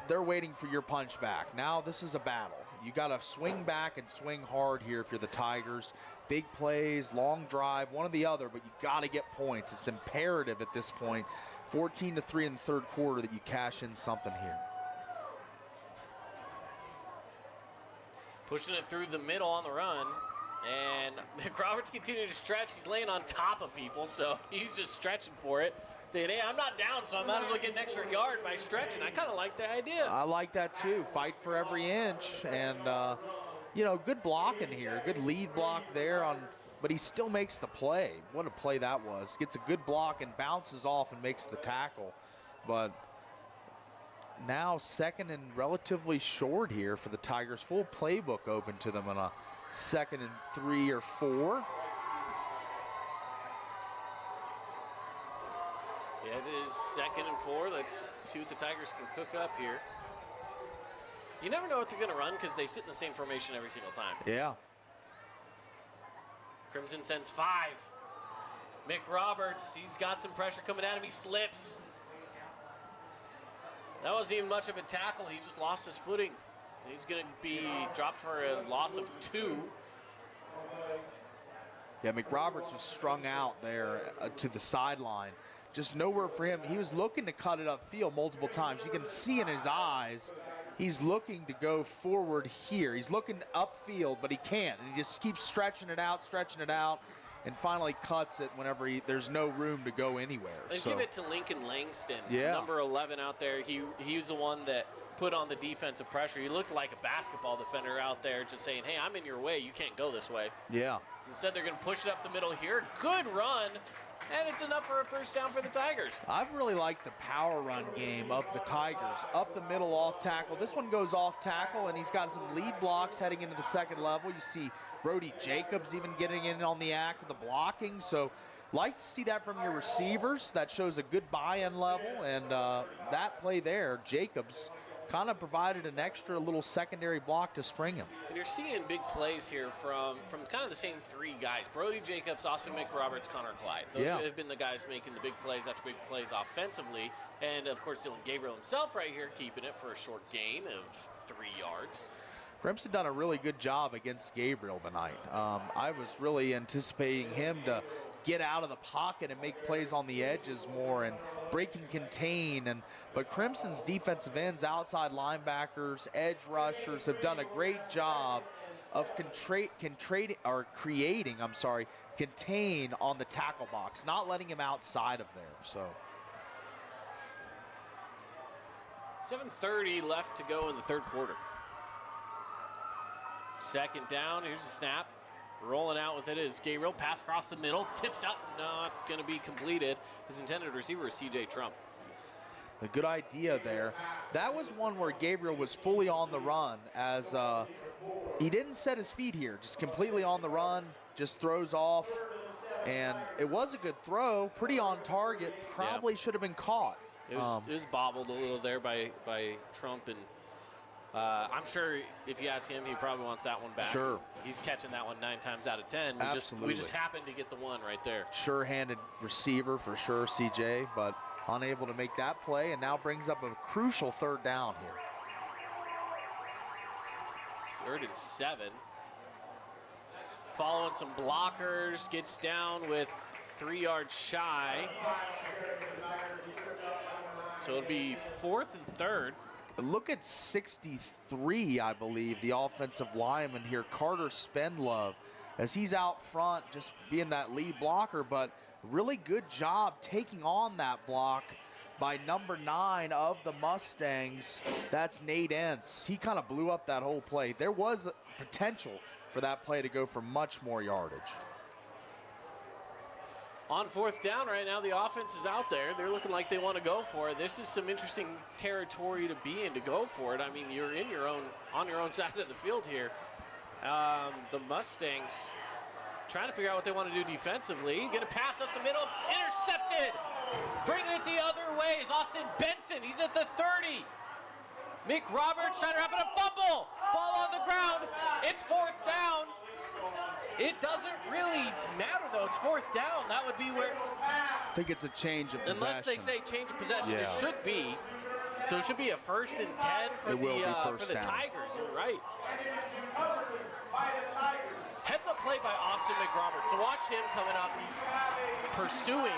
they're waiting for your punch back. Now this is a battle. You got to swing back and swing hard here if you're the Tigers. Big plays, long drive, one or the other, but you got to get points. It's imperative at this point, 14-3 in the third quarter, that you cash in something here. Pushing it through the middle on the run. And McRoberts continuing to stretch. He's laying on top of people, so he's just stretching for it. saying, hey, I'm not down, so I might as well get an extra yard by stretching. I kind of like the idea. I like that too. Fight for every inch. And, good blocking here. Good lead block there but he still makes the play. What a play that was. Gets a good block and bounces off and makes the tackle. But now second and relatively short here for the Tigers. Full playbook open to them on a 2nd and 3 or 4. Yeah, it is 2nd and 4. Let's see what the Tigers can cook up here. You never know what they're going to run because they sit in the same formation every single time. Yeah. Crimson sends 5. Mick Roberts, he's got some pressure coming at him. He slips. That wasn't even much of a tackle. He just lost his footing. He's going to be dropped for a loss of 2. Yeah, McRoberts was strung out there to the sideline. Just nowhere for him. He was looking to cut it upfield multiple times. You can see in his eyes, he's looking to go forward here. He's looking upfield, but he can't. And he just keeps stretching it out, and finally cuts it whenever there's no room to go anywhere. Let's give it to Lincoln Langston, yeah. Number 11 out there. He was the one that put on the defensive pressure. He looked like a basketball defender out there just saying, hey, I'm in your way. You can't go this way. Yeah. Instead, they're going to push it up the middle here. Good run. And it's enough for a first down for the Tigers. I really like the power run game of the Tigers. Up the middle, off tackle. This one goes off tackle, and he's got some lead blocks heading into the second level. You see Brody Jacobs even getting in on the act of the blocking. So like to see that from your receivers. That shows a good buy-in level. And that play there, Jacobs kind of provided an extra little secondary block to spring him. And you're seeing big plays here from kind of the same 3 guys. Brody Jacobs, Austin McRoberts, Connor Clyde. Those have been the guys making the big plays after big plays offensively. And, of course, Dylan Gabriel himself right here keeping it for a short gain of 3 yards. Crimson done a really good job against Gabriel tonight. I was really anticipating him to get out of the pocket and make plays on the edges more and break and contain. But Crimson's defensive ends, outside linebackers, edge rushers have done a great job of contain on the tackle box, not letting him outside of there. So 7:30 left to go in the third quarter. Second down, here's a snap. Rolling out with it is Gabriel. Pass across the middle, tipped up, not going to be completed. His intended receiver is C.J. Trump. A good idea there. That was one where Gabriel was fully on the run as he didn't set his feet here, just completely on the run, just throws off. And it was a good throw, pretty on target, probably should have been caught. It was bobbled a little there by Trump, and I'm sure if you ask him, he probably wants that one back. Sure. He's catching that one 9 times out of 10. Absolutely. We just happened to get the one right there. Sure-handed receiver for sure, CJ, but unable to make that play, and now brings up a crucial 3rd down here. 3rd and 7. Following some blockers, gets down with 3 yards shy. So it'll be 4th and 3rd. Look at 63, I believe, the offensive lineman here, Carter Spendlove, as he's out front just being that lead blocker, but really good job taking on that block by number 9 of the Mustangs. That's Nate Entz. He kind of blew up that whole play. There was potential for that play to go for much more yardage. On 4th down right now, the offense is out there. They're looking like they want to go for it. This is some interesting territory to be in to go for it. I mean, you're on your own side of the field here. The Mustangs trying to figure out what they want to do defensively. Going to pass up the middle, intercepted. Bringing it the other way is Austin Benson. He's at the 30. Mick Roberts trying to wrap it up, fumble. Ball on the ground. It's 4th down. It doesn't really matter, though. It's 4th down. That would be where... I think it's a change of possession. Unless they say change of possession, it should be. So it should be a 1st and 10 for the Tigers. You're right. Heads-up play by Austin McRoberts. So watch him coming up. He's pursuing.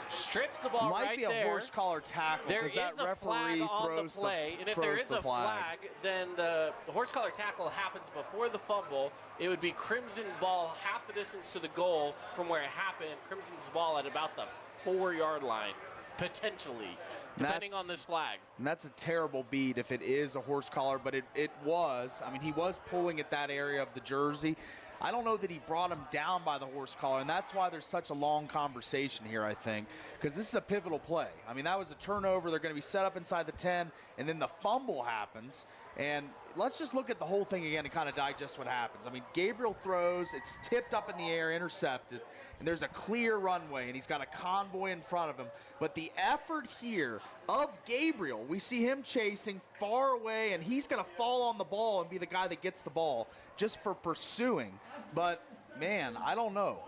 Strips the ball right there. Might be a horse collar tackle because that referee throws the flag. And if there is a flag, then the horse collar tackle happens before the fumble. it would be Crimson ball half the distance to the goal from where it happened. Crimson's ball at about the 4-yard line, potentially, depending on this flag. And that's a terrible beat if it is a horse collar, but it was. I mean, he was pulling at that area of the jersey. I don't know that he brought him down by the horse collar, and that's why there's such a long conversation here, I think, because this is a pivotal play. I mean, that was a turnover. They're going to be set up inside the 10, and then the fumble happens. And let's just look at the whole thing again and kind of digest what happens. I mean, Gabriel throws. It's tipped up in the air, intercepted, and there's a clear runway, and he's got a convoy in front of him. But the effort here of Gabriel, we see him chasing far away, and he's going to fall on the ball and be the guy that gets the ball just for pursuing. But, man, I don't know.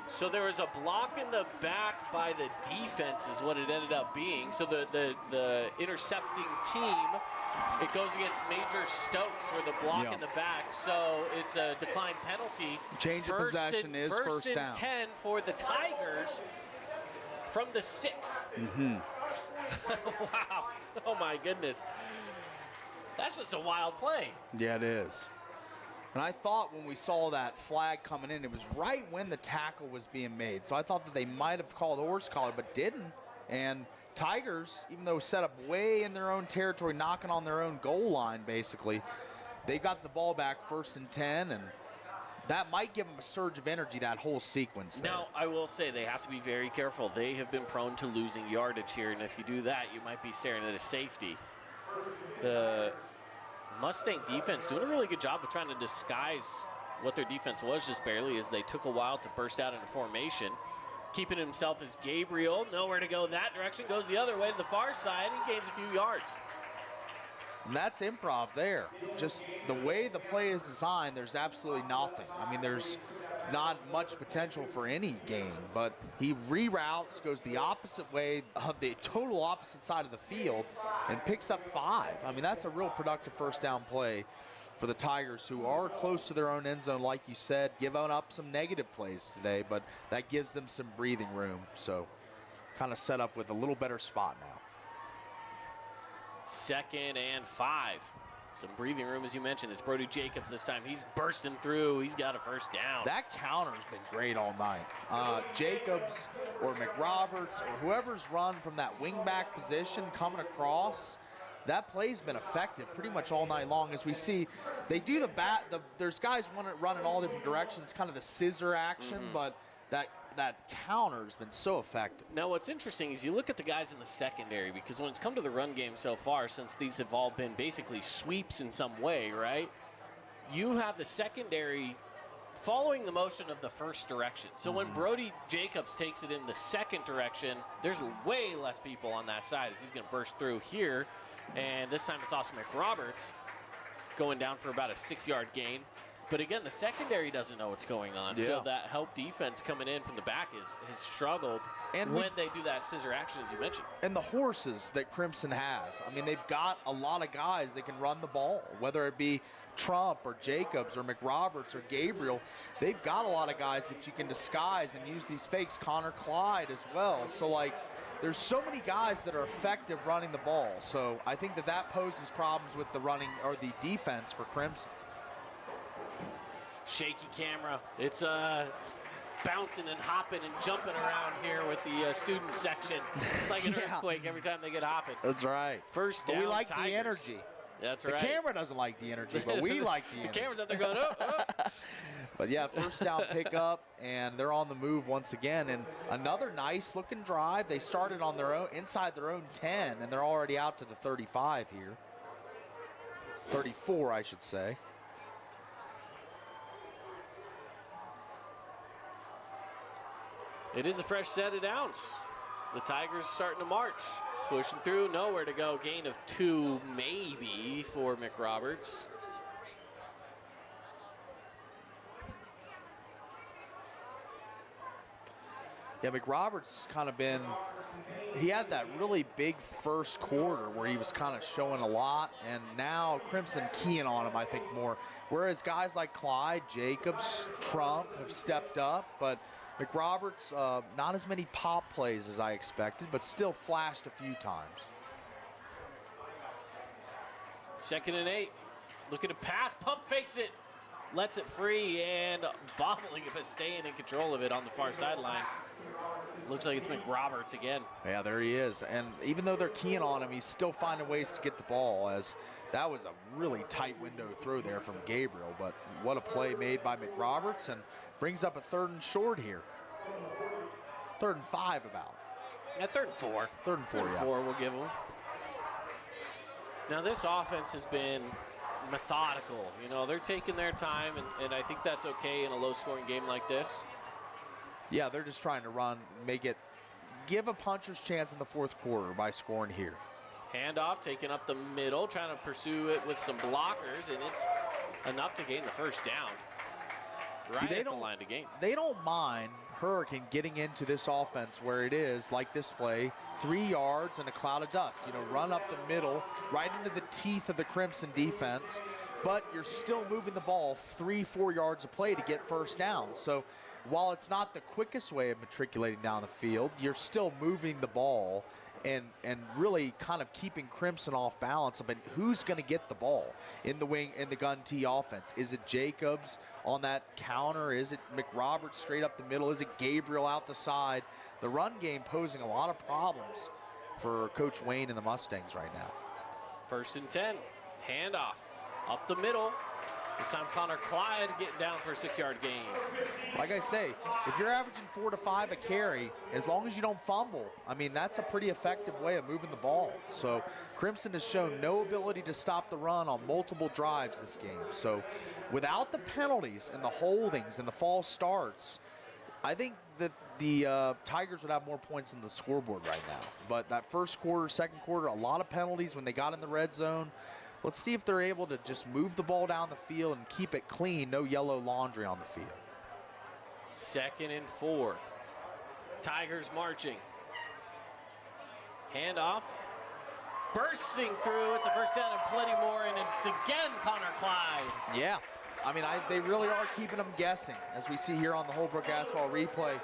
So there was a block in the back by the defense is what it ended up being. So the intercepting team, it goes against Major Stokes for the block in the back. So it's a declined penalty. Change of possession is first down. First and 10 for the Tigers from the 6. Wow. Oh, my goodness. That's just a wild play. Yeah, it is. And I thought when we saw that flag coming in, it was right when the tackle was being made. So I thought that they might have called a horse collar, but didn't. And Tigers, even though set up way in their own territory, knocking on their own goal line, basically, they got the ball back 1st and 10, and that might give them a surge of energy, that whole sequence there. Now, I will say they have to be very careful. They have been prone to losing yardage here, and if you do that, you might be staring at a safety. The Mustang defense doing a really good job of trying to disguise what their defense was just barely, as they took a while to burst out into formation. Keeping himself as Gabriel, nowhere to go that direction, goes the other way to the far side, and gains a few yards. And that's improv there. Just the way the play is designed, there's absolutely nothing. I mean, there's not much potential for any gain, but he reroutes, goes the opposite way, the total opposite side of the field, and picks up 5. I mean, that's a real productive first down play for the Tigers, who are close to their own end zone, like you said, giving up some negative plays today, but that gives them some breathing room. So kind of set up with a little better spot now. 2nd and 5. Some breathing room, as you mentioned. It's Brody Jacobs this time. He's bursting through. He's got a first down. That counter's been great all night. Jacobs or McRoberts or whoever's run from that wingback position coming across, that play's been effective pretty much all night long. As we see, they do there's guys running all different directions, kind of the scissor action, but that counter's been so effective. Now, what's interesting is you look at the guys in the secondary, because when it's come to the run game so far, since these have all been basically sweeps in some way, right? You have the secondary following the motion of the first direction. So when Brody Jacobs takes it in the second direction, there's way less people on that side as he's going to burst through here. And this time it's Austin McRoberts going down for about a 6-yard gain. But again, the secondary doesn't know what's going on. Yeah. So that help defense coming in from the back has struggled when they do that scissor action, as you mentioned. And the horses that Crimson has, I mean, they've got a lot of guys that can run the ball, whether it be Trump or Jacobs or McRoberts or Gabriel. They've got a lot of guys that you can disguise and use these fakes. Connor Clyde as well. So, like, there's so many guys that are effective running the ball. So I think that poses problems with the running or the defense for Crimson. Shaky camera. It's bouncing and hopping and jumping around here with the student section. It's like an earthquake every time they get hopping. That's right. First down, but we like Tigers. the energy. That's right. The camera doesn't like the energy, but we like the energy. The camera's out there going, oh. But yeah, first down pickup, and they're on the move once again. And another nice looking drive. They started on their own, inside their own 10, and they're already out to the 35 here. 34, I should say. It is a fresh set of downs. The Tigers starting to march. Pushing through, nowhere to go. Gain of 2 maybe for McRoberts. Yeah, McRoberts kind of been, he had that really big first quarter where he was kind of showing a lot, and now Crimson keying on him, I think, more. Whereas guys like Clyde, Jacobs, Trump have stepped up, but McRoberts, not as many pop plays as I expected, but still flashed a few times. 2nd and 8. Looking to pass, pump fakes it, lets it free, and bobbling but staying in control of it on the far sideline. Looks like it's McRoberts again. Yeah, there he is. And even though they're keying on him, he's still finding ways to get the ball, as that was a really tight window throw there from Gabriel. But what a play made by McRoberts, and brings up a 3rd and short here. 3rd and 5 about. Yeah, 3rd and 4. 3rd and 4, Third and yeah. 4 we'll give them. Now this offense has been methodical. You know, they're taking their time, and I think that's okay in a low-scoring game like this. Yeah, they're just trying to run, give a puncher's chance in the 4th quarter by scoring here. Handoff, taking up the middle, trying to pursue it with some blockers, and it's enough to gain the first down. Right at the line to gain. They don't mind Hurricane getting into this offense where it is, like this play, 3 yards and a cloud of dust. You know, run up the middle, right into the teeth of the Crimson defense, but you're still moving the ball 3-4 yards of play to get first down. So while it's not the quickest way of matriculating down the field, you're still moving the ball and really kind of keeping Crimson off balance. But who's going to get the ball in the wing, in the gun T offense? Is it Jacobs on that counter? Is it McRoberts straight up the middle? Is it Gabriel out the side? The run game posing a lot of problems for Coach Wayne and the Mustangs right now. 1st and 10, handoff, up the middle. This time Connor Clyde getting down for a 6-yard gain. Like I say, if you're averaging 4 to 5 a carry, as long as you don't fumble, I mean, that's a pretty effective way of moving the ball. So Crimson has shown no ability to stop the run on multiple drives this game. So without the penalties and the holdings and the false starts, I think that the Tigers would have more points in the scoreboard right now. But that 1st quarter, 2nd quarter, a lot of penalties when they got in the red zone. Let's see if they're able to just move the ball down the field and keep it clean, no yellow laundry on the field. 2nd and 4. Tigers marching. Handoff. Bursting through. It's a first down and plenty more, and it's again Connor Clyde. Yeah. I mean, they really are keeping them guessing. As we see here on the Holbrook Asphalt replay,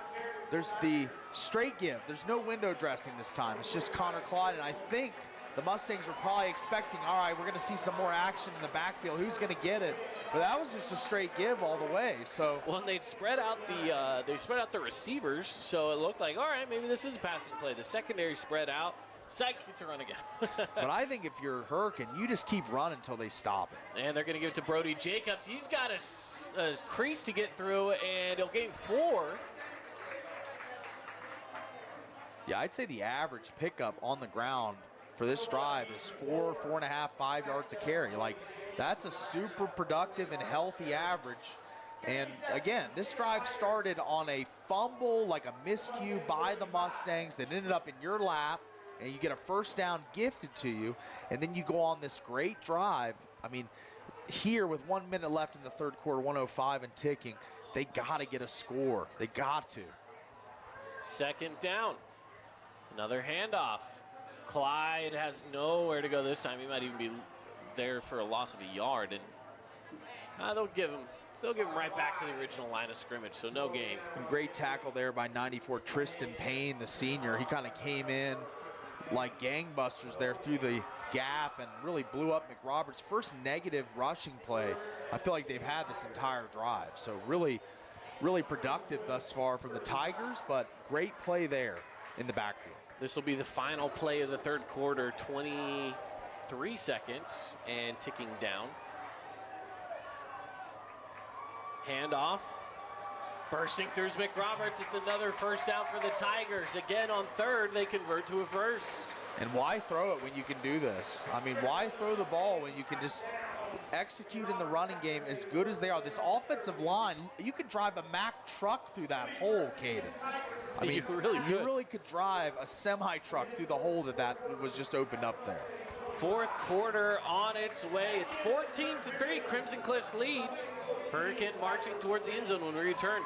there's the straight give. There's no window dressing this time. It's just Connor Clyde, and I think the Mustangs were probably expecting, all right, we're going to see some more action in the backfield. Who's going to get it? But that was just a straight give all the way. So well, they spread out the receivers, so it looked like, all right, maybe this is a passing play. The secondary spread out. Psych, it's a run again. But I think if you're Hurricane, you just keep running until they stop it. And they're going to give it to Brody Jacobs. He's got a crease to get through, and he'll gain 4. Yeah, I'd say the average pickup on the ground for this drive is 4, 4.5, 5 yards a carry. Like, that's a super productive and healthy average. And again, this drive started on a fumble, like a miscue by the Mustangs that ended up in your lap, and you get a first down gifted to you, and then you go on this great drive. I mean, here with 1 minute left in the 3rd quarter, 1:05 and ticking, they got to get a score. They got to. 2nd down. Another handoff. Clyde has nowhere to go this time. He might even be there for a loss of a yard, and they'll give him right back to the original line of scrimmage, so no gain. And great tackle there by 94 Tristan Payne, the senior. He kind of came in like gangbusters there through the gap and really blew up McRoberts' first negative rushing play I feel like they've had this entire drive. So really, really productive thus far from the Tigers, but great play there in the backfield. This will be the final play of the 3rd quarter, 23 seconds and ticking down. Handoff. Bursting through McRoberts. It's another first down for the Tigers. Again on 3rd, they convert to a first. And why throw it when you can do this? I mean, why throw the ball when you can just execute in the running game as good as they are? This offensive line, you could drive a Mack truck through that hole, Caden. I mean, you really could drive a semi-truck through the hole that was just opened up there. 4th quarter on its way. It's 14-3. Crimson Cliffs leads. Hurricane marching towards the end zone when we return.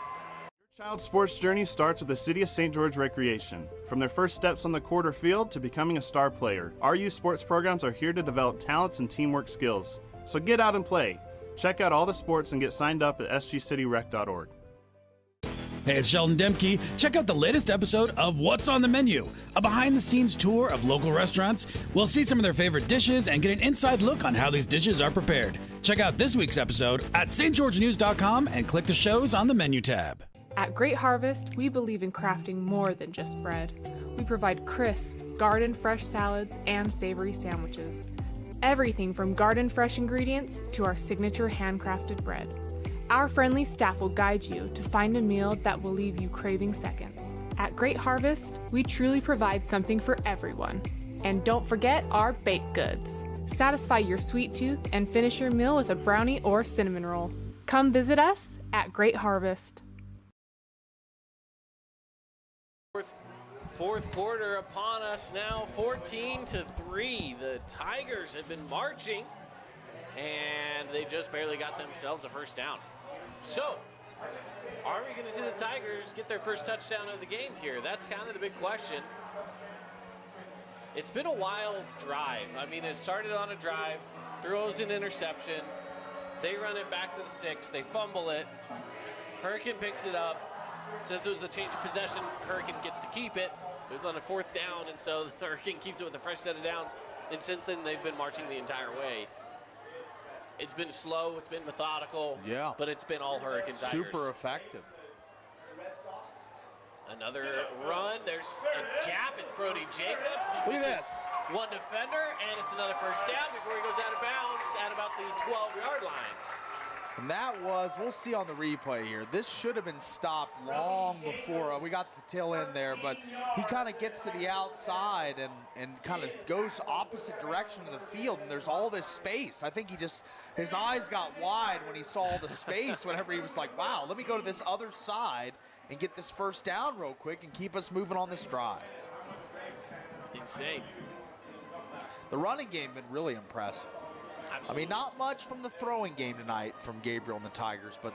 Your child's sports journey starts with the City of St. George Recreation. From their first steps on the quarter field to becoming a star player, our youth sports programs are here to develop talents and teamwork skills. So get out and play. Check out all the sports and get signed up at sgcityrec.org. Hey, it's Sheldon Demke. Check out the latest episode of What's on the Menu, a behind-the-scenes tour of local restaurants. We'll see some of their favorite dishes and get an inside look on how these dishes are prepared. Check out this week's episode at stgeorgenews.com and click the shows on the menu tab. At Great Harvest, we believe in crafting more than just bread. We provide crisp, garden-fresh salads and savory sandwiches. Everything from garden-fresh ingredients to our signature handcrafted bread. Our friendly staff will guide you to find a meal that will leave you craving seconds. At Great Harvest, we truly provide something for everyone. And don't forget our baked goods. Satisfy your sweet tooth and finish your meal with a brownie or cinnamon roll. Come visit us at Great Harvest. Fourth quarter upon us now, 14-3. The Tigers have been marching, and they just barely got themselves a first down. So, are we going to see the Tigers get their first touchdown of the game here? That's kind of the big question. It's been a wild drive. I mean, it started on a drive, throws an interception, they run it back to the 6, they fumble it, Hurricane picks it up, says it was a change of possession, Hurricane gets to keep it. It was on a 4th down, and so the Hurricane keeps it with a fresh set of downs, and since then they've been marching the entire way. It's been slow, it's been methodical, but it's been all Hurricane Tigers. Super effective. Another run, there's a gap, it's Brody Jacobs. Look at this. One defender, and it's another first down before he goes out of bounds at about the 12-yard line. And that was, we'll see on the replay here, this should have been stopped long before. We got the tail end there, but he kind of gets to the outside and kind of goes opposite direction of the field, and there's all this space. I think his eyes got wide when he saw all the space whenever he was like, wow, let me go to this other side and get this first down real quick and keep us moving on this drive. Insane. The running game been really impressive. Absolutely. I mean, not much from the throwing game tonight from Gabriel and the Tigers, but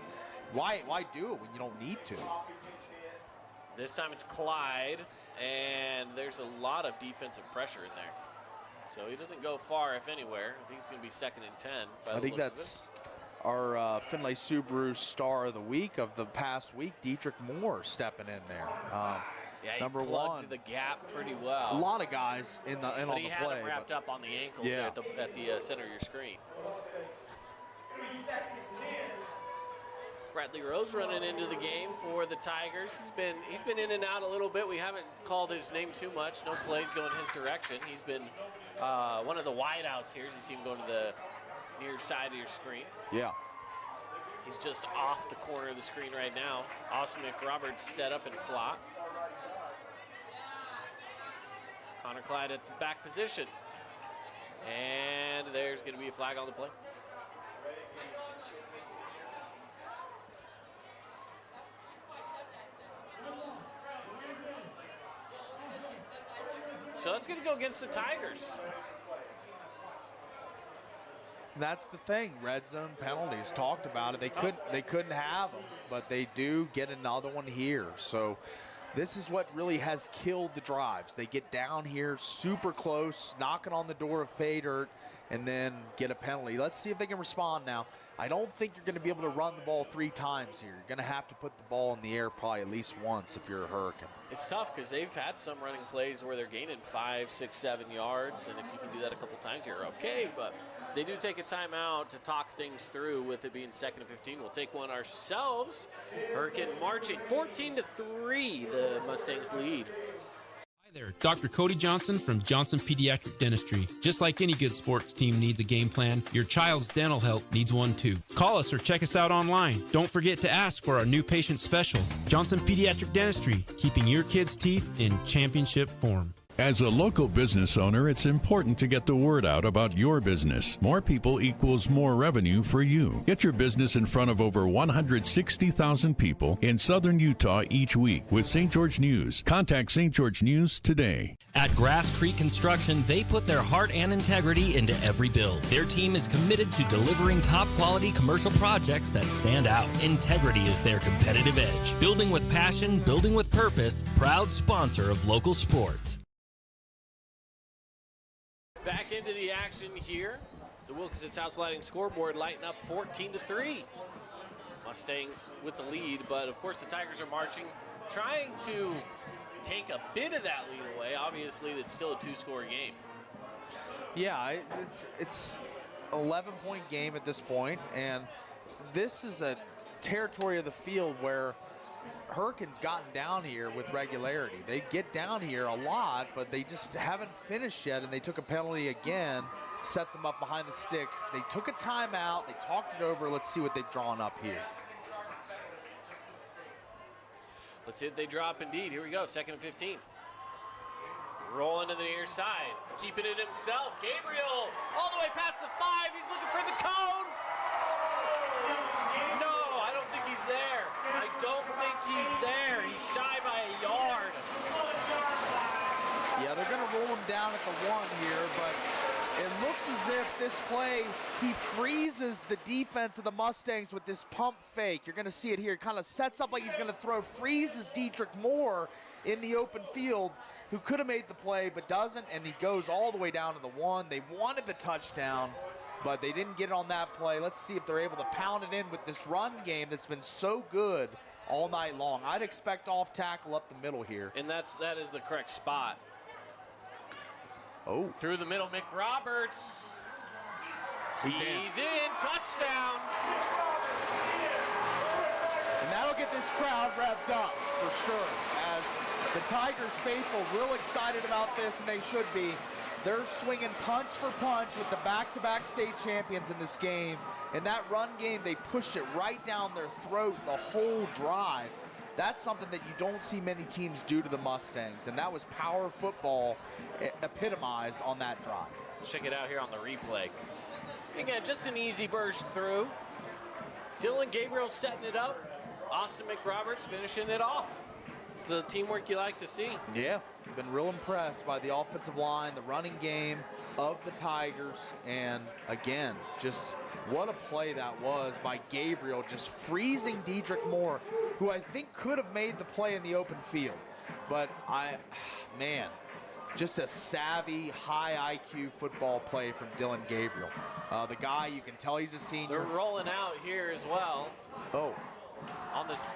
why do it when you don't need to? This time it's Clyde, and there's a lot of defensive pressure in there. So he doesn't go far, if anywhere. I think it's going to be 2nd and 10. I think that's our Findlay Subaru star of the week of the past week, Dietrich Moore, stepping in there. Yeah, he number plugged one. the gap pretty well. A lot of guys on the play. But he had him wrapped up on the ankles at the center of your screen. Bradley Rose running into the game for the Tigers. He's been in and out a little bit. We haven't called his name too much. No plays going his direction. He's been one of the wideouts here. As you see him going to the near side of your screen. Yeah. He's just off the corner of the screen right now. Austin McRoberts set up in slot. Connor Clyde at the back position. And there's going to be a flag on the play. So that's going to go against the Tigers. That's the thing. Red zone penalties. Talked about it. They couldn't have them, but they do get another one here. So this is what really has killed the drives. They get down here super close, knocking on the door of pay dirt, and then get a penalty. Let's see if they can respond now. I don't think you're going to be able to run the ball 3 times here. You're going to have to put the ball in the air probably at least once if you're a Hurricane. It's tough because they've had some running plays where they're gaining 5, 6, 7 yards, and if you can do that a couple times, you're okay. But they do take a timeout to talk things through with it being 2nd and 15. We'll take one ourselves. Hurricane marching 14-3, the Mustangs lead. Hi there, Dr. Cody Johnson from Johnson Pediatric Dentistry. Just like any good sports team needs a game plan, your child's dental health needs one too. Call us or check us out online. Don't forget to ask for our new patient special. Johnson Pediatric Dentistry, keeping your kids' teeth in championship form. As a local business owner, it's important to get the word out about your business. More people equals more revenue for you. Get your business in front of over 160,000 people in southern Utah each week with St. George News. Contact St. George News today. At Grass Creek Construction, they put their heart and integrity into every build. Their team is committed to delivering top-quality commercial projects that stand out. Integrity is their competitive edge. Building with passion, building with purpose, proud sponsor of local sports. Back into the action here. The Wilkinson South Sliding scoreboard lighting up 14-3. Mustangs with the lead, but of course the Tigers are marching, trying to take a bit of that lead away. Obviously, it's still a 2-score game. Yeah, it's 11-point game at this point, and this is a territory of the field where Hurricanes gotten down here with regularity. They get down here a lot, but they just haven't finished yet, and they took a penalty again, set them up behind the sticks. They took a timeout. They talked it over. Let's see what they've drawn up here. Let's see if they drop indeed. Here we go, 2nd and 15. Rolling to the near side, keeping it himself. Gabriel all the way past the 5. He's looking for the cone. No, I don't think he's there. I don't think he's there. He's shy by a yard. Yeah, they're going to roll him down at the 1 here, but it looks as if this play, he freezes the defense of the Mustangs with this pump fake. You're going to see it here. It kind of sets up like he's going to throw, freezes Dietrich Moore in the open field, who could have made the play but doesn't, and he goes all the way down to the 1. They wanted the touchdown, but they didn't get it on that play. Let's see if they're able to pound it in with this run game that's been so good all night long. I'd expect off tackle up the middle here. And that is the correct spot. Oh. Through the middle, McRoberts. He's in. Touchdown. And that'll get this crowd revved up for sure, as the Tigers faithful real excited about this, and they should be. They're swinging punch for punch with the back-to-back state champions in this game. In that run game, they pushed it right down their throat the whole drive. That's something that you don't see many teams do to the Mustangs, and that was power football epitomized on that drive. Check it out here on the replay. Again, just an easy burst through. Dylan Gabriel setting it up. Austin McRoberts finishing it off. It's the teamwork you like to see. Yeah, been real impressed by the offensive line, the running game of the Tigers, and again, just what a play that was by Gabriel, just freezing Dietrich Moore, who I think could have made the play in the open field. But man, just a savvy, high IQ football play from Dylan Gabriel. The guy, you can tell he's a senior. They're rolling out here as well. Oh. On this.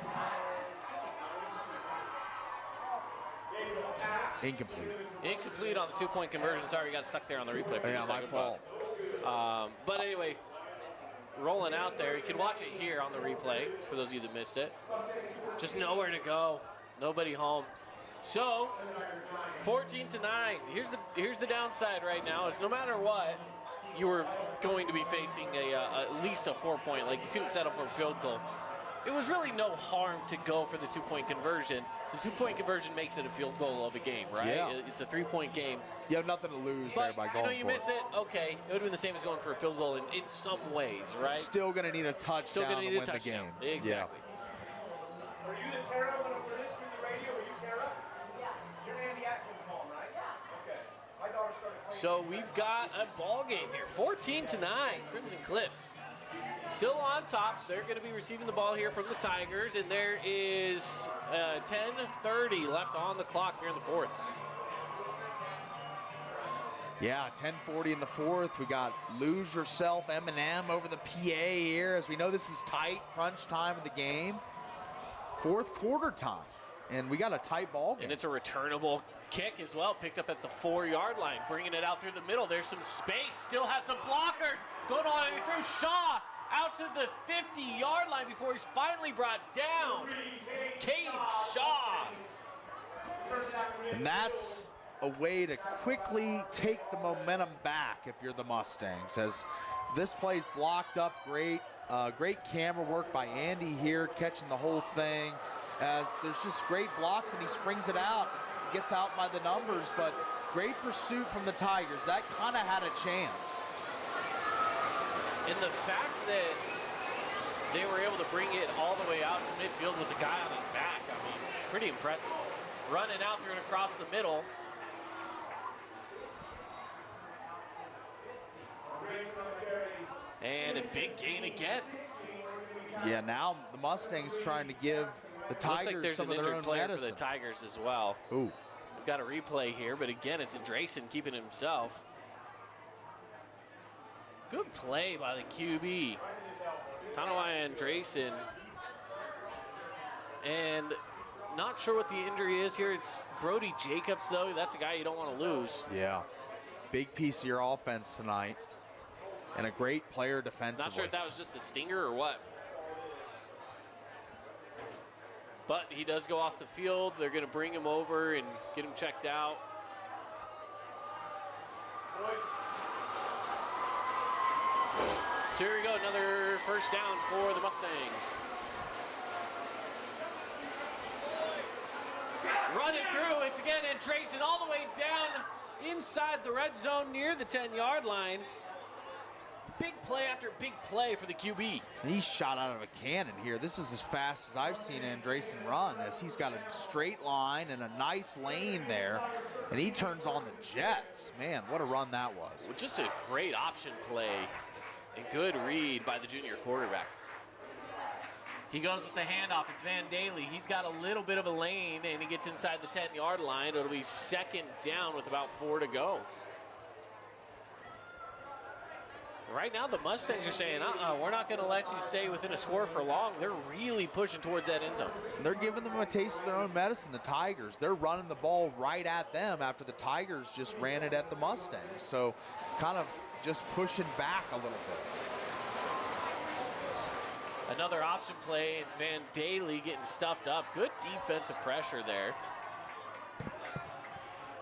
Incomplete. Incomplete on the 2-point conversion. Sorry, we got stuck there on the replay for yeah, a second. my fault. But anyway, rolling out there. You can watch it here on the replay for those of you that missed it. Just nowhere to go. Nobody home. So, 14-9. Here's the downside right now is no matter what, you were going to be facing at least a 4-point. Like, you couldn't settle for a field goal. It was really no harm to go for the 2-point conversion. The 2-point conversion makes it a field goal of a game, right? Yeah. It's a 3-point game. You have nothing to lose But, there by going for it. you miss it, okay. It would have been the same as going for a field goal in some ways, right? Still going to need a touchdown to win the game. Exactly. Yeah. Were you the Tara when we're listening to the radio? Were you Tara? Yeah. You're Andy Atkins' mom, right? Yeah. Okay. My daughter started playing. So we've got a ball game here. 14-9, Crimson Cliffs. Still on top. They're going to be receiving the ball here from the Tigers, and there is 10:30 left on the clock here in the 4th. Yeah, 10:40 in the 4th. We got Lose Yourself, Eminem over the PA here, as we know this is tight, crunch time of the game. 4th quarter time, and we got a tight ball game. And it's a returnable kick as well, picked up at the 4-yard line, bringing it out through the middle. There's some space, still has some blockers, going on through Shaw, out to the 50-yard line before he's finally brought down. Cade Shaw. And that's a way to quickly take the momentum back if you're the Mustangs, as this play's blocked up great. Great camera work by Andy here, catching the whole thing, as there's just great blocks, and he springs it out, gets out by the numbers, but great pursuit from the Tigers. That kind of had a chance. And the fact that they were able to bring it all the way out to midfield with the guy on his back, I mean, pretty impressive. Running out through and across the middle. And a big gain again. Yeah, now the Mustangs trying to give the Tigers looks like there's some an of their injured own player medicine. for the Tigers as well. Ooh. We've got a replay here, but again, it's Andresen keeping himself. Good play by the QB. Tanoa Andresen And not sure what the injury is here. It's Brody Jacobs, though. That's a guy you don't want to lose. Yeah. Big piece of your offense tonight. And a great player defensively. Not sure if that was just a stinger or what. But he does go off the field. They're going to bring him over and get him checked out. So here we go, another first down for the Mustangs. Running through, it's again Andreessen all the way down inside the red zone near the 10-yard line. Big play after big play for the QB. He's shot out of a cannon here. This is as fast as I've seen Andreessen run, as he's got a straight line and a nice lane there, and he turns on the jets. Man, what a run that was. Well, just a great option play and good read by the junior quarterback. He goes with the handoff. It's Van Daly. He's got a little bit of a lane, and he gets inside the 10-yard line. It'll be second down with about 4 to go. Right now, the Mustangs are saying, we're not going to let you stay within a score for long. They're really pushing towards that end zone. They're giving them a taste of their own medicine, the Tigers. They're running the ball right at them after the Tigers just ran it at the Mustangs. So kind of just pushing back a little bit. Another option play, and Van Daly getting stuffed up. Good defensive pressure there.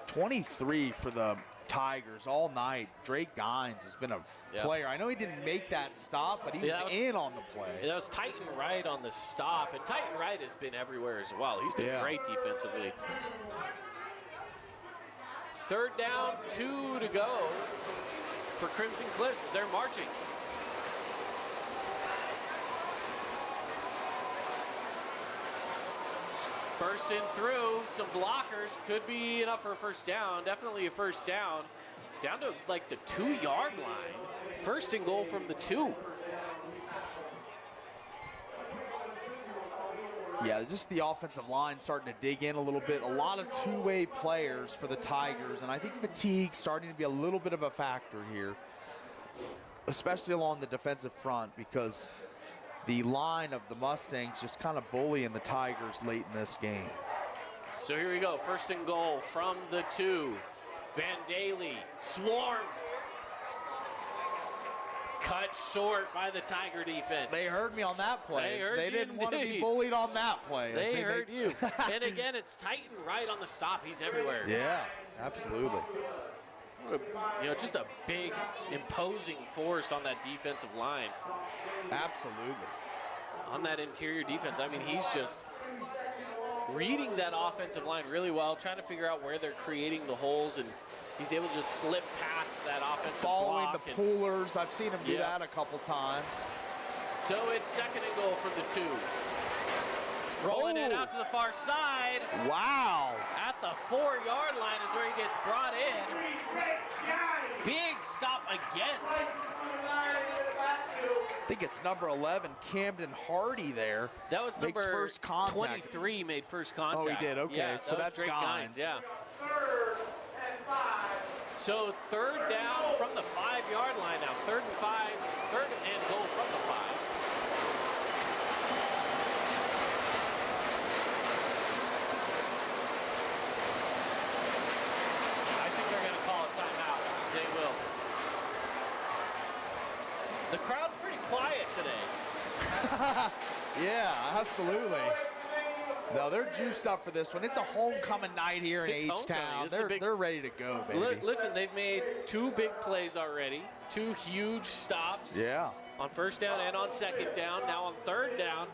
23 for the Tigers all night. Drake Gines has been a player. I know he didn't make that stop, but he was in on the play. That was Titan Wright on the stop, and Titan Wright has been everywhere as well. He's been great defensively. Third down, 2 to go for Crimson Cliffs as they're marching. Bursting through, some blockers, could be enough for a first down, definitely a first down. Down to like the 2-yard line. First and goal from the 2. Yeah, just the offensive line starting to dig in a little bit. A lot of two-way players for the Tigers, and I think fatigue starting to be a little bit of a factor here, especially along the defensive front, because the line of the Mustangs just kind of bullying the Tigers late in this game. So here we go, first and goal from the 2. Van Daly swarmed. Cut short by the Tiger defense. They heard me on that play. They heard they you didn't want to be indeed. bullied on that play. They heard you. And again, it's Titan Wright on the stop. He's everywhere. Yeah, absolutely. Just a big, imposing force on that defensive line. Absolutely. On that interior defense, I mean, he's just reading that offensive line really well, trying to figure out where they're creating the holes, and he's able to just slip past that offensive Following block. the pullers. I've seen him do that a couple times. So it's second and goal from the 2. Rolling it out to the far side. Wow. At the 4-yard line is where he gets brought in. Big stop again. I think it's number 11, Camden Hardy there. That was makes number first contact. 23 made first contact. Oh, he did? Okay, yeah, so that's Drake Gines. Yeah. So third down from the 5-yard line now. Third and goal from the 5. I think they're going to call a timeout. They will. The crowd's pretty quiet today. Yeah, absolutely. No, they're juiced up for this one. It's a homecoming night here in H-Town. They're ready to go, baby. Listen, they've made 2 big plays already, 2 huge stops. Yeah. On first down and on second down. Now on third down,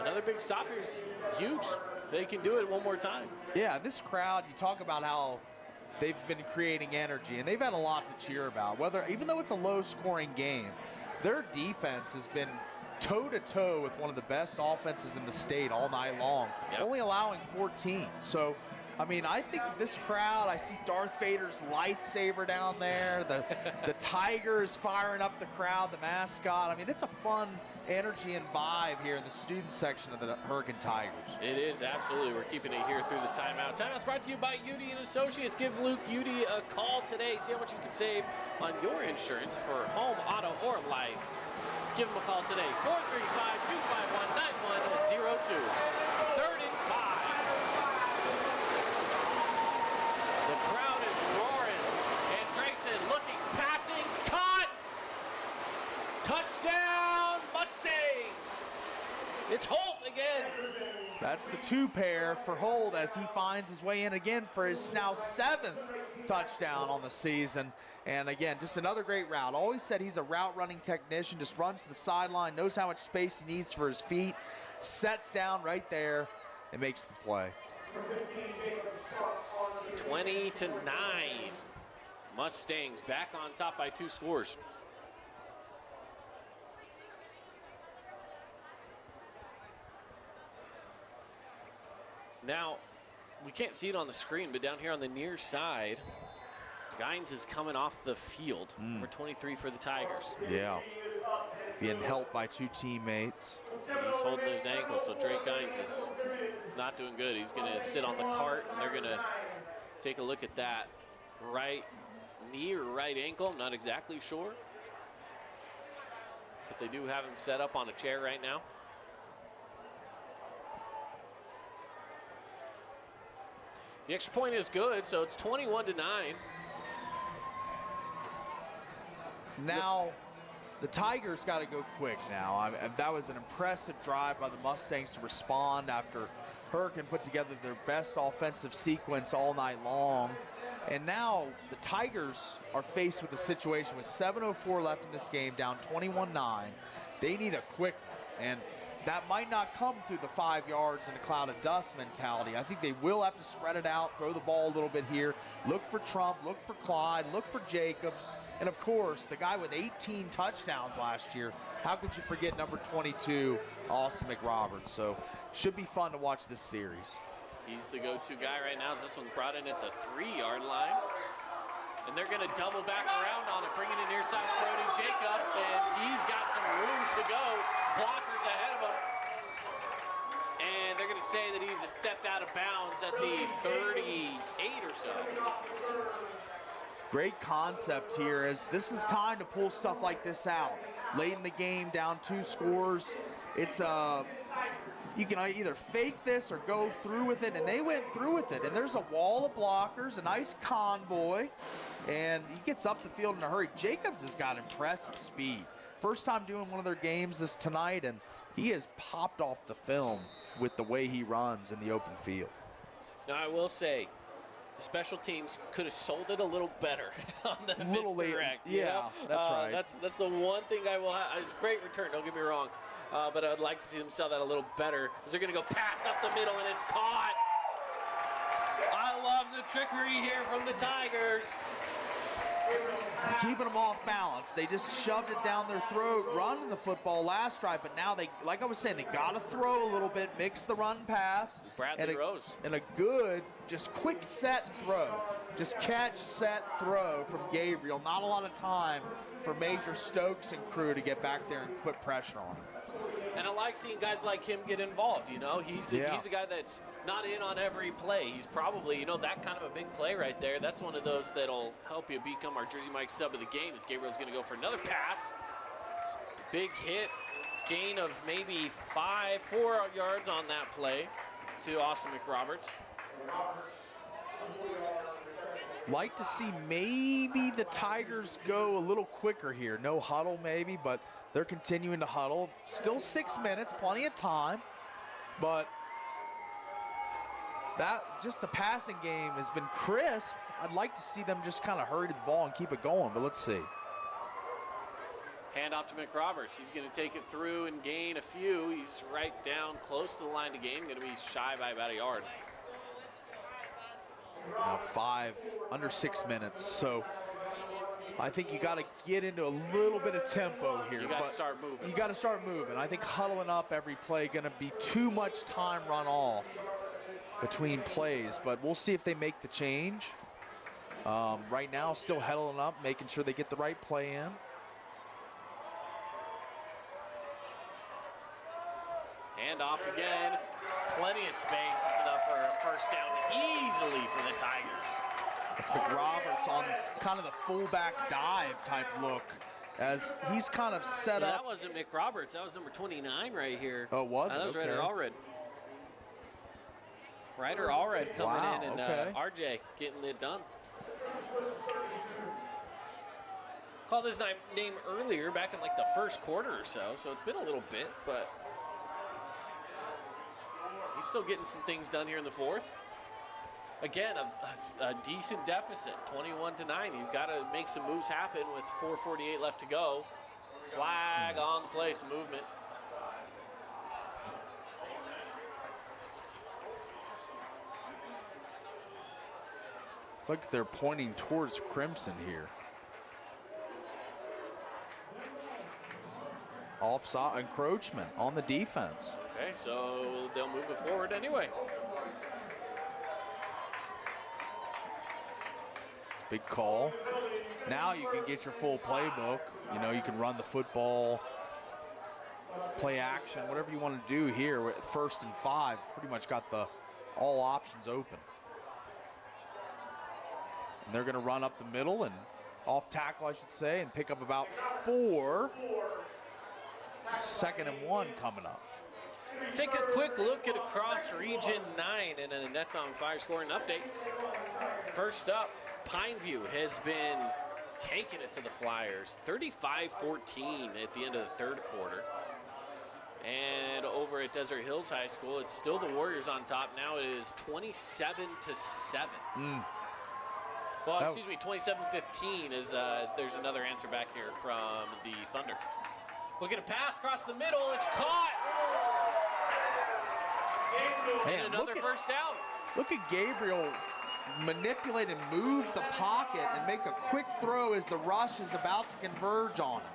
another big stop here is huge. They can do it one more time. Yeah, this crowd, you talk about how they've been creating energy, and they've had a lot to cheer about. Even though it's a low-scoring game, their defense has been toe-to-toe with one of the best offenses in the state all night long, only allowing 14. So, I mean, I think this crowd, I see Darth Vader's lightsaber down there, the Tigers firing up the crowd, the mascot. I mean, it's a fun energy and vibe here in the student section of the Hurricane Tigers. It is, absolutely. We're keeping it here through the timeout. Timeout's brought to you by Udy & Associates. Give Luke Udy a call today. See how much you can save on your insurance for home, auto, or life. Give him a call today, 435-251-9102. That's the 2 pair for Holt as he finds his way in again for his now 7th touchdown on the season. And again, just another great route. Always said he's a route running technician, just runs to the sideline, knows how much space he needs for his feet, sets down right there and makes the play. 20-9. Mustangs back on top by 2 scores. Now, we can't see it on the screen, but down here on the near side, Gines is coming off the field. Number 23 for the Tigers. Yeah, being helped by 2 teammates. He's holding his ankle, so Drake Gines is not doing good. He's going to sit on the cart, and they're going to take a look at that. Right knee or right ankle, I'm not exactly sure. But they do have him set up on a chair right now. The extra point is good, so it's 21-9. Now, the Tigers got to go quick now. That was an impressive drive by the Mustangs to respond after Hurricane put together their best offensive sequence all night long. And now the Tigers are faced with a situation with 7:04 left in this game, down 21-9. They need a quick one, and that might not come through the 5 yards and a cloud of dust mentality. I think they will have to spread it out, throw the ball a little bit here, look for Trump, look for Clyde, look for Jacobs, and of course, the guy with 18 touchdowns last year. How could you forget number 22, Austin McRoberts? So should be fun to watch this series. He's the go-to guy right now as this one's brought in at the 3-yard line. And they're going to double back around on it, bringing it near side to Brody Jacobs, and he's got some room to go. Blockers ahead of him. And they're going to say that he's stepped out of bounds at the 38 or so. Great concept here, as this is time to pull stuff like this out. Late in the game, down 2 scores. It's you can either fake this or go through with it, and they went through with it. And there's a wall of blockers, a nice convoy, and he gets up the field in a hurry. Jacobs has got impressive speed. First time doing one of their games tonight, and he has popped off the film with the way he runs in the open field. Now, I will say, the special teams could have sold it a little better on the misdirect. Yeah, that's right. That's the one thing I will have. It's a great return, don't get me wrong. But I'd like to see them sell that a little better, as they're going to go pass up the middle, and it's caught. I love the trickery here from the Tigers. Keeping them off balance. They just shoved it down their throat, running the football last drive, but now they, like I was saying, they got to throw a little bit, mix the run pass. Bradley Rose. And a good, just quick set and throw. Just catch, set, throw from Gabriel. Not a lot of time for Major Stokes and crew to get back there and put pressure on him. And I like seeing guys like him get involved, you know. He's a guy that's not in on every play. He's probably, you know, that kind of a big play right there. That's one of those that'll help you become our Jersey Mike sub of the game, as Gabriel's going to go for another pass. Big hit, gain of maybe 4 yards on that play to Austin McRoberts. Like to see maybe the Tigers go a little quicker here. No huddle maybe, but they're continuing to huddle. Still 6 minutes, plenty of time. But just the passing game has been crisp. I'd like to see them just kind of hurry to the ball and keep it going, but let's see. Hand off to McRoberts. He's going to take it through and gain a few. He's right down close to the line to gain. Going to be shy by about a yard. Now under 6 minutes. So I think you got to get into a little bit of tempo here. You got to start moving. You got to start moving. I think huddling up every play going to be too much time run off between plays, but we'll see if they make the change. Right now, still huddling up, making sure they get the right play in. Hand off again. Plenty of space. It's enough for a first down easily for the Tigers. It's McRoberts on kind of the fullback dive type look, as he's kind of set up. That wasn't McRoberts. That was number 29 right here. Oh, was it? That was okay. Ryder Allred. Ryder Allred coming in, and RJ getting it done. Called his name earlier, back in like the first quarter or so it's been a little bit, but he's still getting some things done here in the fourth. Again, a decent deficit, 21-9. You've got to make some moves happen with 4:48 left to go. Flag on the play, some movement. It's like they're pointing towards Crimson here. Offside encroachment on the defense. Okay, so they'll move it forward anyway. It's a big call. Now you can get your full playbook. You know, you can run the football, play action, whatever you want to do here. At 1st and 5, pretty much got all options open. And they're going to run up the middle and off tackle, I should say, and pick up about 4. 2nd and 1 coming up. Let's take a quick look at across Region 9 and then the Nets on Fire scoring update. First up, Pineview has been taking it to the Flyers, 35-14 at the end of the 3rd quarter. And over at Desert Hills High School, it's still the Warriors on top. Now it is 27-7. Well, excuse me, 27-15 is there's another answer back here from the Thunder. Look at a pass across the middle. It's caught. Man, and another first down. Look at Gabriel manipulate and move the pocket and make a quick throw as the rush is about to converge on him.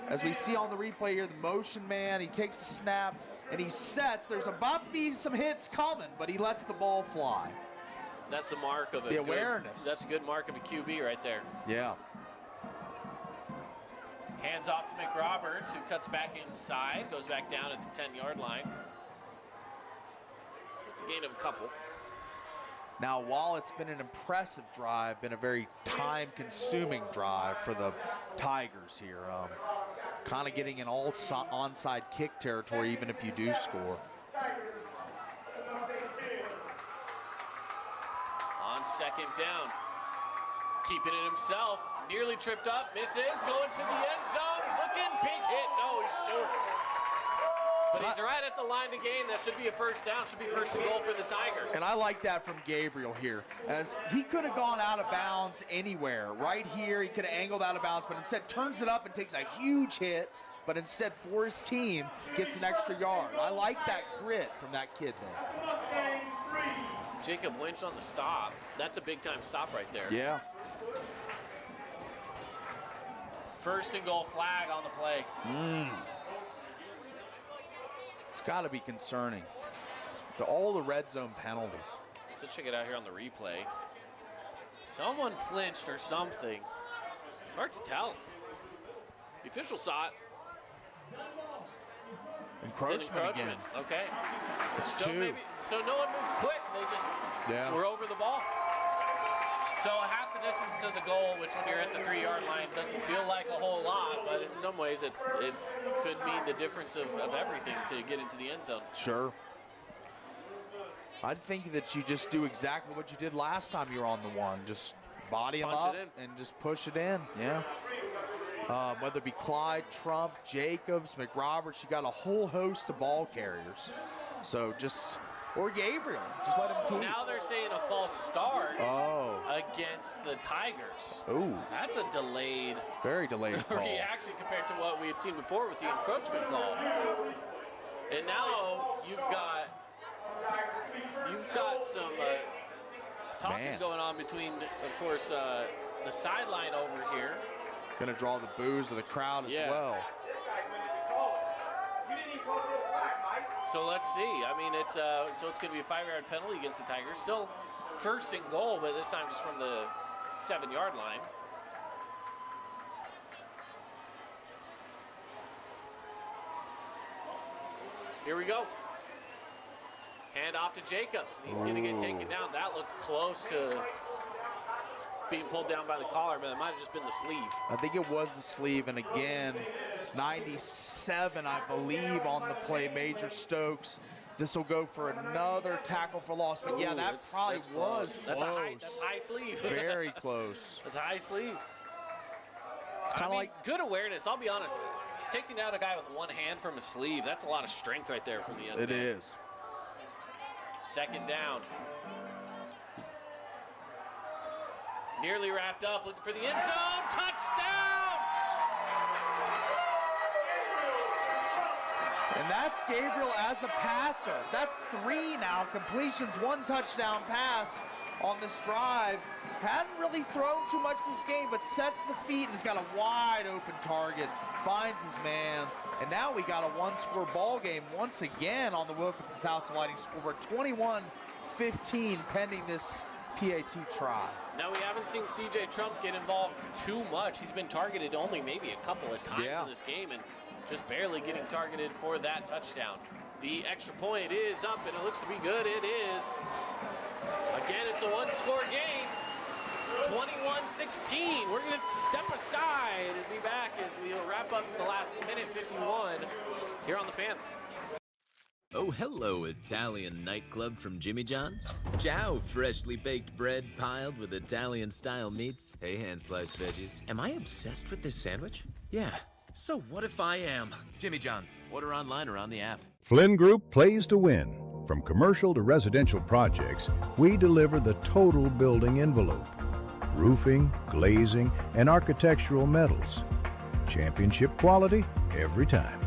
As we see on the replay here, the motion man, he takes the snap and he sets. There's about to be some hits coming, but he lets the ball fly. That's the mark of the awareness. That's a good mark of a QB right there. Yeah. Hands off to McRoberts, who cuts back inside, goes back down at the 10-yard line. So it's a gain of a couple. Now, while it's been an impressive drive, been a very time-consuming drive for the Tigers here, kind of getting in all onside kick territory, even if you do score. On 2nd down, keeping it himself, nearly tripped up, misses, going to the end zone, he's looking, big hit, no, he's short. But he's right at the line to gain. That should be a first down, should be 1st and goal for the Tigers. And I like that from Gabriel here, as he could have gone out of bounds anywhere. Right here, he could have angled out of bounds, but instead turns it up and takes a huge hit, but instead for his team, gets an extra yard. I like that grit from that kid there. Jacob Lynch on the stop. That's a big-time stop right there. Yeah. 1st and goal, flag on the play. It's got to be concerning. All the red zone penalties. Let's check it out here on the replay. Someone flinched or something. It's hard to tell. The official saw it. Encroachment again. Okay. It's so 2. So no one moved quick. They just were over the ball. So half the distance to the goal, which when you're at the 3-yard line doesn't feel like a whole lot, but in some ways it could mean the difference of everything to get into the end zone. Sure. I think that you just do exactly what you did last time you were on the one. Just body him up and just push it in. Yeah. Whether it be Clyde, Trump, Jacobs, McRoberts, you got a whole host of ball carriers. So or Gabriel, just let him keep. Now they're saying a false start against the Tigers. Ooh. That's a delayed. Very delayed call. Reaction compared to what we had seen before with the encroachment call. And now you've got some talking going on between, of course, the sideline over here. Going to draw the boos of the crowd as well. So let's see. I mean, it's going to be a 5-yard penalty against the Tigers. Still 1st and goal, but this time just from the 7-yard line. Here we go. Hand off to Jacobs. He's going to get taken down. That looked close to being pulled down by the collar, but it might have just been the sleeve. I think it was the sleeve, and again, 97, I believe, on the play, Major Stokes. This will go for another tackle for loss, but yeah, that probably was close. That's high sleeve. Very close. That's a high sleeve. It's kind of like good awareness. I'll be honest. Taking out a guy with one hand from a sleeve, that's a lot of strength right there from the end. It is. Second down. Nearly wrapped up, looking for the end zone. Touchdown! And that's Gabriel as a passer. That's 3 now completions, 1 touchdown pass on this drive. Hadn't really thrown too much this game, but sets the feet and has got a wide open target. Finds his man. And now we got a 1-score ball game once again on the Wilkinson's House of Lighting scoreboard. 21-15 pending this PAT try. Now we haven't seen CJ Trump get involved too much. He's been targeted only maybe a couple of times in this game and just barely getting targeted for that touchdown. The extra point is up and it looks to be good. It is. Again, it's a 1-score game. 21-16. We're going to step aside and be back as we'll wrap up the last minute 51 here on the Fan. Oh, hello, Italian nightclub from Jimmy John's. Ciao, freshly baked bread piled with Italian-style meats. Hey, hand-sliced veggies. Am I obsessed with this sandwich? Yeah. So what if I am? Jimmy John's. Order online or on the app. Flynn Group plays to win. From commercial to residential projects, we deliver the total building envelope. Roofing, glazing, and architectural metals. Championship quality every time.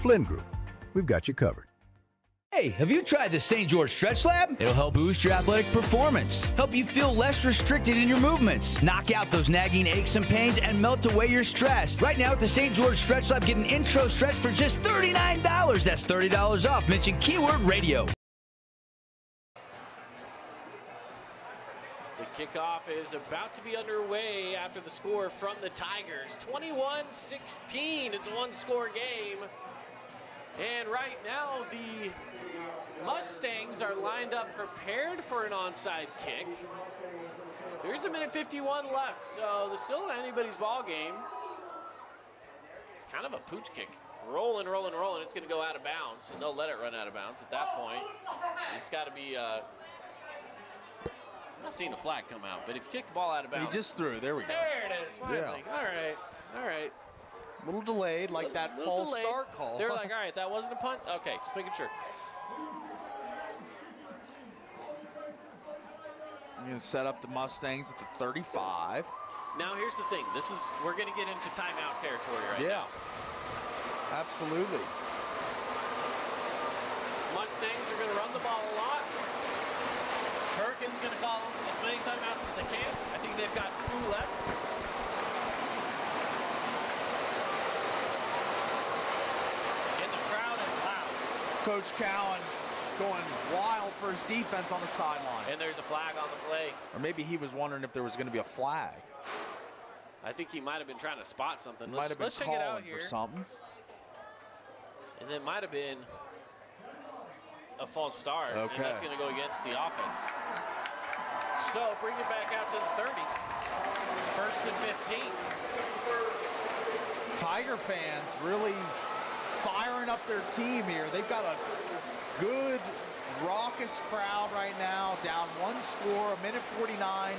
Flynn Group, we've got you covered. Hey, have you tried the St. George Stretch Lab? It'll help boost your athletic performance, help you feel less restricted in your movements, knock out those nagging aches and pains, and melt away your stress. Right now at the St. George Stretch Lab, get an intro stretch for just $39. That's $30 off. Mention keyword radio. The kickoff is about to be underway after the score from the Tigers. 21-16. It's a 1-score game. And right now, the Mustangs are lined up prepared for an onside kick. There's a minute 51 left, so there's still anybody's ball game. It's kind of a pooch kick. Rolling, rolling, rolling. It's going to go out of bounds, and they'll let it run out of bounds at that point. It's got to be, I'm not seeing a flag come out, but if you kick the ball out of bounds. He just threw. There we go. There it is, finally. Yeah. All right, all right. A little delayed, like that false start call. They're like, all right, that wasn't a punt? Okay, just making sure. You're going to set up the Mustangs at the 35. Now, here's the thing. We're going to get into timeout territory right now. Absolutely. Mustangs are going to run the ball a lot. Perkins going to call them as many timeouts as they can. I think they've got 2 left. Coach Cowan going wild for his defense on the sideline. And there's a flag on the play. Or maybe he was wondering if there was going to be a flag. I think he might have been trying to spot something. Let's check it out here. For something. And it might have been a false start. Okay. And that's going to go against the offense. So bring it back out to the 30. 1st and 15. Tiger fans really firing up their team here. They've got a good, raucous crowd right now, down 1 score, a minute 49.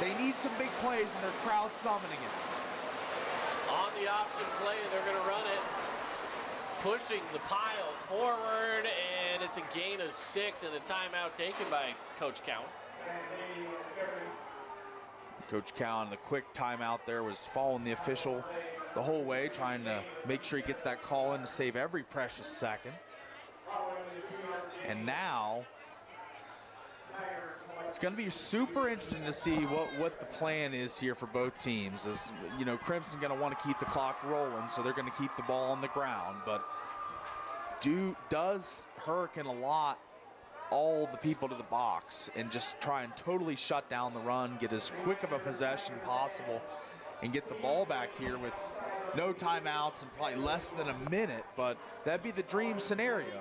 They need some big plays, and their crowd summoning it. On the option play, they're going to run it, pushing the pile forward, and it's a gain of 6 and a timeout taken by Coach Cowan. Coach Cowan, the quick timeout there, was following the official the whole way, trying to make sure he gets that call in to save every precious second. And now it's going to be super interesting to see what the plan is here for both teams. As you know, Crimson going to want to keep the clock rolling, so they're going to keep the ball on the ground. But does Hurricane allot all the people to the box and just try and totally shut down the run, get as quick of a possession possible, and get the ball back here with no timeouts and probably less than a minute? But that'd be the dream scenario.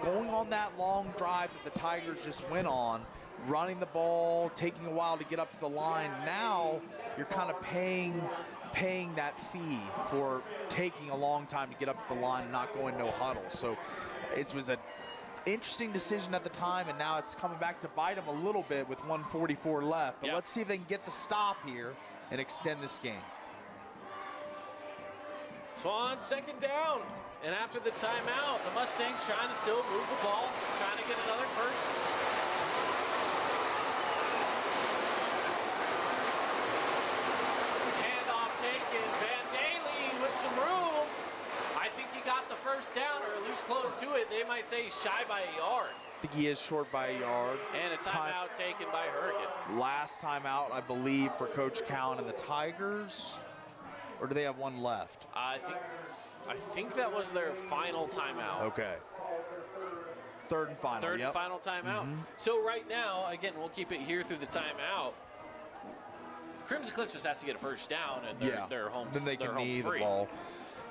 Going on that long drive that the Tigers just went on, running the ball, taking a while to get up to the line. Now you're kind of paying that fee for taking a long time to get up to the line and not going no huddle. So it was an interesting decision at the time, and now it's coming back to bite them a little bit with 1:44 left. But let's see if they can get the stop here and extend this game. So on 2nd down, And after the timeout, the Mustangs trying to still move the ball, trying to get another first. Handoff taken. Van Daly with some room. I think he got the first down, or at least close to it. They might say shy by a yard. I think he is short by a yard. And a timeout taken by Hurricane. Last timeout, I believe, for Coach Cowan and the Tigers. Or do they have one left? I think that was their final timeout. Okay. Third and final. Third and final timeout. So right now, again, we'll keep it here through the timeout. Crimson Cliffs just has to get a first down, and they're home. Then they can knee the ball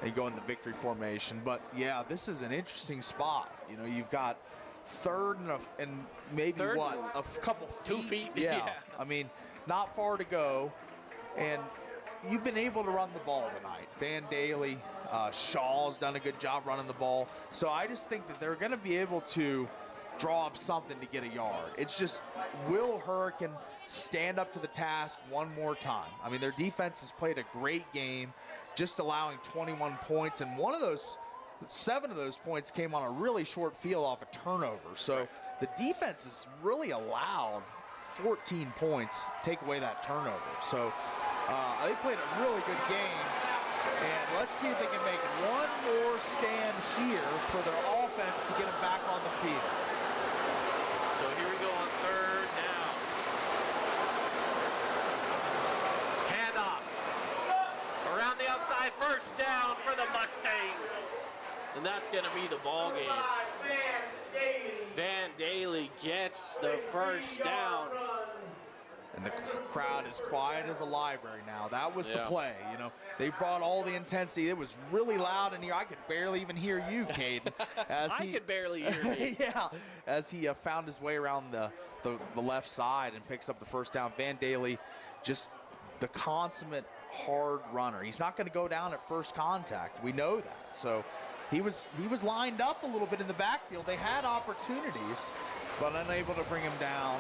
and go in the victory formation. But yeah, this is an interesting spot. You know, you've got third and maybe third what, a couple feet. 2 feet. Yeah. I mean, not far to go, and you've been able to run the ball tonight. Van Daly, Shaw's done a good job running the ball. So I just think that they're going to be able to draw up something to get a yard. It's just, will Hurricane stand up to the task one more time? I mean, their defense has played a great game, just allowing 21 points, and 7 of those points came on a really short field off a turnover. So the defense has really allowed 14 points, take away that turnover. So they played a really good game, and let's see if they can make one more stand here for their offense to get them back on the field. So here we go on third down. Handoff. Around the outside, first down for the Mustangs. And that's going to be the ball game. Van Daly gets the first down. And the crowd is quiet as a library now. That was the play. You know, they brought all the intensity. It was really loud in here. I could barely even hear you, Caden. I could barely hear me. Yeah, as he found his way around the left side and picks up the first down. Van Daly, just the consummate hard runner. He's not going to go down at first contact. We know that. So he was lined up a little bit in the backfield. They had opportunities, but unable to bring him down.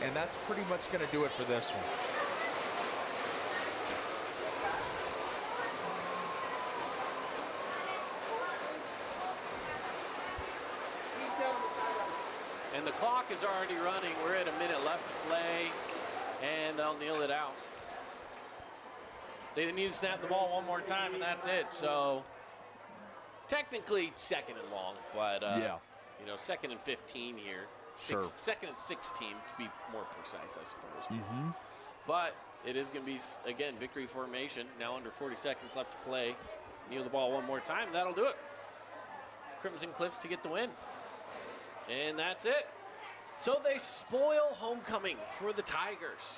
And that's pretty much going to do it for this one. And the clock is already running. We're at a minute left to play, and they'll kneel it out. They need to snap the ball one more time, and that's it. So technically second and long, but you know, second and 15 here. Sure. Second and 16 to be more precise, I suppose. But it is going to be, again, victory formation. Now under 40 seconds left to play. Kneel the ball one more time. That'll do it. Crimson Cliffs to get the win. And that's it. So they spoil homecoming for the Tigers.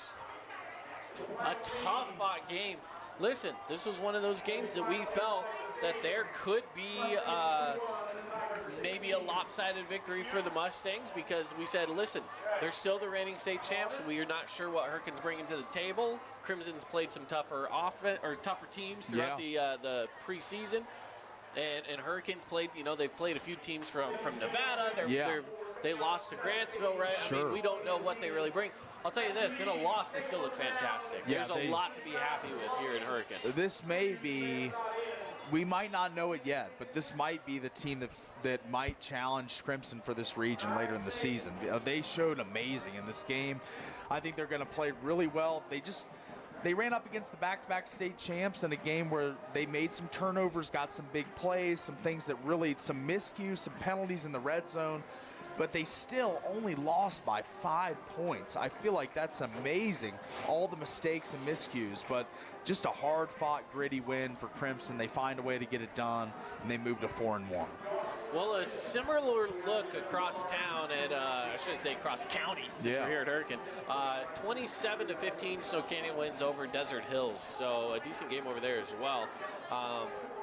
A tough-fought game. Listen, this was one of those games that we felt that there could be maybe a lopsided victory for the Mustangs, because we said, listen, they're still the reigning state champs. We are not sure what Hurricanes bringing to the table. Crimson's played some tougher teams throughout the preseason, and Hurricanes played. You know, they've played a few teams from Nevada. They lost to Grantsville, right? Sure. I mean, we don't know what they really bring. I'll tell you this, in a loss, they still look fantastic. There's a lot to be happy with here in Hurricane. This may be, we might not know it yet, but this might be the team that might challenge Crimson for this region later in the season. They showed amazing in this game. I think they're going to play really well. They ran up against the back-to-back state champs in a game where they made some turnovers, got some big plays, some things that really, some miscues, some penalties in the red zone. But they still only lost by 5 points. I feel like that's amazing, all the mistakes and miscues, but just a hard-fought, gritty win for Crimson. They find a way to get it done, and they move to 4-1. Well, a similar look across town at, I should say across county, since we're here at Hurricane. 27-15, Snow Canyon wins over Desert Hills, so a decent game over there as well.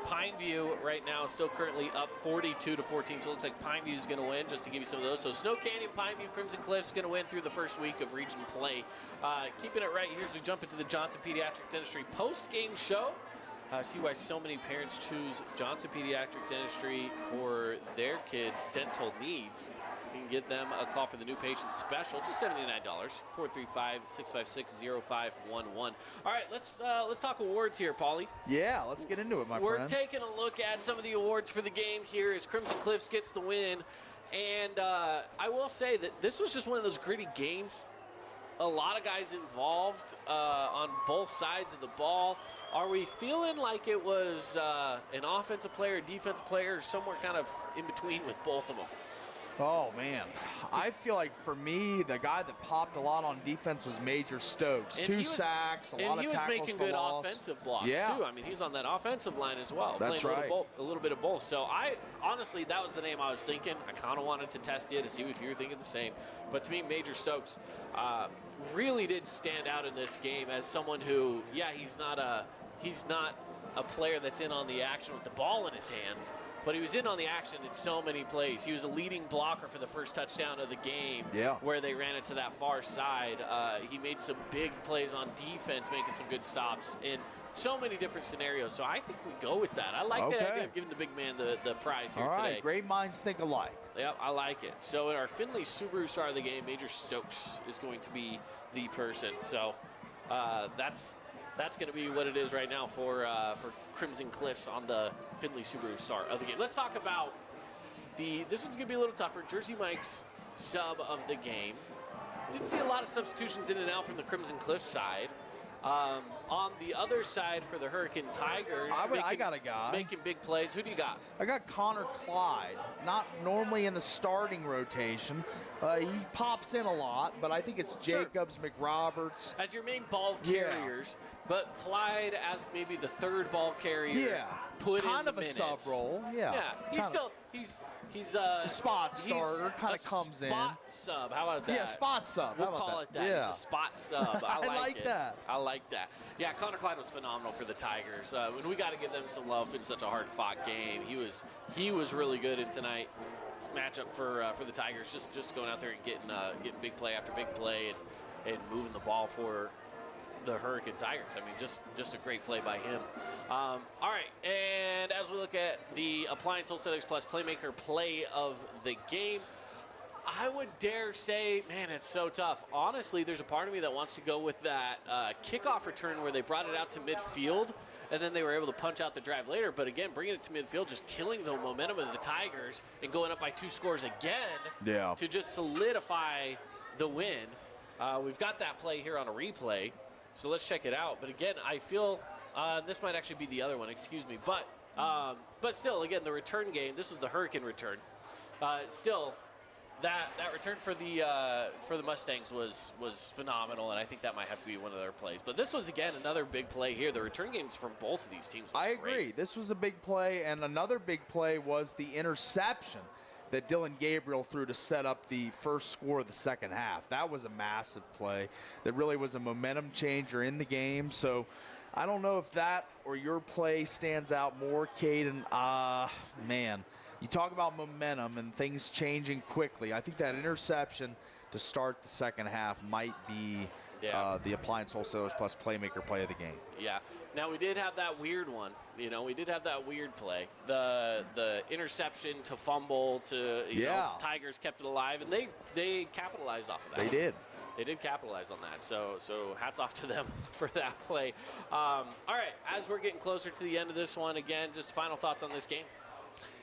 Pineview right now still currently up 42-14, so it looks like Pineview is going to win, just to give you some of those. So Snow Canyon, Pineview, Crimson Cliffs going to win through the first week of region play. Keeping it right here as we jump into the Johnson Pediatric Dentistry post-game show. See why so many parents choose Johnson Pediatric Dentistry for their kids' dental needs. You can get them a call for the new patient special, just $79, 435-656-0511. All right, let's talk awards here, Paulie. Yeah, let's get into it, my We're friend. taking a look at some of the awards for the game here as Crimson Cliffs gets the win. And I will say that this was just one of those gritty games. A lot of guys involved on both sides of the ball. Are we feeling like it was an offensive player, defensive player, or somewhere kind of in between with both of them? Oh, man. I feel like for me, the guy that popped a lot on defense was Major Stokes. And 2 sacks, a lot of tackles and he was making good loss. offensive blocks, yeah. too. I mean, he's on that offensive line as well. That's playing right. A little bit of both. So, honestly, that was the name I was thinking. I kind of wanted to test you to see if you were thinking the same. But to me, Major Stokes really did stand out in this game as someone who, yeah, he's not a player that's in on the action with the ball in his hands, but he was in on the action in so many plays. He was a leading blocker for the first touchdown of the game, where they ran it to that far side. He made some big plays on defense, making some good stops in so many different scenarios. So I think we go with that. I like the idea of giving the big man the prize here today. All right, great minds think alike. Yep, I like it. So in our Finley Subaru star of the game, Major Stokes is going to be the person. So that's going to be what it is right now for Crimson Cliffs on the Finley Subaru star of the game. Let's talk about this one's going to be a little tougher. Jersey Mike's sub of the game. Didn't see a lot of substitutions in and out from the Crimson Cliffs side. On the other side for the Hurricane Tigers, I got a guy making big plays. Who do you got? I got Connor Clyde, not normally in the starting rotation. He pops in a lot, but I think it's Jacobs, McRoberts. As your main ball carriers, but Clyde as maybe the third ball carrier. Put kind in of the a minutes. sub role. Yeah. He's a spot starter, kind of comes in. Spot sub. How about that? Yeah, spot sub. We'll call it that. Yeah. He's a spot sub. I like that. I like that. Yeah, Connor Clyde was phenomenal for the Tigers. And we got to give them some love in such a hard-fought game. He was really good in tonight's matchup for the Tigers. Just going out there and getting big play after big play and moving the ball for the Hurricane Tigers. I mean, just a great play by him. All right, and as we look at the Appliance Wholesalers Plus Playmaker play of the game, I would dare say, man, it's so tough. Honestly, there's a part of me that wants to go with that kickoff return where they brought it out to midfield, and then they were able to punch out the drive later. But again, bringing it to midfield, just killing the momentum of the Tigers and going up by 2 scores again to just solidify the win. We've got that play here on a replay. So let's check it out. But again, I feel this might actually be the other one. Excuse me. But still, again, the return game. This was the Hurricane return. Still, that return for the Mustangs was phenomenal, and I think that might have to be one of their plays. But this was again another big play here. The return games from both of these teams was I great. agree. This was a big play, and another big play was the interception that Dylan Gabriel threw to set up the first score of the second half. That was a massive play that really was a momentum changer in the game. So I don't know if that or your play stands out more, Caden. Man, you talk about momentum and things changing quickly. I think that interception to start the second half might be the Appliance Wholesalers Plus Playmaker play of the game. Yeah. Now, we did have that weird one. We did have that weird play. The interception to fumble to, you know, Tigers kept it alive, and they capitalized off of that. They did. They did capitalize on that. So hats off to them for that play. All right, as we're getting closer to the end of this one, again, just final thoughts on this game.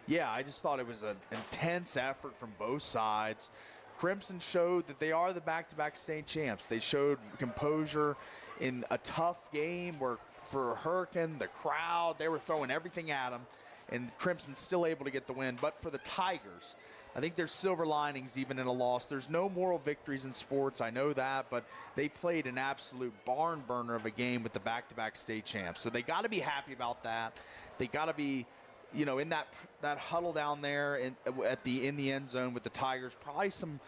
Yeah, I just thought it was an intense effort from both sides. Crimson showed that they are the back-to-back state champs. They showed composure in a tough game where for Hurricane, the crowd, they were throwing everything at them, and Crimson's still able to get the win. But for the Tigers, I think there's silver linings even in a loss. There's no moral victories in sports, I know that, but they played an absolute barn burner of a game with the back-to-back state champs. So they got to be happy about that. They got to be, you know, in that huddle down there in the end zone with the Tigers, probably some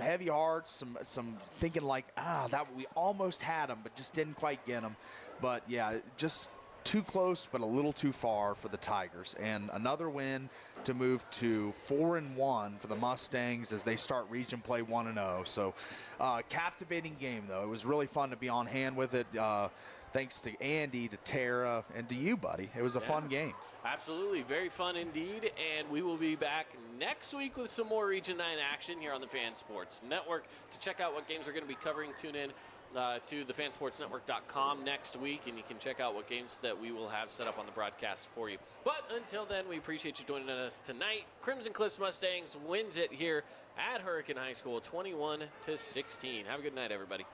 heavy hearts, some thinking like, that we almost had them, but just didn't quite get them. But yeah, just too close, but a little too far for the Tigers. And another win to move to 4-1 for the Mustangs as they start region play 1-0. So captivating game though. It was really fun to be on hand with it. thanks to Andy, to Tara, and to you, buddy. It was a fun game. Absolutely. Very fun indeed. And we will be back next week with some more Region 9 action here on the Fan Sports Network. To check out what games we're going to be covering, tune in to thefansportsnetwork.com next week, and you can check out what games that we will have set up on the broadcast for you. But until then, we appreciate you joining us tonight. Crimson Cliffs Mustangs wins it here at Hurricane High School, 21-16. Have a good night, everybody.